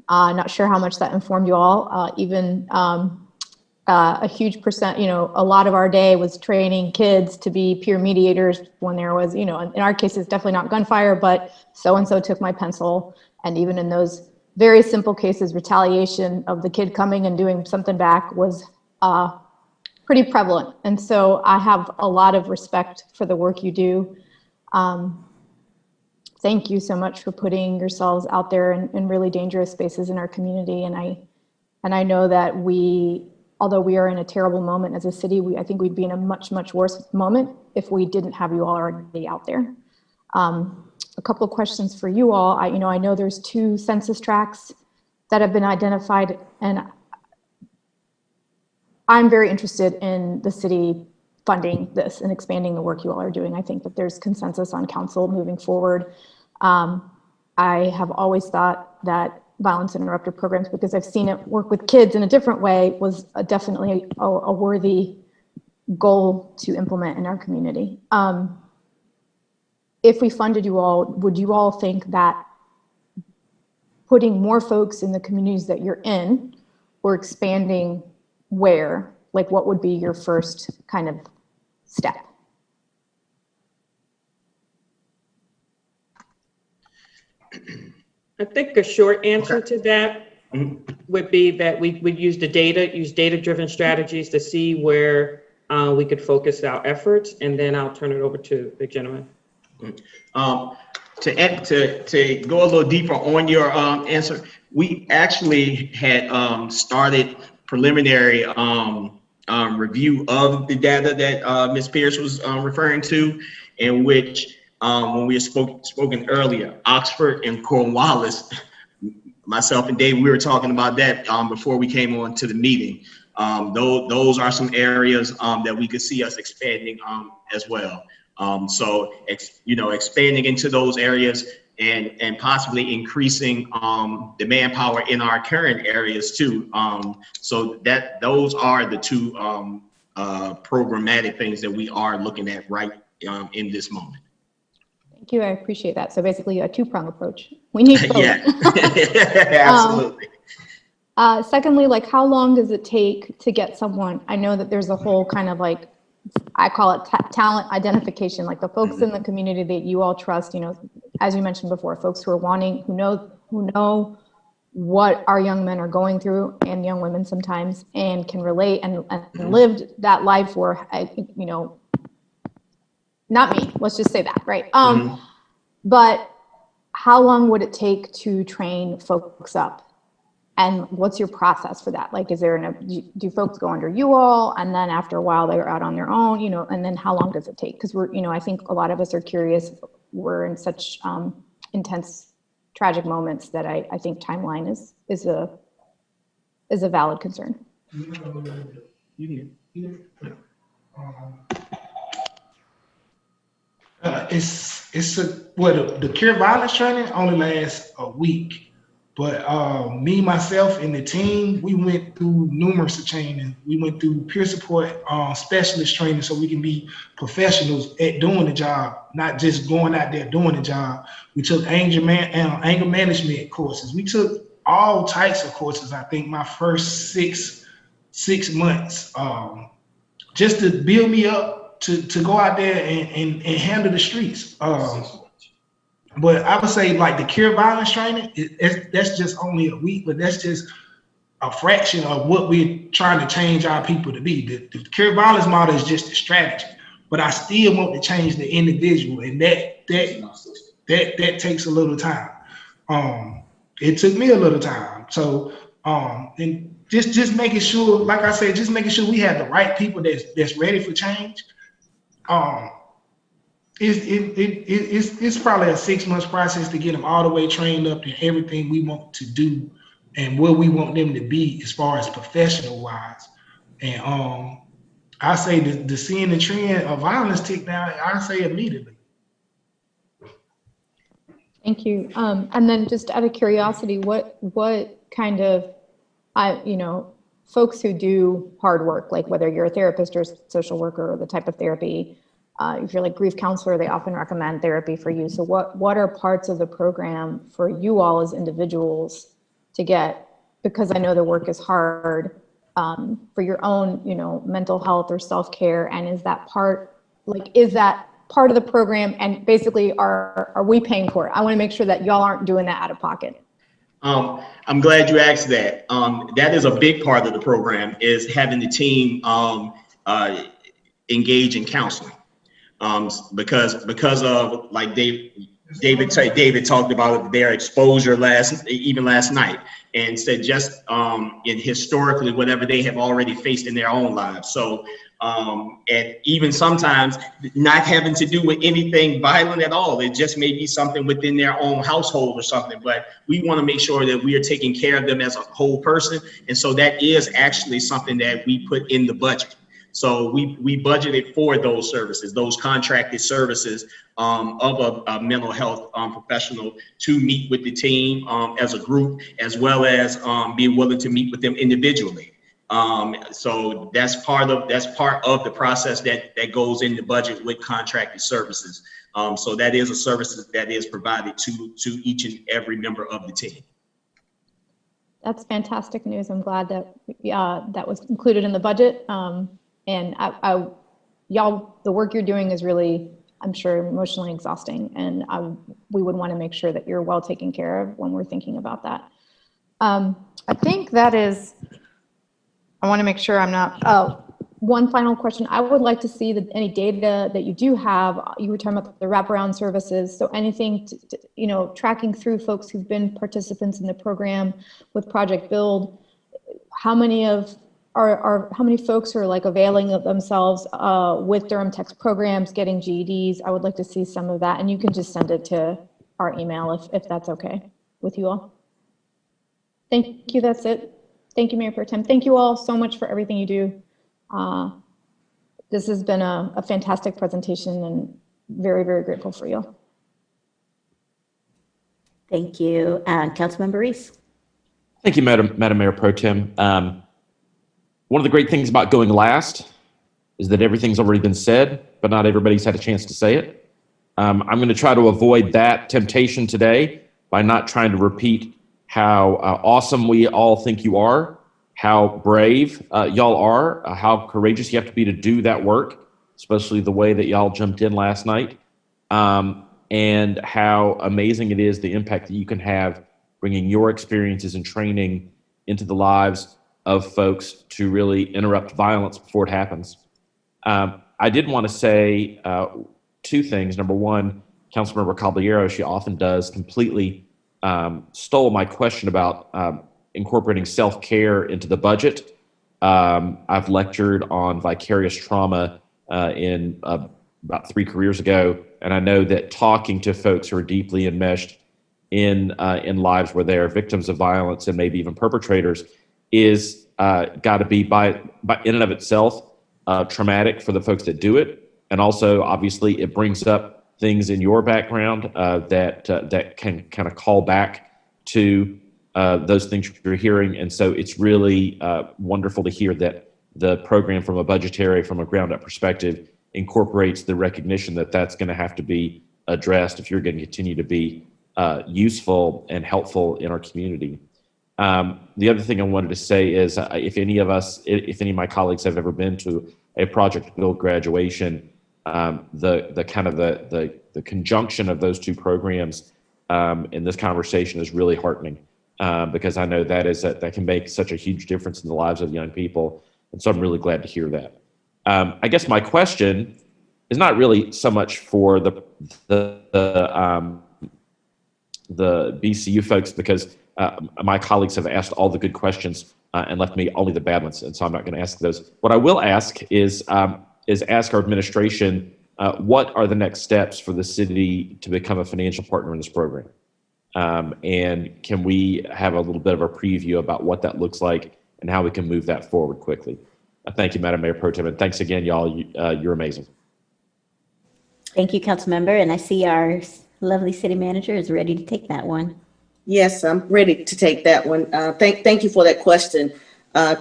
Not sure how much that informed you all. Even a huge percent, you know, a lot of our day was training kids to be peer mediators when there was, you know, in our case, it's definitely not gunfire, but so-and-so took my pencil. And even in those very simple cases, retaliation of the kid coming and doing something back was pretty prevalent. And so I have a lot of respect for the work you do. Thank you so much for putting yourselves out there in really dangerous spaces in our community. And I know that although we are in a terrible moment as a city, I think we'd be in a much, much worse moment if we didn't have you all already out there. A couple of questions for you all. I know there's 2 census tracts that have been identified, and I'm very interested in the city funding this and expanding the work you all are doing. I think that there's consensus on council moving forward. I have always thought that violence interrupter programs, because I've seen it work with kids in a different way, was definitely a worthy goal to implement in our community. If we funded you all, would you all think that putting more folks in the communities that you're in, or expanding where, like what would be your first kind of step? I think a short answer to that would be that we would use data-driven strategies to see where we could focus our efforts, and then I'll turn it over to the gentleman. To go a little deeper on your answer, we actually had started preliminary review of the data that Ms. Pierce was referring to, in which when we spoken earlier, Oxford and Cornwallis, myself and Dave, we were talking about that before we came on to the meeting. Those are some areas that we could see us expanding as well. So expanding into those areas and possibly increasing the manpower in our current areas too. So those are the 2 programmatic things that we are looking at right in this moment. Thank you, I appreciate that. So basically a 2-prong approach. We need both. Yeah, absolutely. Secondly, like how long does it take to get someone? I know that there's a whole kind of like, I call it talent identification, like the folks in the community that you all trust, as you mentioned before, folks who are who know what our young men are going through, and young women sometimes, and can relate and lived that life for, not me, let's just say that, right? But how long would it take to train folks up? And what's your process for that? Like, do folks go under you all, and then after a while they're out on their own, and then how long does it take? Because I think a lot of us are curious. We're in such intense, tragic moments that I think timeline is a valid concern. The cure violence training only lasts a week. But me, myself, and the team, we went through numerous training. We went through peer support specialist training so we can be professionals at doing the job, not just going out there doing the job. We took anger management courses. We took all types of courses. I think my first six months, just to build me up to go out there and handle the streets. But I would say like the cure violence training, that's just only a week, but that's just a fraction of what we're trying to change our people to be. The cure violence model is just a strategy, but I still want to change the individual, and that takes a little time. It took me a little time. So and just making sure, like I said, just making sure we have the right people that's ready for change. It's probably a 6 months process to get them all the way trained up in everything we want to do and where we want them to be as far as professional wise. And I say the seeing the trend of violence tick down, I say immediately. Thank you. And then just out of curiosity, what kind of, folks who do hard work, like whether you're a therapist or a social worker or the type of therapy, if you're like grief counselor, they often recommend therapy for you. So what are parts of the program for you all as individuals to get? Because I know the work is hard for your own, mental health or self-care. And is that part of the program? And basically, are we paying for it? I want to make sure that y'all aren't doing that out of pocket. I'm glad you asked that. That is a big part of the program, is having the team engage in counseling. Because of like David talked about their exposure last night, and said just in historically whatever they have already faced in their own lives. So and even sometimes not having to do with anything violent at all. It just may be something within their own household or something, but we want to make sure that we are taking care of them as a whole person. And so that is actually something that we put in the budget. So we budgeted for those services, those contracted services of a mental health professional to meet with the team as a group, as well as being willing to meet with them individually. So that's part of the process that goes in the budget with contracted services. So that is a service that is provided to each and every member of the team. That's fantastic news. I'm glad that that was included in the budget. And y'all, the work you're doing is really, I'm sure, emotionally exhausting. And we would want to make sure that you're well taken care of when we're thinking about that. I think that is, I want to make sure I'm not, one final question. I would like to see any data that you do have. You were talking about the wraparound services. So anything, tracking through folks who've been participants in the program with Project Build, how many folks are like availing of themselves with Durham Tech's programs, getting GEDs? I would like to see some of that, and you can just send it to our email if that's okay with you all. Thank you. That's it. Thank you, Mayor Pro Tem. Thank you all so much for everything you do. This has been a fantastic presentation, and very, very grateful for you. Thank you. Councilmember Reese. Thank you, Madam Mayor Pro Tem. One of the great things about going last is that everything's already been said, but not everybody's had a chance to say it. I'm going to try to avoid that temptation today by not trying to repeat how awesome we all think you are, how brave y'all are, how courageous you have to be to do that work, especially the way that y'all jumped in last night, and how amazing it is the impact that you can have bringing your experiences and training into the lives of folks to really interrupt violence before it happens. I did want to say two things. Number one, Councilmember Caballero, she often does, completely stole my question about incorporating self-care into the budget. I've lectured on vicarious trauma in about 3 careers ago, and I know that talking to folks who are deeply enmeshed in lives where they are victims of violence and maybe even perpetrators is got to be by in and of itself traumatic for the folks that do it, and also obviously it brings up things in your background that can kind of call back to those things you're hearing. And so it's really wonderful to hear that the program from a ground up perspective incorporates the recognition that that's going to have to be addressed if you're going to continue to be useful and helpful in our community. The other thing I wanted to say is if any of my colleagues have ever been to a Project Build graduation, the conjunction of those two programs in this conversation is really heartening because I know that can make such a huge difference in the lives of young people. And so I'm really glad to hear that. I guess my question is not really so much for the BCU folks because my colleagues have asked all the good questions and left me only the bad ones, and so I'm not going to ask those. What I will ask is ask our administration what are the next steps for the city to become a financial partner in this program, and can we have a little bit of a preview about what that looks like and how we can move that forward quickly. Thank you, Madam Mayor Pro Tem, and thanks again, y'all. You're amazing. Thank you, Councilmember, and I see our lovely city manager is ready to take that one. Yes, I'm ready to take that one. Thank you for that question.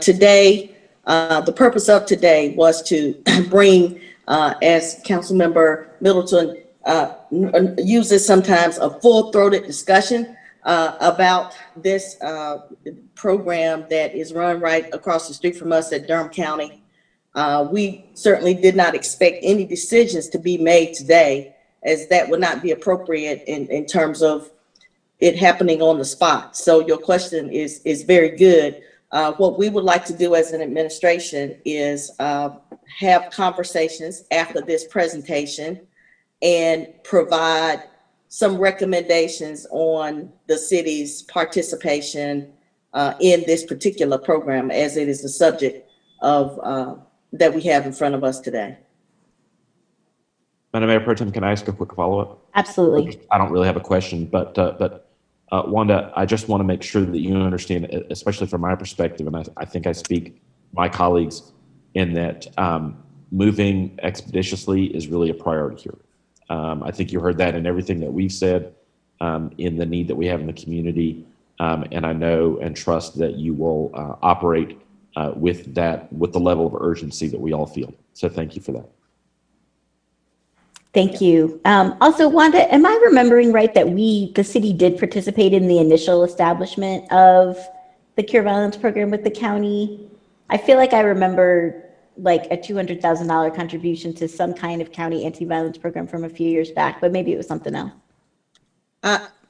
Today, the purpose of today was to bring, as Councilmember Middleton uses sometimes, a full-throated discussion about this program that is run right across the street from us at Durham County. We certainly did not expect any decisions to be made today, as that would not be appropriate in terms of it happening on the spot. So your question is very good. What we would like to do as an administration is have conversations after this presentation and provide some recommendations on the city's participation in this particular program, as it is the subject of that we have in front of us today. Madam Mayor Pro Tem, can I ask a quick follow-up? Absolutely. I don't really have a question, but Wanda, I just want to make sure that you understand, especially from my perspective, and I think I speak my colleagues in that moving expeditiously is really a priority here. I think you heard that in everything that we've said, in the need that we have in the community, and I know and trust that you will operate with the level of urgency that we all feel. So thank you for that. Thank you. Also, Wanda, am I remembering right that the city did participate in the initial establishment of the Cure Violence program with the county? I feel like I remember like a $200,000 contribution to some kind of county anti-violence program from a few years back, but maybe it was something else.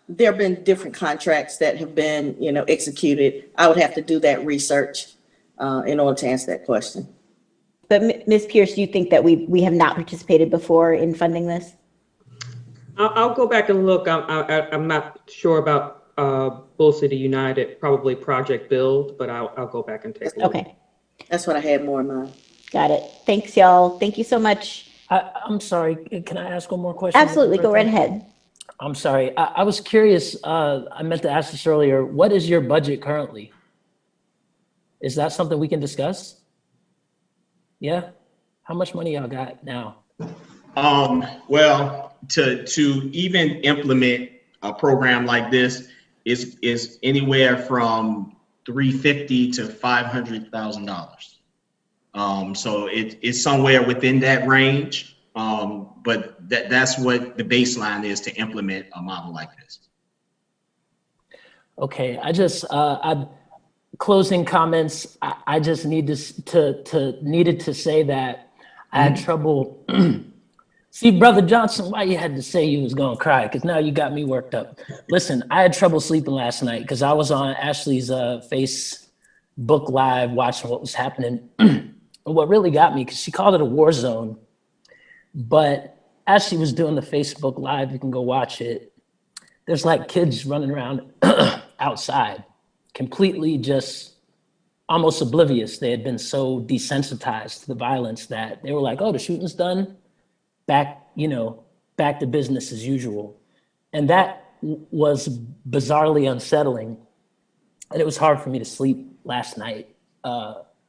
There have been different contracts that have been, executed. I would have to do that research in order to answer that question. But Ms. Pierce, do you think that we have not participated before in funding this? I'll go back and look. I'm not sure about Bull City United, probably Project Build, but I'll go back and take a look. Okay. That's what I had more in mind. Got it. Thanks, y'all. Thank you so much. I'm sorry. Can I ask one more question? Absolutely. Go right ahead. I'm sorry. I was curious. I meant to ask this earlier. What is your budget currently? Is that something we can discuss? Yeah. How much money y'all got now? Well, to even implement a program like this is anywhere from $350,000 to $500,000. So it's somewhere within that range. But that's what the baseline is to implement a model like this. Okay. Closing comments. I just needed to say that I had trouble. See, Brother Johnson, why you had to say you was gonna cry? Because now you got me worked up. Listen, I had trouble sleeping last night because I was on Ashley's Facebook Live watching what was happening. What really got me, because she called it a war zone, but as she was doing the Facebook Live, you can go watch it. There's like kids running around outside, completely just almost oblivious. They had been so desensitized to the violence that they were like, oh, the shooting's done, back to business as usual. And that was bizarrely unsettling. And it was hard for me to sleep last night,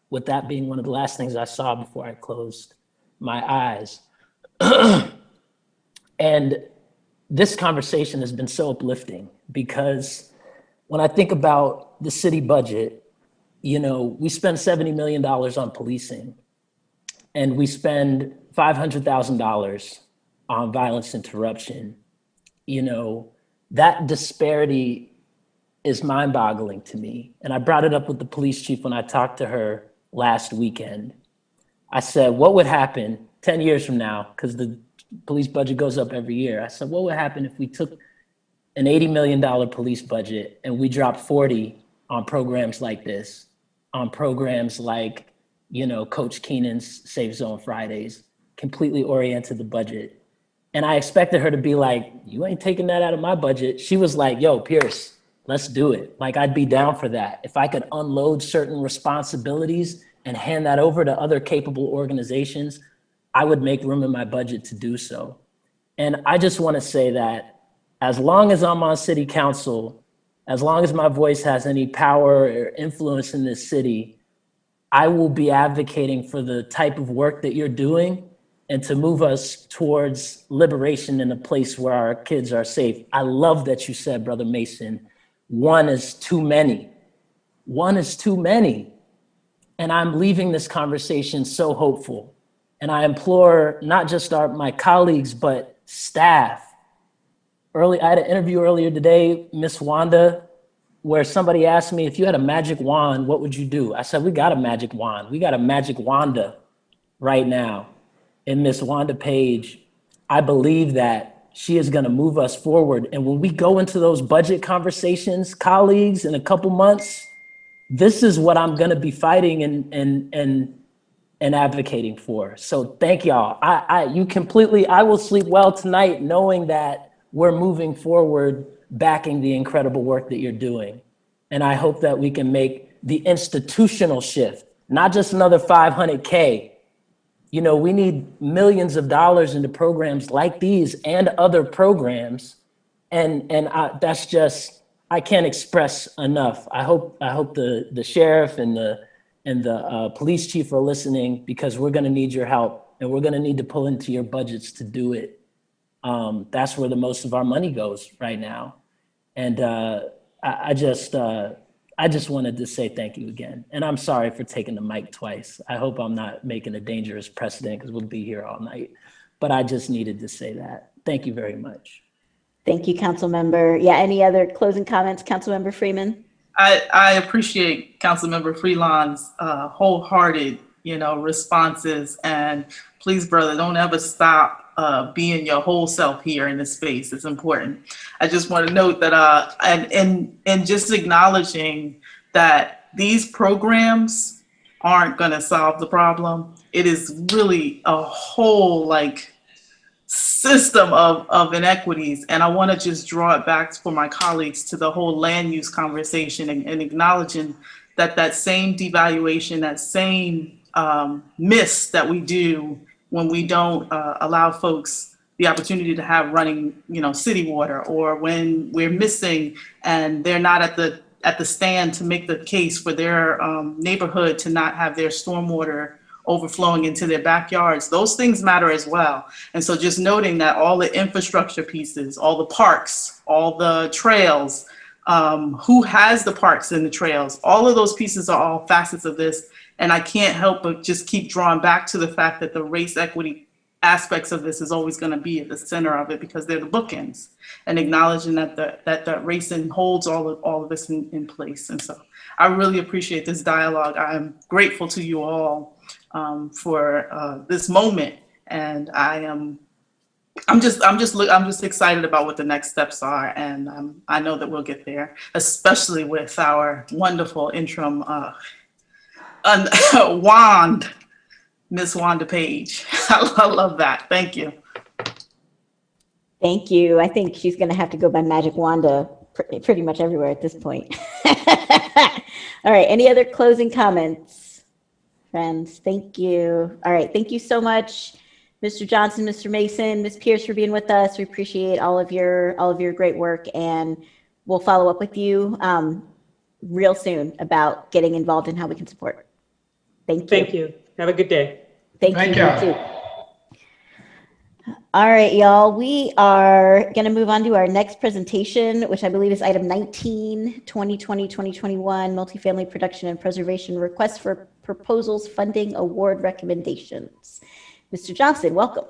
with that being one of the last things I saw before I closed my eyes. And this conversation has been so uplifting because when I think about the city budget, you know, we spend $70 million on policing, and we spend $500,000 on violence interruption. You know, that disparity is mind-boggling to me. And I brought it up with the police chief when I talked to her last weekend. I said, what would happen 10 years from now, because the police budget goes up every year. I said, what would happen if we took an $80 million police budget and we dropped 40 on programs like this, on programs like, you know, Coach Keenan's Safe Zone Fridays, completely oriented the budget. And I expected her to be like, you ain't taking that out of my budget. She was like, yo, Pierce, let's do it. Like, I'd be down for that. If I could unload certain responsibilities and hand that over to other capable organizations, I would make room in my budget to do so. And I just want to say that as long as I'm on city council, as long as my voice has any power or influence in this city, I will be advocating for the type of work that you're doing and to move us towards liberation in a place where our kids are safe. I love that you said, Brother Mason, one is too many. One is too many. And I'm leaving this conversation so hopeful. And I implore not just my colleagues, but staff. I had an interview earlier today, Miss Wanda, where somebody asked me, if you had a magic wand, what would you do? I said, we got a magic wand. We got a magic Wanda right now in Miss Wanda Page. I believe that she is gonna move us forward. And when we go into those budget conversations, colleagues, in a couple months, this is what I'm gonna be fighting and advocating for. So thank y'all. I will sleep well tonight knowing that we're moving forward, backing the incredible work that you're doing. And I hope that we can make the institutional shift, not just another 500K. You know, we need millions of dollars into programs like these and other programs. That's just, I can't express enough. I hope the sheriff and the police chief are listening, because we're gonna need your help and we're gonna need to pull into your budgets to do it. That's where the most of our money goes right now. And I just wanted to say thank you again. And I'm sorry for taking the mic twice. I hope I'm not making a dangerous precedent, because we'll be here all night. But I just needed to say that. Thank you very much. Thank you, Councilmember. Yeah, any other closing comments, Councilmember Freeman? I appreciate Councilmember Freelon's wholehearted, responses. And please, brother, don't ever stop being your whole self here in this space. It's important. I just want to note that, and just acknowledging that these programs aren't going to solve the problem. It is really a whole system of inequities. And I want to just draw it back for my colleagues to the whole land use conversation and acknowledging that same devaluation, that same miss that we do when we don't allow folks the opportunity to have running, city water, or when we're missing and they're not at the stand to make the case for their neighborhood to not have their stormwater overflowing into their backyards. Those things matter as well. And so just noting that all the infrastructure pieces, all the parks, all the trails, who has the parks and the trails, all of those pieces are all facets of this. And I can't help but just keep drawing back to the fact that the race equity aspects of this is always going to be at the center of it, because they're the bookends, and acknowledging that the racing holds all of this in place. And so I really appreciate this dialogue. I'm grateful to you all for this moment, and I'm just excited about what the next steps are, and I know that we'll get there, especially with our wonderful interim wand, Miss Wanda Page. I love that. Thank you. Thank you. I think she's going to have to go by Magic Wanda pretty much everywhere at this point. All right. Any other closing comments, friends? Thank you. All right. Thank you so much, Mr. Johnson, Mr. Mason, Ms. Pierce, for being with us. We appreciate all of your great work, and we'll follow up with you real soon about getting involved in how we can support. Thank you. Thank you. Have a good day. Thank you. you. You too. All right, y'all, we are going to move on to our next presentation, which I believe is item 19, 2020-2021, Multifamily Production and Preservation Request for Proposals Funding Award Recommendations. Mr. Johnson, welcome.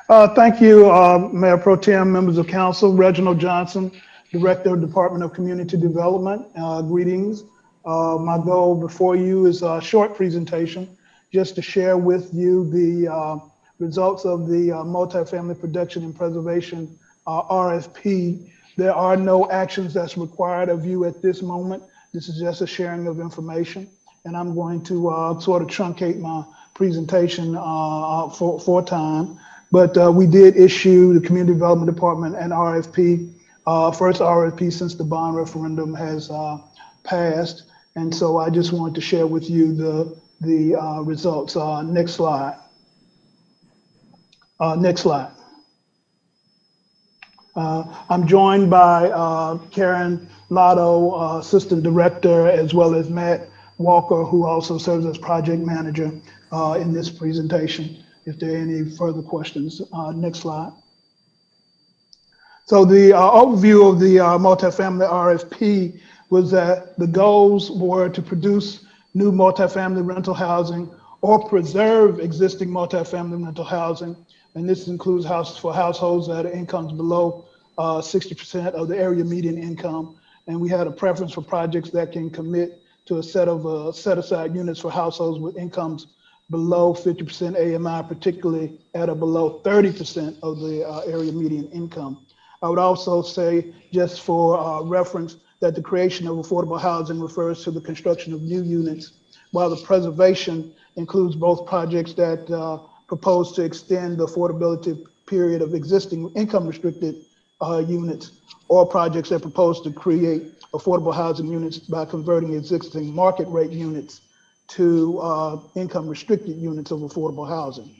Thank you, Mayor Pro Tem, members of council. Reginald Johnson, Director of Department of Community Development. Greetings. My goal before you is a short presentation just to share with you the results of the Multifamily Production and Preservation RFP. There are no actions that's required of you at this moment. This is just a sharing of information. And I'm going to sort of truncate my presentation for time. But we did issue the Community Development Department an RFP, first RFP since the bond referendum has passed. And so I just wanted to share with you the results. Next slide. Next slide. I'm joined by Karen Lotto, Assistant Director, as well as Matt Walker, who also serves as Project Manager in this presentation. If there are any further questions, next slide. So the overview of the multifamily RFP was that the goals were to produce new multifamily rental housing or preserve existing multifamily rental housing. And this includes houses for households that are incomes below 60% of the area median income. And we had a preference for projects that can commit to a set of set-aside units for households with incomes below 50% AMI, particularly at a below 30% of the area median income. I would also say, just for reference, that the creation of affordable housing refers to the construction of new units, while the preservation includes both projects that propose to extend the affordability period of existing income-restricted units, or projects that propose to create affordable housing units by converting existing market rate units to income-restricted units of affordable housing.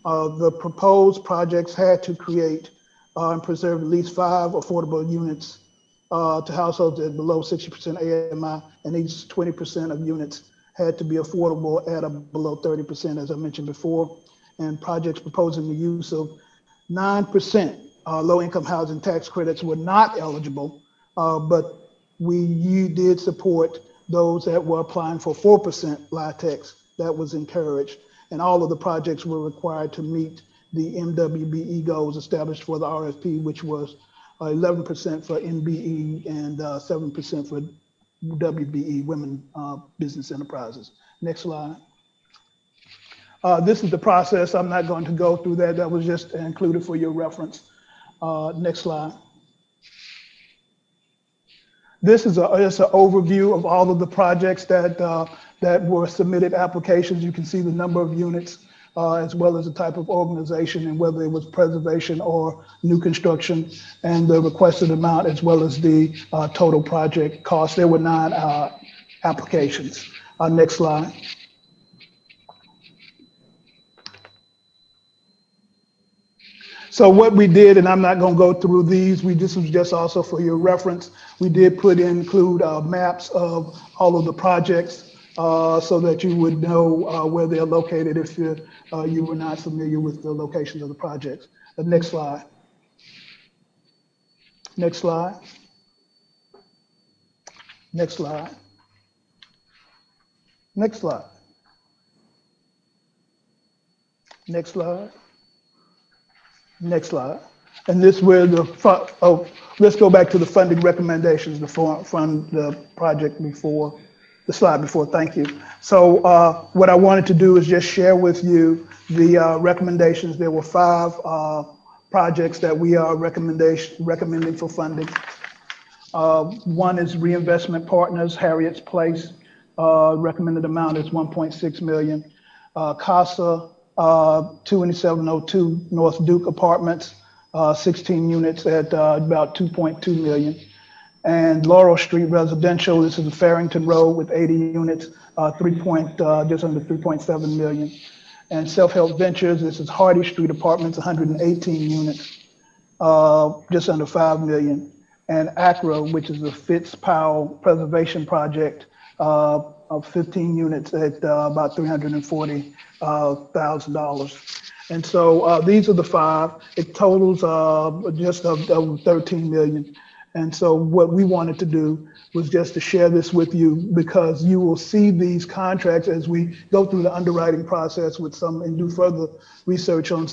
The proposed projects had to create and preserve at least 5 affordable units to households at below 60% AMI, and each 20% of units had to be affordable at a below 30%, as I mentioned before. And projects proposing the use of 9% low-income housing tax credits were not eligible, but we did support those that were applying for 4% LIHTC. That was encouraged. And all of the projects were required to meet the MWBE goals established for the RFP, which was 11% for MBE and 7% for WBE, Women Business Enterprises. Next slide. This is the process. I'm not going to go through that. That was just included for your reference. Next slide. This is just an overview of all of the projects that were submitted applications. You can see the number of units, as well as the type of organization and whether it was preservation or new construction, and the requested amount, as well as the total project cost. There were 9 applications. Next slide. So what we did, and I'm not going to go through these, this was just also for your reference. We did include maps of all of the projects so that you would know where they're located if you were not familiar with the locations of the projects. The next slide. Next slide. Next slide. Next slide. Next slide. Next slide. And this where let's go back to the funding recommendations, from the project before, the slide before, thank you. So what I wanted to do is just share with you the recommendations. There were 5 projects that we are recommending for funding. One is Reinvestment Partners, Harriet's Place. Recommended amount is $1.6 million. CASA 2702 North Duke Apartments, 16 units at about $2.2 million. And Laurel Street Residential, this is Farrington Road with 80 units, just under $3.7 million. And Self Help Ventures, this is Hardy Street Apartments, 118 units, just under $5 million. And ACRA, which is the Fitz Powell Preservation Project, of 15 units at about $340,000. And so these are the 5. It totals just of 13 million. And so what we wanted to do was just to share this with you, because you will see these contracts as we go through the underwriting process with some and do further research on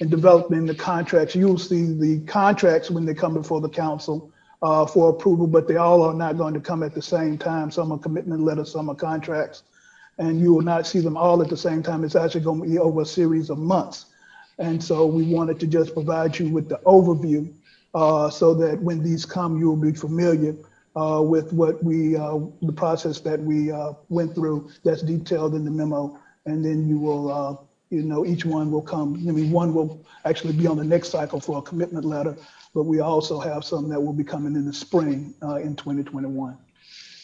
and developing the contracts. You will see the contracts when they come before the council for approval, but they all are not going to come at the same time. Some are commitment letters, some are contracts, and you will not see them all at the same time. It's actually going to be over a series of months. And so we wanted to just provide you with the overview so that when these come, you will be familiar with what the process that we went through that's detailed in the memo. And then you will, each one will come. I mean, one will actually be on the next cycle for a commitment letter, but we also have some that will be coming in the spring in 2021.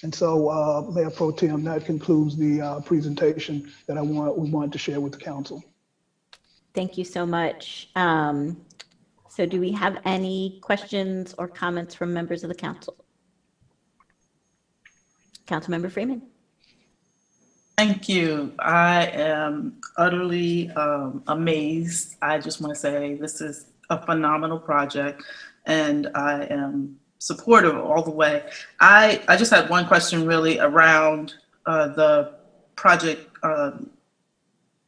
And so, Mayor Pro Tem, that concludes the presentation that we wanted to share with the council. Thank you so much. So do we have any questions or comments from members of the council? Councilmember Freeman. Thank you. I am utterly amazed. I just want to say this is a phenomenal project, and I am supportive all the way. I just had one question really around the project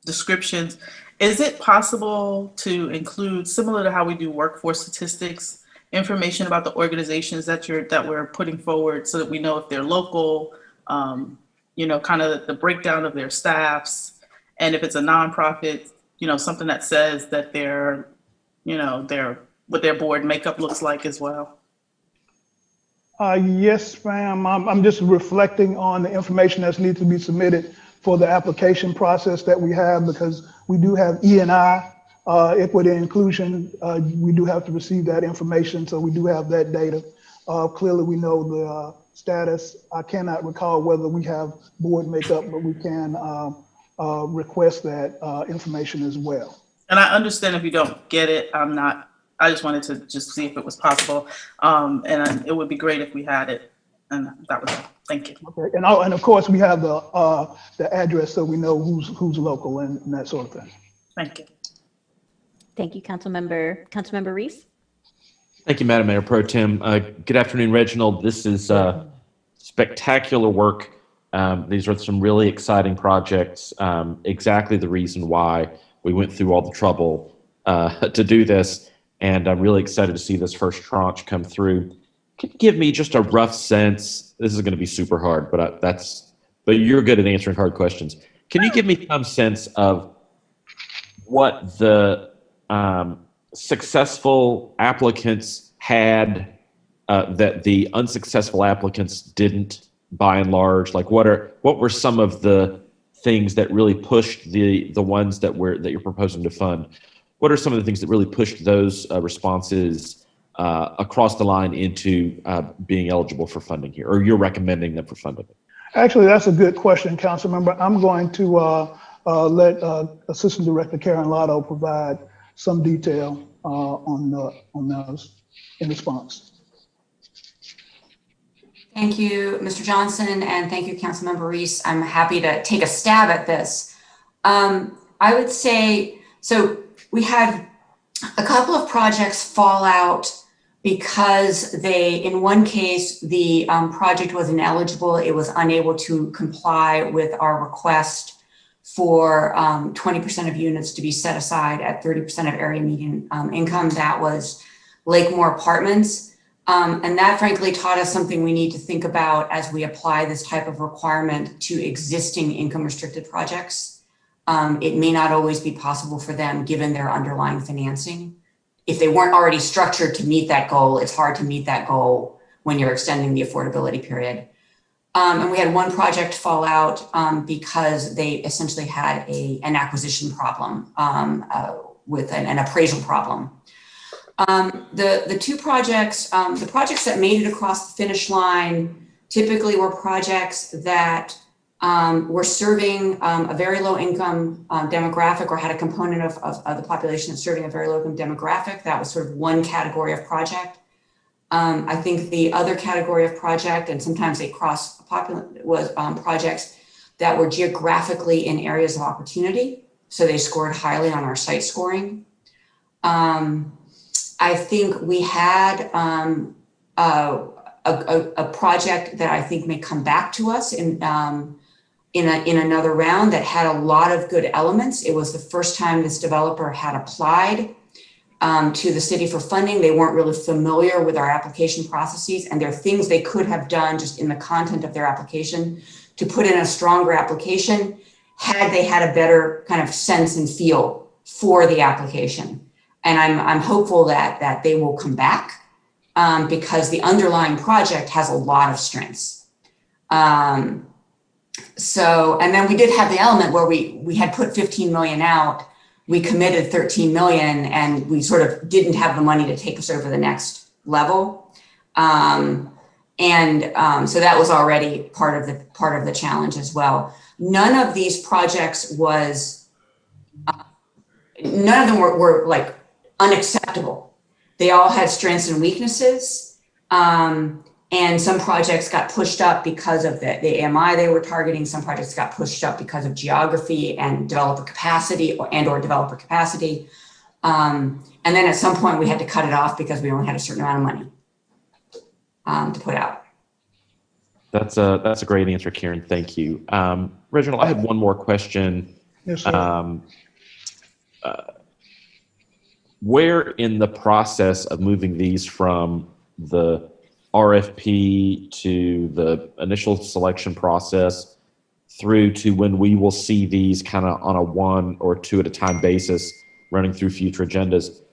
descriptions. Is it possible to include, similar to how we do workforce statistics, information about the organizations that we're putting forward so that we know if they're local, kind of the breakdown of their staffs, and if it's a nonprofit, something that says that what their board makeup looks like as well? Yes, ma'am. I'm just reflecting on the information that's needs to be submitted for the application process that we have, because we do have E&I, equity and inclusion. We do have to receive that information, so we do have that data. Clearly, we know the status. I cannot recall whether we have board makeup, but we can request that information as well. And I understand if you don't get it, I just wanted to just see if it was possible. And it would be great if we had it. And that was it. Thank you. Okay. And of course, we have the address, so we know who's local and that sort of thing. Thank you. Thank you, Councilmember Reese. Thank you, Madam Mayor Pro Tem. Good afternoon, Reginald. This is spectacular work. These are some really exciting projects. Exactly the reason why we went through all the trouble to do this. And I'm really excited to see this first tranche come through. Can you give me just a rough sense? This is going to be super hard, but you're good at answering hard questions. Can you give me some sense of what the successful applicants had that the unsuccessful applicants didn't, by and large? Like, what were some of the things that really pushed the ones that you're proposing to fund? What are some of the things that really pushed those responses across the line into being eligible for funding here, or you're recommending them for funding? Actually, that's a good question, Council Member. I'm going to let Assistant Director Karen Lotto provide some detail on those in response. Thank you, Mr. Johnson, and thank you, Councilmember Reese. I'm happy to take a stab at this. I would say, so we had a couple of projects fall out because in one case, the project was ineligible. It was unable to comply with our request for 20% of units to be set aside at 30% of area median income. That was Lakemore Apartments. And that frankly taught us something we need to think about as we apply this type of requirement to existing income restricted projects. It may not always be possible for them given their underlying financing. If they weren't already structured to meet that goal, it's hard to meet that goal when you're extending the affordability period. And we had one project fall out because they essentially had an acquisition problem with an appraisal problem. The two projects, the projects that made it across the finish line typically were projects that were serving a very low income demographic, or had a component of the population that's serving a very low income demographic. That was sort of one category of project. I think the other category of project, and sometimes they cross was projects that were geographically in areas of opportunity. so they scored highly on our site scoring. I think we had a project that I think may come back to us in another round that had a lot of good elements. It was the first time this developer had applied to the city for funding. They weren't really familiar with our application processes, and there are things they could have done just in the content of their application to put in a stronger application had they had a better kind of sense and feel for the application. And I'm hopeful that they will come back because the underlying project has a lot of strengths. So, and then we did have the element where we had put 15 million out, we committed 13 million, and we sort of didn't have the money to take us over the next level. So that was already part of the challenge as well. None of these projects was, none of them were like unacceptable. They all had strengths and weaknesses. And some projects got pushed up because of the AMI they were targeting. Some projects got pushed up because of geography and developer capacity or developer capacity. And then at some point we had to cut it off because we only had a certain amount of money to put out. That's a great answer, Karen. Thank you. Reginald, I have one more question. Yes, sir. Where in the process of moving these from the RFP to the initial selection process through to when we will see these kind of on a 1 or 2 at a time basis running through future agendas,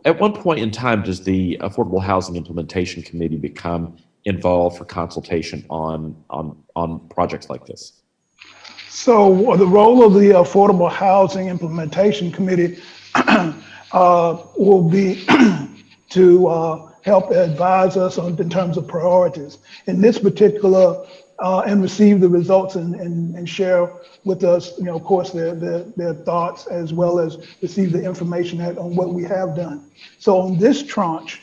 at what point in time does the Affordable Housing Implementation Committee become involved for consultation on projects like this? So the role of the Affordable Housing Implementation Committee will be to help advise us in terms of priorities. In this particular, and receive the results and share with us, of course, their thoughts, as well as receive the information on what we have done. So on this tranche,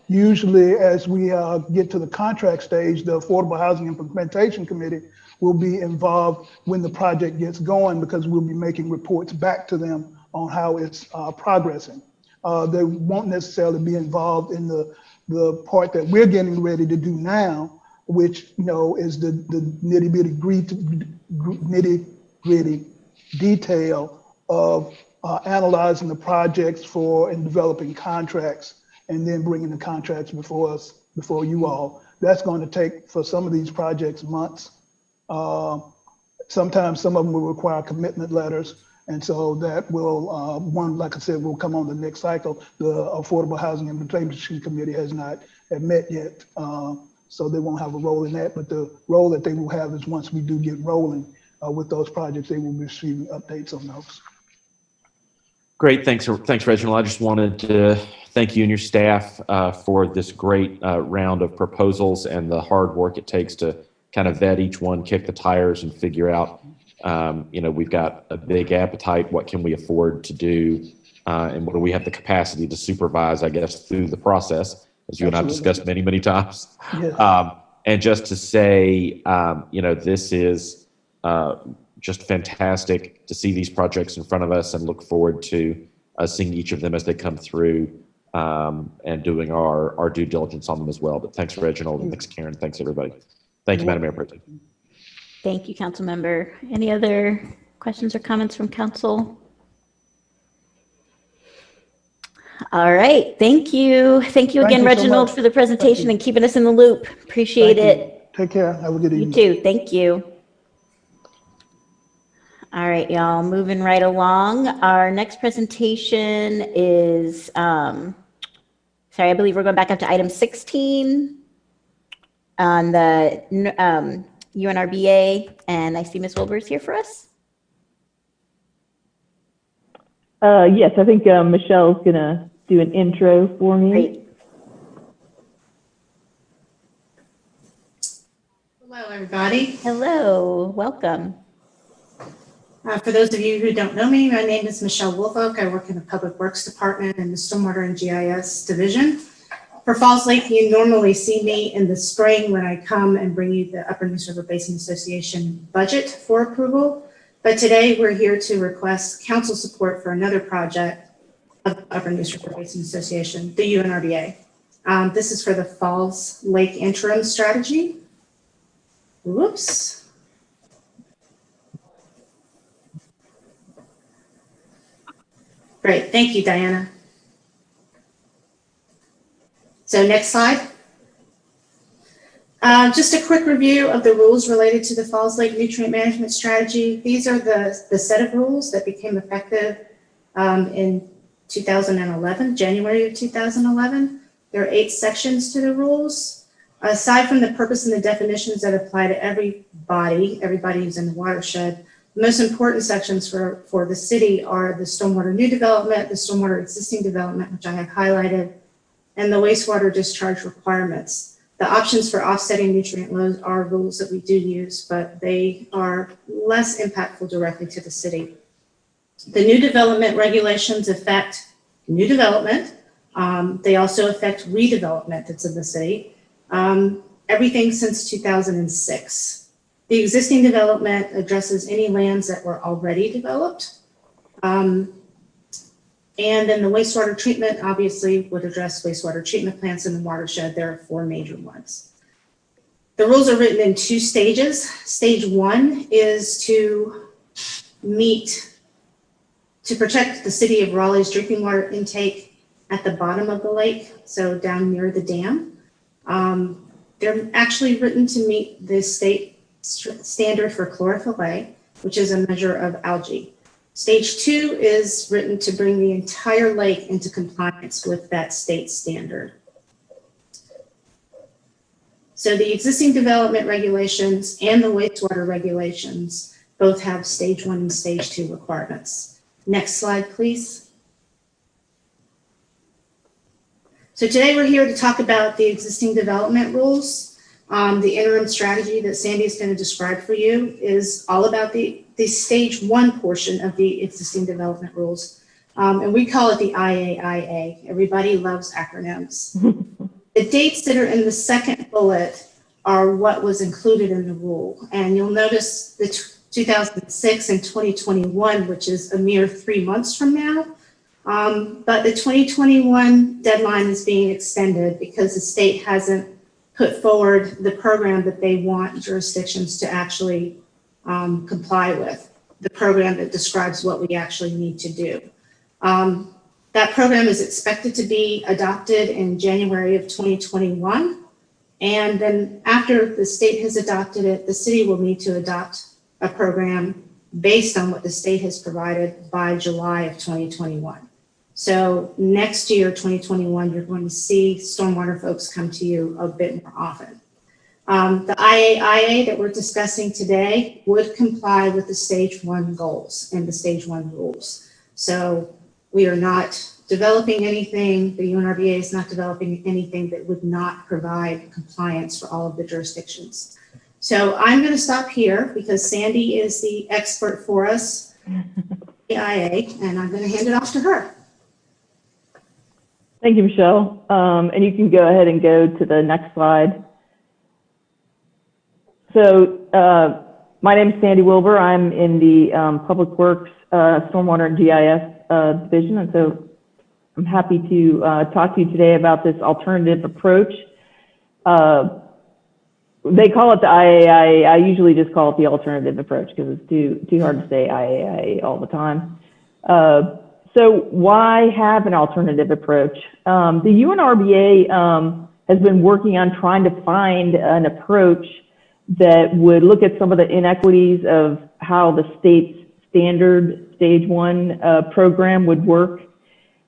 usually as we get to the contract stage, the Affordable Housing Implementation Committee will be involved when the project gets going, because we'll be making reports back to them on how it's progressing. They won't necessarily be involved in the part that we're getting ready to do now, which is the nitty-gritty detail of analyzing the projects and developing contracts, and then bringing the contracts before you all. That's going to take, for some of these projects, months. Sometimes some of them will require commitment letters. And so that will, like I said, will come on the next cycle. The Affordable Housing Implementation Committee has not met yet, so they won't have a role in that. But the role that they will have is once we do get rolling with those projects, they will be receiving updates on those. Great, thanks, Reginald. I just wanted to thank you and your staff for this great round of proposals and the hard work it takes to kind of vet each one, kick the tires, and figure out. We've got a big appetite. What can we afford to do? And what do we have the capacity to supervise, I guess, through the process, as you and I have discussed many, many times. Yes. And just to say, this is just fantastic to see these projects in front of us, and look forward to seeing each of them as they come through and doing our due diligence on them as well. But thanks, Reginald, and thanks, Karen. Thanks, everybody. Thank you, Madam Mayor Pro Tem. Thank you, Council Member. Any other questions or comments from Council? All right, thank you. Thank you again, Reginald, for the presentation and keeping us in the loop. Appreciate it. Take care. Have a good evening. You too. Thank you. All right, y'all, moving right along. Our next presentation is, I believe we're going back up to item 16 on the UNRBA, and I see Ms. Wilbur is here for us. Yes, I think Michelle's gonna do an intro for me. Great. Hello, everybody. Hello, welcome. For those of you who don't know me, my name is Michelle Woolfolk. I work in the Public Works Department in the Stormwater and GIS Division. For Falls Lake, you normally see me in the spring when I come and bring you the Upper Neuse River Basin Association budget for approval. But today we're here to request council support for another project of the Upper Neuse River Basin Association, the UNRBA. This is for the Falls Lake Interim Strategy. Whoops. Great, thank you, Diana. So next slide. Just a quick review of the rules related to the Falls Lake Nutrient Management Strategy. These are the set of rules that became effective in 2011, January of 2011. There are 8 sections to the rules. Aside from the purpose and the definitions that apply to everybody who's in the watershed, the most important sections for the city are the stormwater new development, the stormwater existing development, which I have highlighted, and the wastewater discharge requirements. The options for offsetting nutrient loads are rules that we do use, but they are less impactful directly to the city. The new development regulations affect new development. They also affect redevelopment that's in the city. Everything since 2006. The existing development addresses any lands that were already developed. And then the wastewater treatment obviously would address wastewater treatment plants in the watershed. There are 4 major ones. The rules are written in 2 stages. Stage 1 is to protect the city of Raleigh's drinking water intake at the bottom of the lake, so down near the dam. They're actually written to meet the state standard for chlorophyll A, which is a measure of algae. Stage 2 is written to bring the entire lake into compliance with that state standard. So the existing development regulations and the wastewater regulations both have stage 1 and stage 2 requirements. Next slide, please. So today we're here to talk about the existing development rules. The interim strategy that Sandy is going to describe for you is all about the stage 1 portion of the existing development rules. And we call it the IAIA. Everybody loves acronyms. The dates that are in the second bullet are what was included in the rule. And you'll notice the 2006 and 2021, which is a mere 3 months from now. But the 2021 deadline is being extended because the state hasn't put forward the program that they want jurisdictions to actually comply with, the program that describes what we actually need to do. That program is expected to be adopted in January of 2021. And then after the state has adopted it, the city will need to adopt a program based on what the state has provided by July of 2021. So next year, 2021, you're going to see stormwater folks come to you a bit more often. The IAIA that we're discussing today would comply with the stage 1 goals and the stage 1 rules. So we are not developing anything, the UNRBA is not developing anything that would not provide compliance for all of the jurisdictions. So I'm going to stop here because Sandy is the expert for us, IAIA, and I'm going to hand it off to her. Thank you, Michelle. And you can go ahead and go to the next slide. So my name is Sandy Wilbur. I'm in the Public Works, Stormwater and GIS division. And so I'm happy to talk to you today about this alternative approach. They call it the IAIA. I usually just call it the alternative approach because it's too hard to say IAIA all the time. So why have an alternative approach? The UNRBA has been working on trying to find an approach that would look at some of the inequities of how the state's standard stage 1 program would work.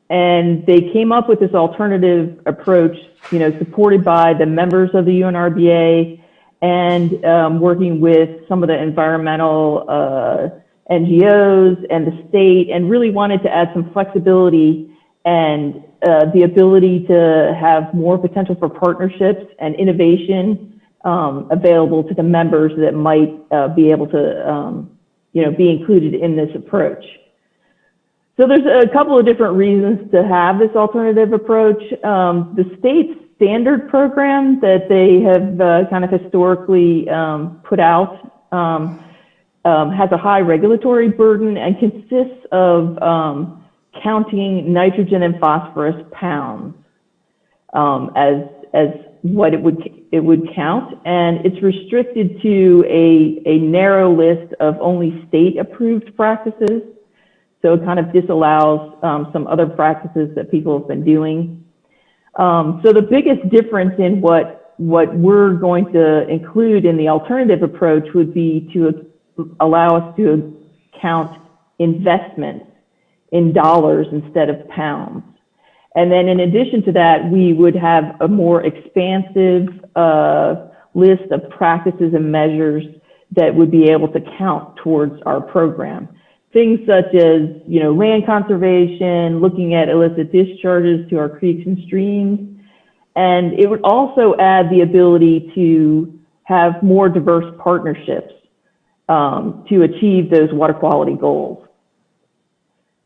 And they came up with this alternative approach, supported by the members of the UNRBA and working with some of the environmental NGOs and the state, and really wanted to add some flexibility and the ability to have more potential for partnerships and innovation available to the members that might be able to, be included in this approach. So there's a couple of different reasons to have this alternative approach. The state's standard program that they have kind of historically put out has a high regulatory burden and consists of counting nitrogen and phosphorus pounds as what it would count, and it's restricted to a narrow list of only state-approved practices. So it kind of disallows some other practices that people have been doing. So the biggest difference in what we're going to include in the alternative approach would be to allow us to count investments in dollars instead of pounds. And then in addition to that, we would have a more expansive list of practices and measures that would be able to count towards our program. Things such as, land conservation, looking at illicit discharges to our creeks and streams. And it would also add the ability to have more diverse partnerships to achieve those water quality goals.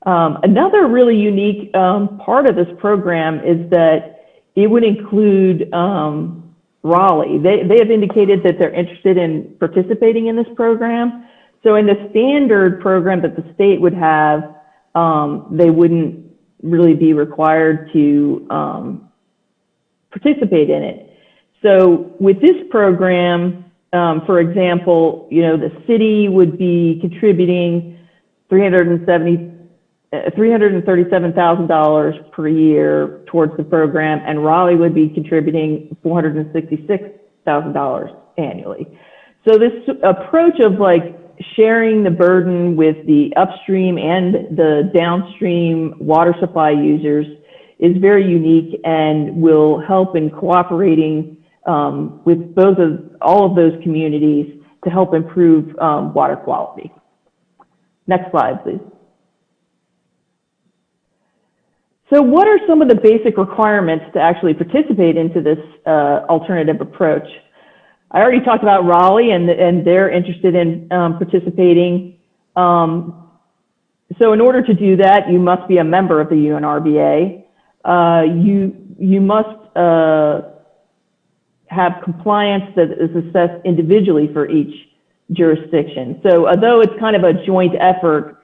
Another really unique part of this program is that it would include Raleigh. They have indicated that they're interested in participating in this program. So in the standard program that the state would have, they wouldn't really be required to participate in it. So with this program, for example, the city would be contributing $337,000 per year towards the program, and Raleigh would be contributing $466,000 annually. So this approach of sharing the burden with the upstream and the downstream water supply users is very unique and will help in cooperating with all of those communities to help improve water quality. Next slide, please. So what are some of the basic requirements to actually participate into this alternative approach? I already talked about Raleigh and they're interested in participating. So in order to do that, you must be a member of the UNRBA. You must have compliance that is assessed individually for each jurisdiction. So although it's kind of a joint effort,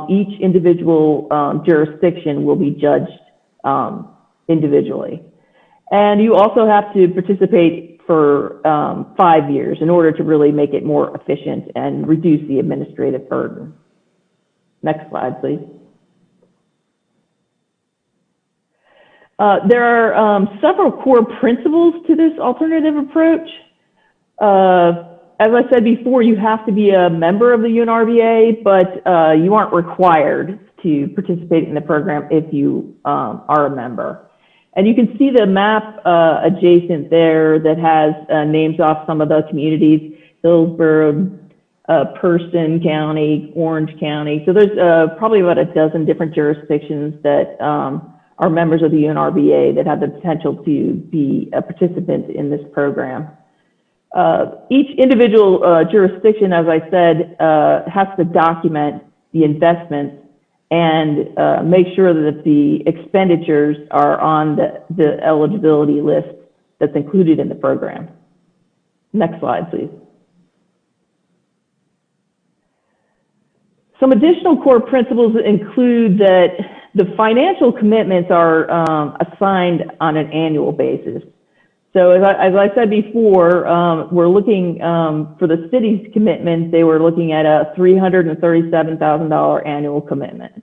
each individual jurisdiction will be judged individually. And you also have to participate for 5 years in order to really make it more efficient and reduce the administrative burden. Next slide, please. There are several core principles to this alternative approach. As I said before, you have to be a member of the UNRBA, but you aren't required to participate in the program if you are a member. And you can see the map adjacent there that has names off some of the communities: Hillsborough, Person County, Orange County. So there's probably about a dozen different jurisdictions that are members of the UNRBA that have the potential to be a participant in this program. Each individual jurisdiction, as I said, has to document the investments and make sure that the expenditures are on the eligibility list that's included in the program. Next slide, please. Some additional core principles include that the financial commitments are assigned on an annual basis. So as I said before, we're looking for the city's commitment, they were looking at a $337,000 annual commitment.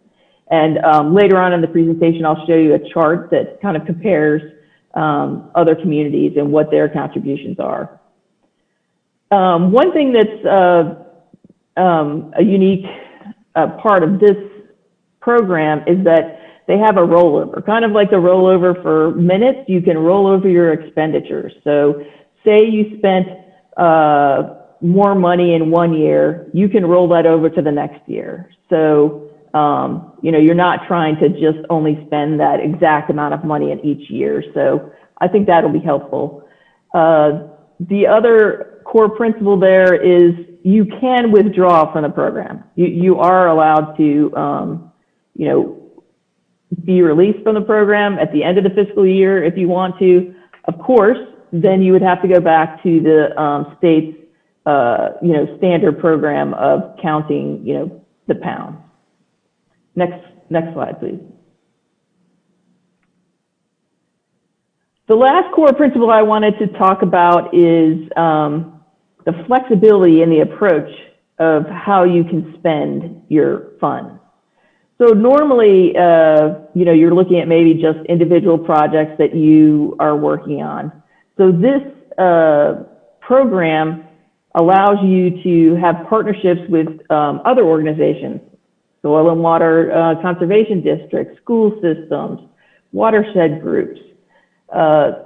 And later on in the presentation, I'll show you a chart that kind of compares other communities and what their contributions are. One thing that's a unique part of this program is that they have a rollover, kind of like the rollover for minutes. You can roll over your expenditures. So say you spent more money in 1 year, you can roll that over to the next year. So, you're not trying to just only spend that exact amount of money in each year. So I think that'll be helpful. The other core principle there is you can withdraw from the program. You are allowed to, be released from the program at the end of the fiscal year if you want to. Of course, then you would have to go back to the state's standard program of counting, the pounds. Next slide, please. The last core principle I wanted to talk about is the flexibility in the approach of how you can spend your funds. So normally, you're looking at maybe just individual projects that you are working on. So this program allows you to have partnerships with other organizations, soil and water conservation districts, school systems, watershed groups.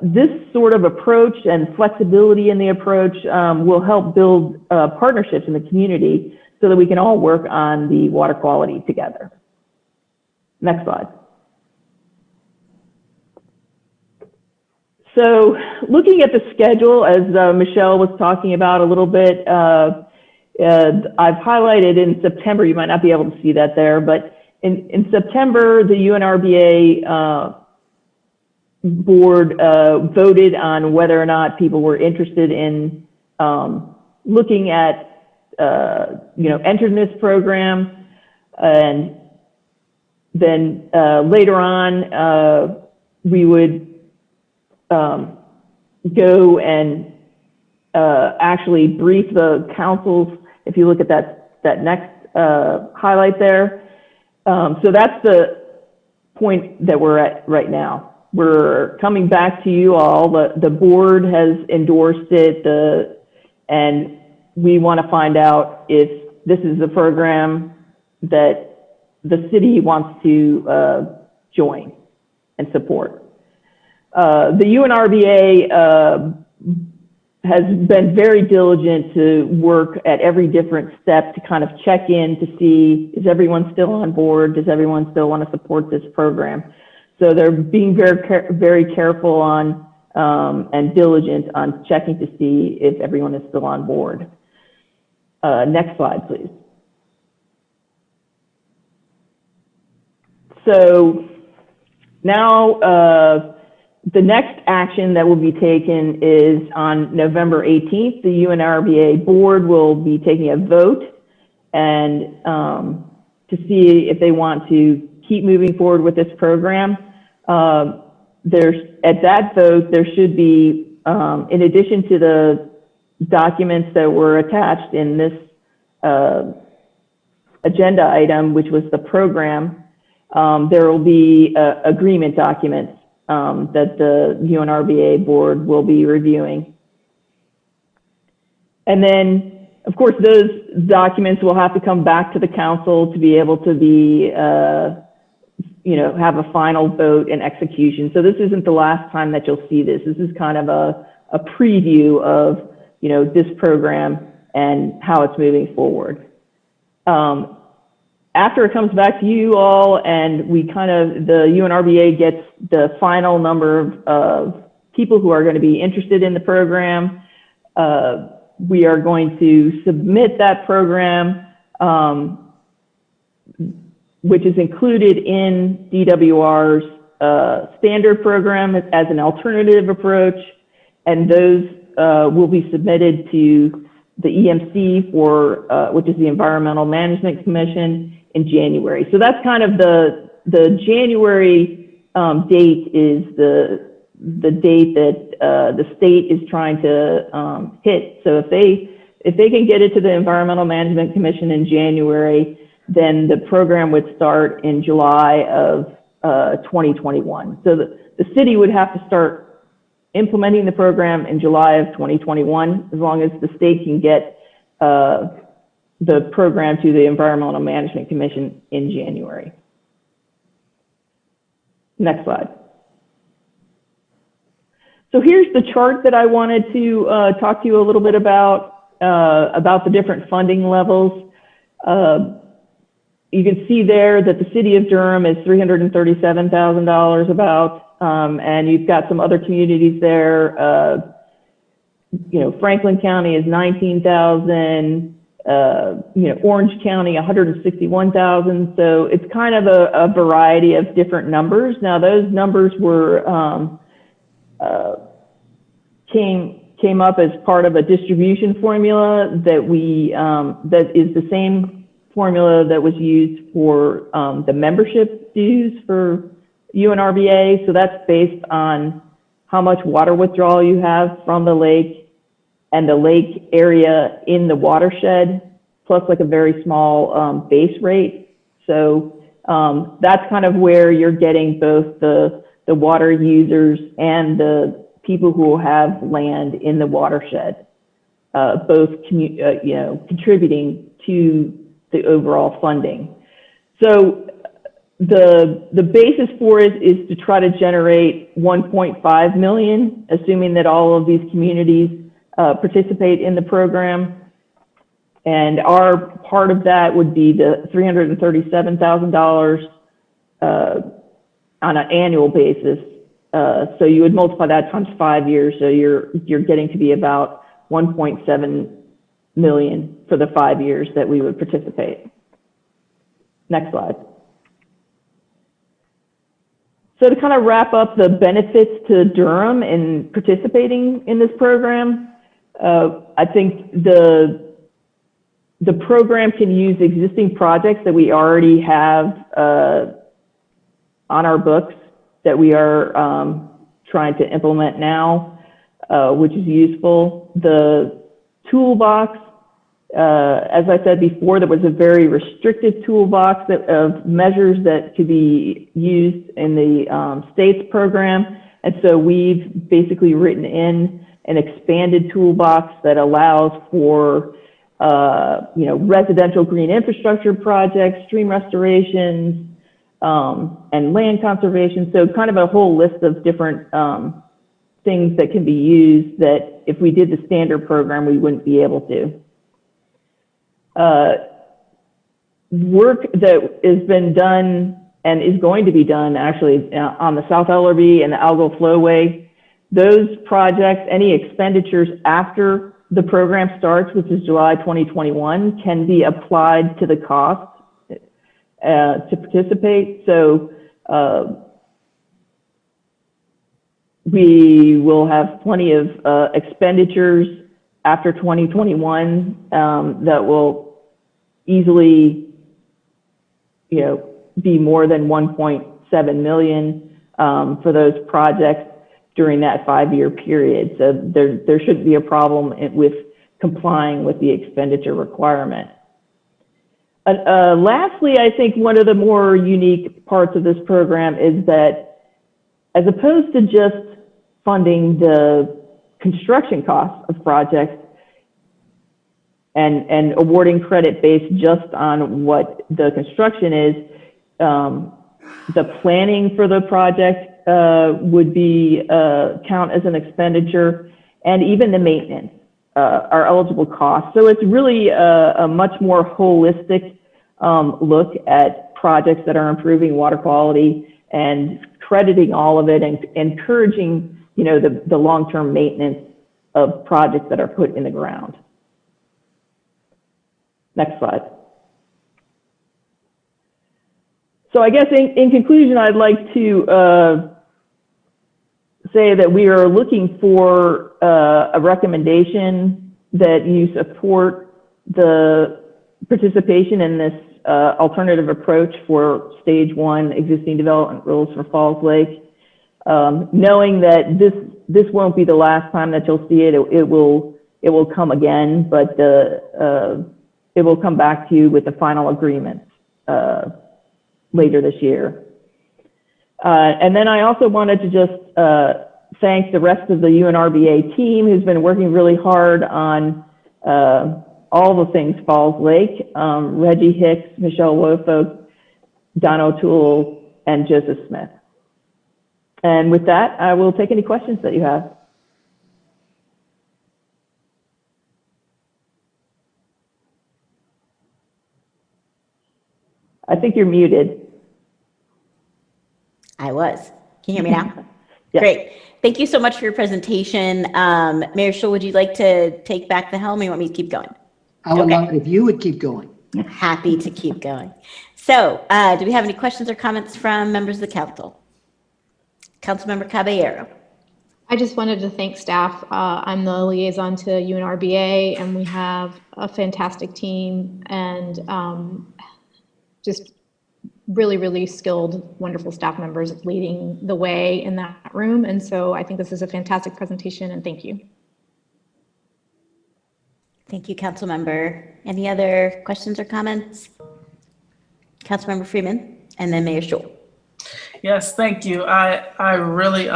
This sort of approach and flexibility in the approach will help build partnerships in the community so that we can all work on the water quality together. Next slide. So looking at the schedule, as Michelle was talking about a little bit, I've highlighted in September, you might not be able to see that there, but in September, the UNRBA board voted on whether or not people were interested in looking at, entering this program. And then later on, we would go and actually brief the councils. If you look at that next highlight there. So that's the point that we're at right now. We're coming back to you all. The board has endorsed it, and we want to find out if this is a program that the city wants to join and support. The UNRBA has been very diligent to work at every different step to kind of check in to see, is everyone still on board? Does everyone still want to support this program? So they're being very careful on and diligent on checking to see if everyone is still on board. Next slide, please. So now the next action that will be taken is on November 18th, the UNRBA board will be taking a vote and to see if they want to keep moving forward with this program. At that vote, there should be, in addition to the documents that were attached in this agenda item, which was the program, there will be agreement documents that the UNRBA board will be reviewing. And then, of course, those documents will have to come back to the council to be able to be, have a final vote and execution. So this isn't the last time that you'll see this. This is kind of a preview of, this program and how it's moving forward. After it comes back to you all and the UNRBA gets the final number of people who are going to be interested in the program, we are going to submit that program, which is included in DWR's standard program as an alternative approach, and those will be submitted to the EMC which is the Environmental Management Commission, in January. So that's kind of the January date is the date that the state is trying to hit. So if they can get it to the Environmental Management Commission in January, then the program would start in July of 2021. So the city would have to start implementing the program in July of 2021, as long as the state can get the program to the Environmental Management Commission in January. Next slide. So here's the chart that I wanted to talk to you a little bit about the different funding levels. You can see there that the city of Durham is $337,000 about, and you've got some other communities there. Franklin County is 19,000. Orange County, 161,000. So it's kind of a variety of different numbers. Now those numbers were came came up as part of a distribution formula that that is the same formula that was used for the membership dues for UNRVA. So that's based on how much water withdrawal you have from the lake and the lake area in the watershed, plus like a very small base rate. So that's kind of where you're getting both the water users and the people who have land in the watershed, both contributing to the overall funding. So the basis for it is to try to generate 1.5 million, assuming that all of these communities participate in the program. And our part of that would be the $337,000 on an annual basis. So you would multiply that times 5 years. So you're getting to be about 1.7 million for the 5 years that we would participate. Next slide. So to kind of wrap up the benefits to Durham in participating in this program, I think the program can use existing projects that we already have on our books that we are trying to implement now, which is useful. The toolbox, as I said before, there was a very restrictive toolbox of measures that could be used in the state's program. And so we've basically written in an expanded toolbox that allows for residential green infrastructure projects, stream restorations, and land conservation. So kind of a whole list of different things that can be used that if we did the standard program, we wouldn't be able to. Work that has been done and is going to be done actually on the South Ellerby and the Algo Flowway, those projects, any expenditures after the program starts, which is July 2021, can be applied to the cost to participate. So we will have plenty of expenditures after 2021 that will easily, be more than 1.7 million for those projects during that 5-year period. So there shouldn't be a problem with complying with the expenditure requirement. Lastly, I think one of the more unique parts of this program is that as opposed to just funding the construction costs of projects and awarding credit based just on what the construction is, the planning for the project would be count as an expenditure, and even the maintenance are eligible costs. So it's really a much more holistic look at projects that are improving water quality and crediting all of it and encouraging, the long-term maintenance of projects that are put in the ground. Next slide. So I guess in conclusion, I'd like to say that we are looking for a recommendation that you support the participation in this alternative approach for stage 1 existing development rules for Falls Lake, knowing that this won't be the last time that you'll see it. It will come again, but it will come back to you with the final agreement later this year. And then I also wanted to just thank the rest of the UNRVA team who's been working really hard on all the things Falls Lake, Reggie Hicks, Michelle Wofolk, Don O'Toole, and Joseph Smith. And with that, I will take any questions that you have. I think you're muted. I was. Can you hear me now? Yes. Great. Thank you so much for your presentation. Mayor Schul, would you like to take back the helm or you want me to keep going? I would love it if you would keep going. Happy to keep going. So do we have any questions or comments from members of the council? Councilmember Caballero. I just wanted to thank staff. I'm the liaison to UNRBA, and we have a fantastic team and just really, really skilled, wonderful staff members leading the way in that room. And so I think this is a fantastic presentation, and thank you. Thank you, Councilmember. Any other questions or comments? Councilmember Freeman, and then Mayor Schul. Yes, thank you. I really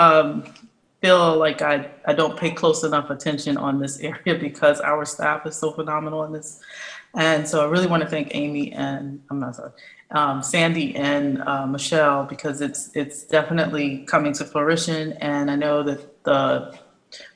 feel like I don't pay close enough attention on this area because our staff is so phenomenal in this. And so I really want to thank Amy and, Sandy and Michelle, because it's definitely coming to fruition. And I know that the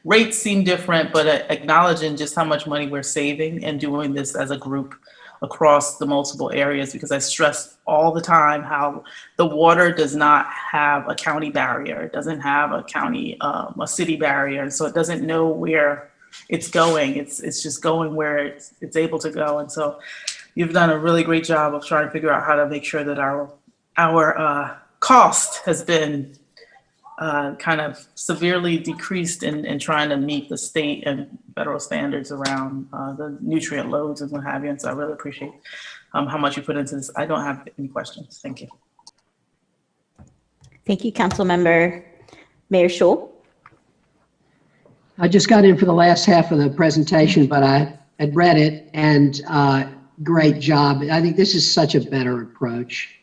rates seem different, but acknowledging just how much money we're saving and doing this as a group across the multiple areas, because I stress all the time how the water does not have a county barrier. It doesn't have a county, a city barrier. And so it doesn't know where it's going. It's just going where it's able to go. And so you've done a really great job of trying to figure out how to make sure that our cost has been kind of severely decreased in trying to meet the state and federal standards around the nutrient loads and what have you. And so I really appreciate how much you put into this. I don't have any questions. Thank you. Thank you, Councilmember. Mayor Schul. I just got in for the last half of the presentation, but I had read it, and great job. I think this is such a better approach.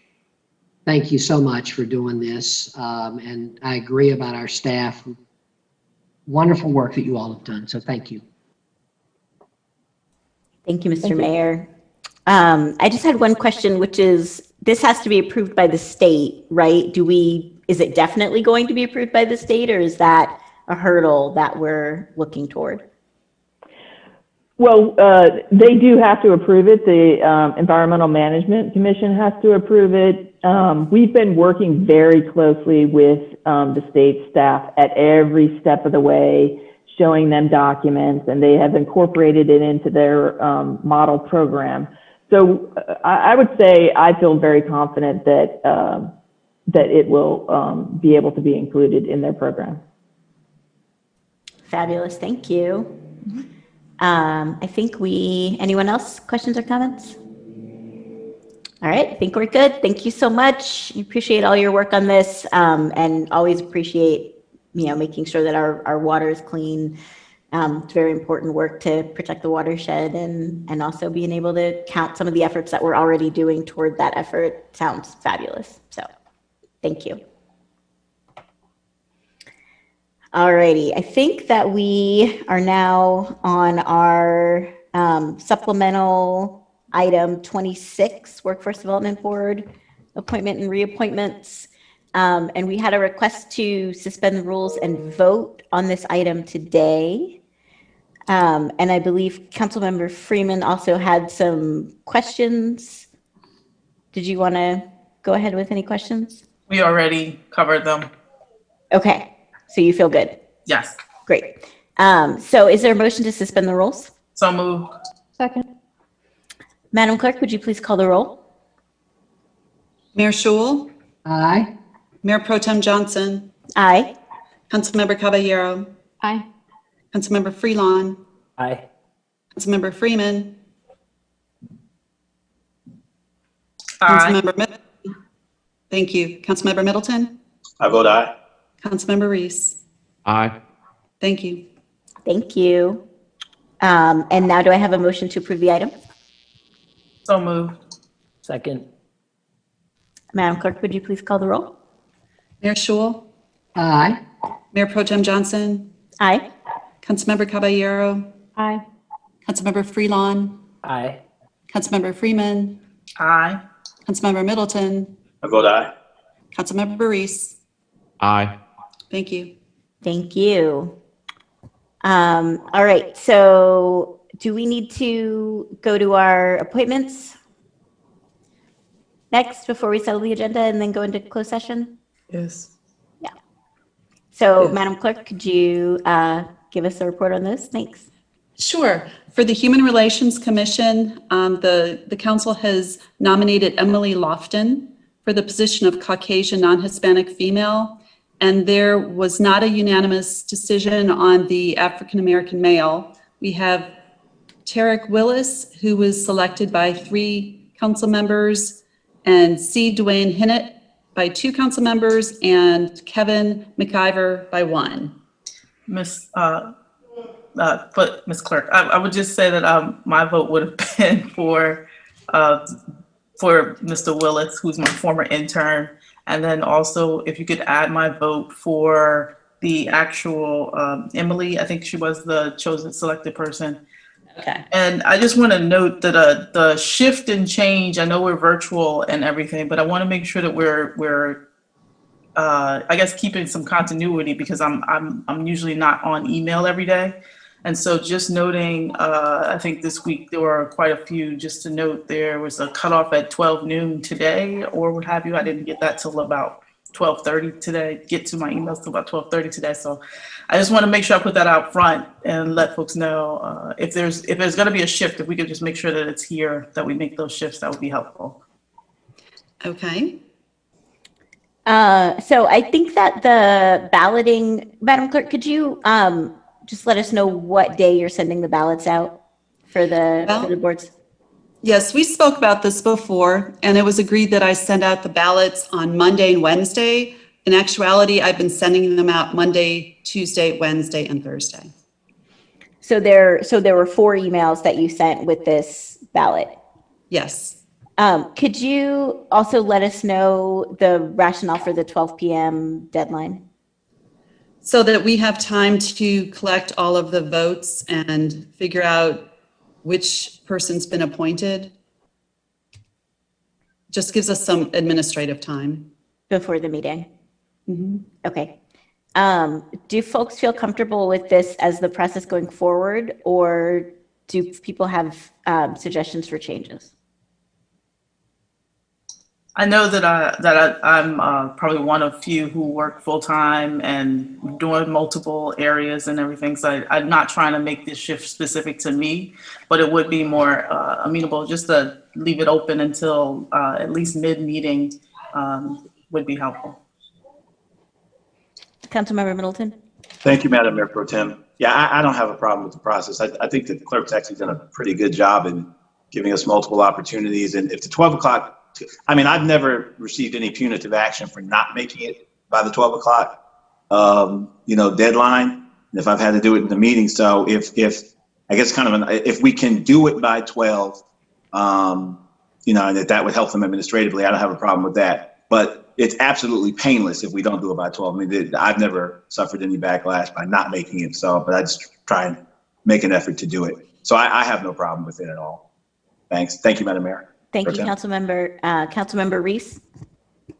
Thank you so much for doing this. And I agree about our staff. Wonderful work that you all have done. So thank you. Thank you, Mr. Mayor. I just had one question, which is, this has to be approved by the state, right? Is it definitely going to be approved by the state, or is that a hurdle that we're looking toward? Well, they do have to approve it. The Environmental Management Commission has to approve it. We've been working very closely with the state staff at every step of the way, showing them documents, and they have incorporated it into their model program. So I would say I feel very confident that it will be able to be included in their program. Fabulous, thank you. I think anyone else, questions or comments? All right, I think we're good. Thank you so much. I appreciate all your work on this, and always appreciate, making sure that our water is clean. It's very important work to protect the watershed, and also being able to count some of the efforts that we're already doing toward that effort sounds fabulous. So thank you. All righty, I think that we are now on our supplemental item 26, Workforce Development Board appointment and reappointments. And we had a request to suspend the rules and vote on this item today. And I believe Councilmember Freeman also had some questions. Did you want to go ahead with any questions? We already covered them. Okay. So you feel good? Yes. Great. So is there a motion to suspend the rules? So moved. Second. Madam Clerk, would you please call the roll? Mayor Schul? Aye. Mayor Pro Tem Johnson? Aye. Councilmember Caballero? Aye. Councilmember Freelon? Aye. Councilmember Freeman? Aye. Councilmember Middleton? Thank you. Councilmember Middleton? I vote aye. Councilmember Reese? Aye. Thank you. Thank you. And now do I have a motion to approve the item? So moved. Second. Madam Clerk, would you please call the roll? Mayor Schul? Aye. Mayor Pro Tem Johnson? Aye. Councilmember Caballero? Aye. Councilmember Freelon? Aye. Councilmember Freeman? Aye. Councilmember Middleton? I vote aye. Councilmember Reese? Aye. Thank you. Thank you. All right, so do we need to go to our appointments next before we settle the agenda and then go into closed session? Yes. Yeah. So Madam Clerk, could you give us a report on this? Thanks. Sure. For the Human Relations Commission, the council has nominated Emily Lofton for the position of Caucasian non-Hispanic female, And there was not a unanimous decision on the African-American male. We have Tarek Willis, who was selected by 3 council members, and C. Dwayne Hinnett by 2 council members, and Kevin McIver by 1. Miss Clerk, I would just say that my vote would have been for Mr. Willis, who's my former intern, and then also if you could add my vote for the actual Emily. I think she was the chosen selected person. Okay. And I just want to note that the shift and change, I know we're virtual and everything, but I want to make sure that we're I guess keeping some continuity, because I'm usually not on email every day. And so just noting, I think this week there were quite a few, just to note there was a cutoff at 12 noon today or what have you. I didn't get that till about 12:30 today, get to my emails till about 12:30 today. So I just want to make sure I put that out front and let folks know if there's going to be a shift, if we could just make sure that it's here, that we make those shifts, that would be helpful. Okay. So I think that the balloting, Madam Clerk, could you just let us know what day you're sending the ballots out for the boards? Yes, we spoke about this before, and it was agreed that I send out the ballots on Monday and Wednesday. In actuality, I've been sending them out Monday, Tuesday, Wednesday, and Thursday. So there were 4 emails that you sent with this ballot. Yes. Could you also let us know the rationale for the 12 p.m. deadline? So that we have time to collect all of the votes and figure out which person's been appointed. Just gives us some administrative time. Before the meeting? Mm-hmm. Okay. Do folks feel comfortable with this as the process going forward, or do people have suggestions for changes? I know that I'm probably one of few who work full time and doing multiple areas and everything. So I'm not trying to make this shift specific to me, but it would be more amenable just to leave it open until at least mid-meeting would be helpful. Councilmember Middleton. Thank you, Madam Mayor Pro Tem. Yeah, I don't have a problem with the process. I think that the clerk's actually done a pretty good job in giving us multiple opportunities. And if the 12 o'clock, I mean, I've never received any punitive action for not making it by the 12 o'clock, deadline. If I've had to do it in the meeting. So if I guess if we can do it by 12, and that would help them administratively, I don't have a problem with that. But it's absolutely painless if we don't do it by 12. I mean, I've never suffered any backlash by not making it. So, but I just try and make an effort to do it. So I have no problem with it at all. Thanks. Thank you, Madam Mayor. Thank you, Councilmember Reese.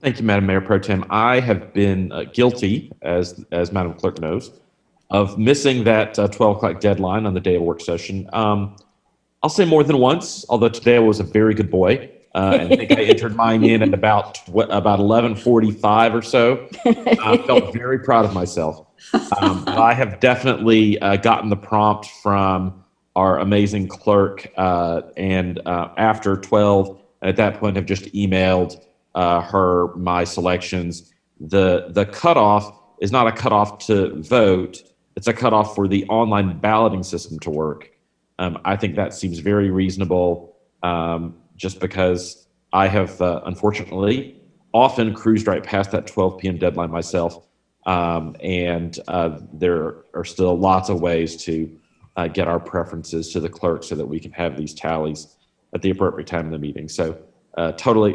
Thank you, Madam Mayor Pro Tem. I have been guilty, as Madam Clerk knows, of missing that 12 o'clock deadline on the day of work session. I'll say more than once, although today I was a very good boy. And I think I entered mine in at about 11:45 or so. I felt very proud of myself. But I have definitely gotten the prompt from our amazing clerk, and after 12, at that point, have just emailed her my selections. The cutoff is not a cutoff to vote; it's a cutoff for the online balloting system to work. I think that seems very reasonable. Just because I have, unfortunately, often cruised right past that 12 p.m. deadline myself. And there are still lots of ways to get our preferences to the clerk so that we can have these tallies at the appropriate time in the meeting. So totally,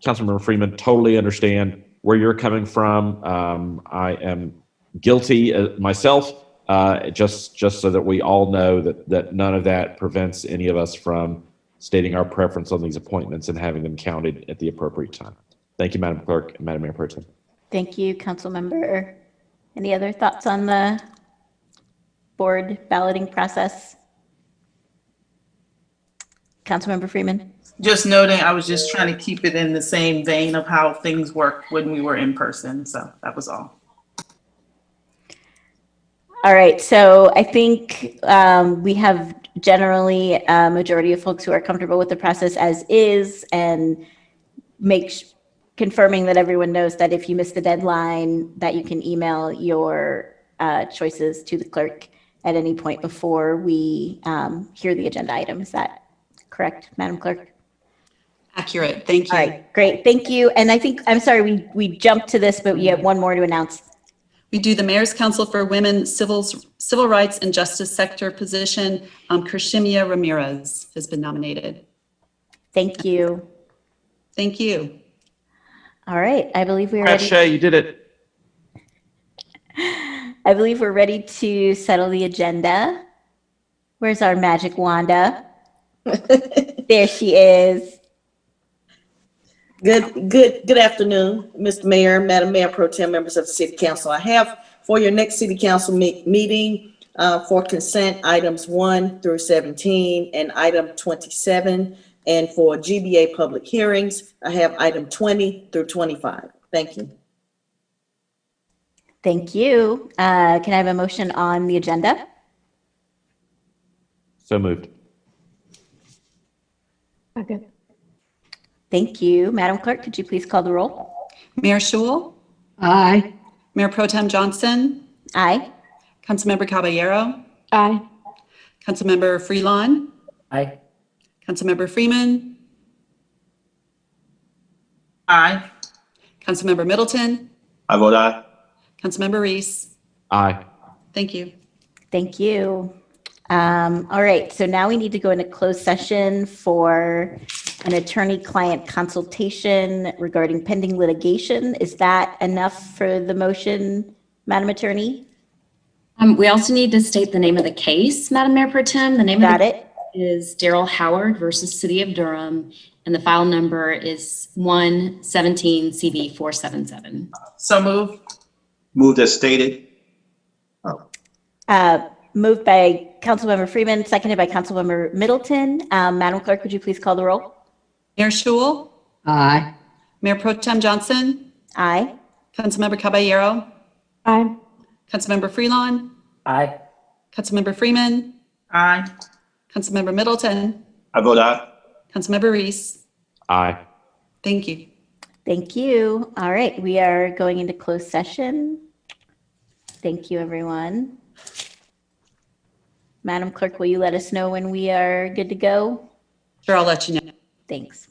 Councilmember Freeman, totally understand where you're coming from. I am guilty myself, just so that we all know that none of that prevents any of us from stating our preference on these appointments and having them counted at the appropriate time. Thank you, Madam Clerk and Madam Mayor Pro Tem. Thank you, Councilmember. Any other thoughts on the board balloting process? Councilmember Freeman. Just noting, I was just trying to keep it in the same vein of how things worked when we were in person. So that was all. All right, so I think we have generally a majority of folks who are comfortable with the process as is, and confirming that everyone knows that if you miss the deadline, that you can email your choices to the clerk at any point before we hear the agenda item. Is that correct, Madam Clerk? Accurate. Thank you. All right, great. Thank you. And I think, I'm sorry, we jumped to this, but we have one more to announce. We do the Mayor's Council for Women Civil Rights and Justice Sector position. Krishimia Ramirez has been nominated. Thank you. Thank you. All right, I believe we're Congrats, ready. Shay, you did it. I believe we're ready to settle the agenda. Where's our magic Wanda? There she is. Good afternoon, Mr. Mayor, Madam Mayor Pro Tem, members of the City Council. I have for your next City Council meeting for consent items 1 through 17 and item 27. And for GBA public hearings, I have item 20 through 25. Thank you. Thank you. Can I have a motion on the agenda? So moved. Second. Thank you. Madam Clerk, could you please call the roll? Mayor Schewel, Aye. Mayor Pro Tem Johnson, Aye. Councilmember Caballero, Aye. Councilmember Freelon, Aye. Councilmember Freeman, Aye. Councilmember Middleton, I vote aye. Councilmember Reese. Aye. Thank you. Thank you. All right, so now we need to go into closed session for an attorney-client consultation regarding pending litigation. Is that enough for the motion, Madam Attorney? We also need to state the name of the case, Madam Mayor Pro Tem. The name Got of the it. case is Daryl Howard versus City of Durham, and the file number is 117 CV 477. So moved. Moved as stated. Moved by Councilmember Freeman, seconded by Councilmember Middleton. Madam Clerk, would you please call the roll? Mayor Schewel, Aye. Mayor Pro Tem Johnson, Aye. Councilmember Caballero, Aye. Councilmember Freelon, Aye. Councilmember Freeman, Aye. Councilmember Middleton, I vote aye. Councilmember Reese. Aye. Thank you. Thank you. All right, we are going into closed session. Thank you, everyone. Madam Clerk, will you let us know when we are good to go? Sure, I'll let you know. Thanks.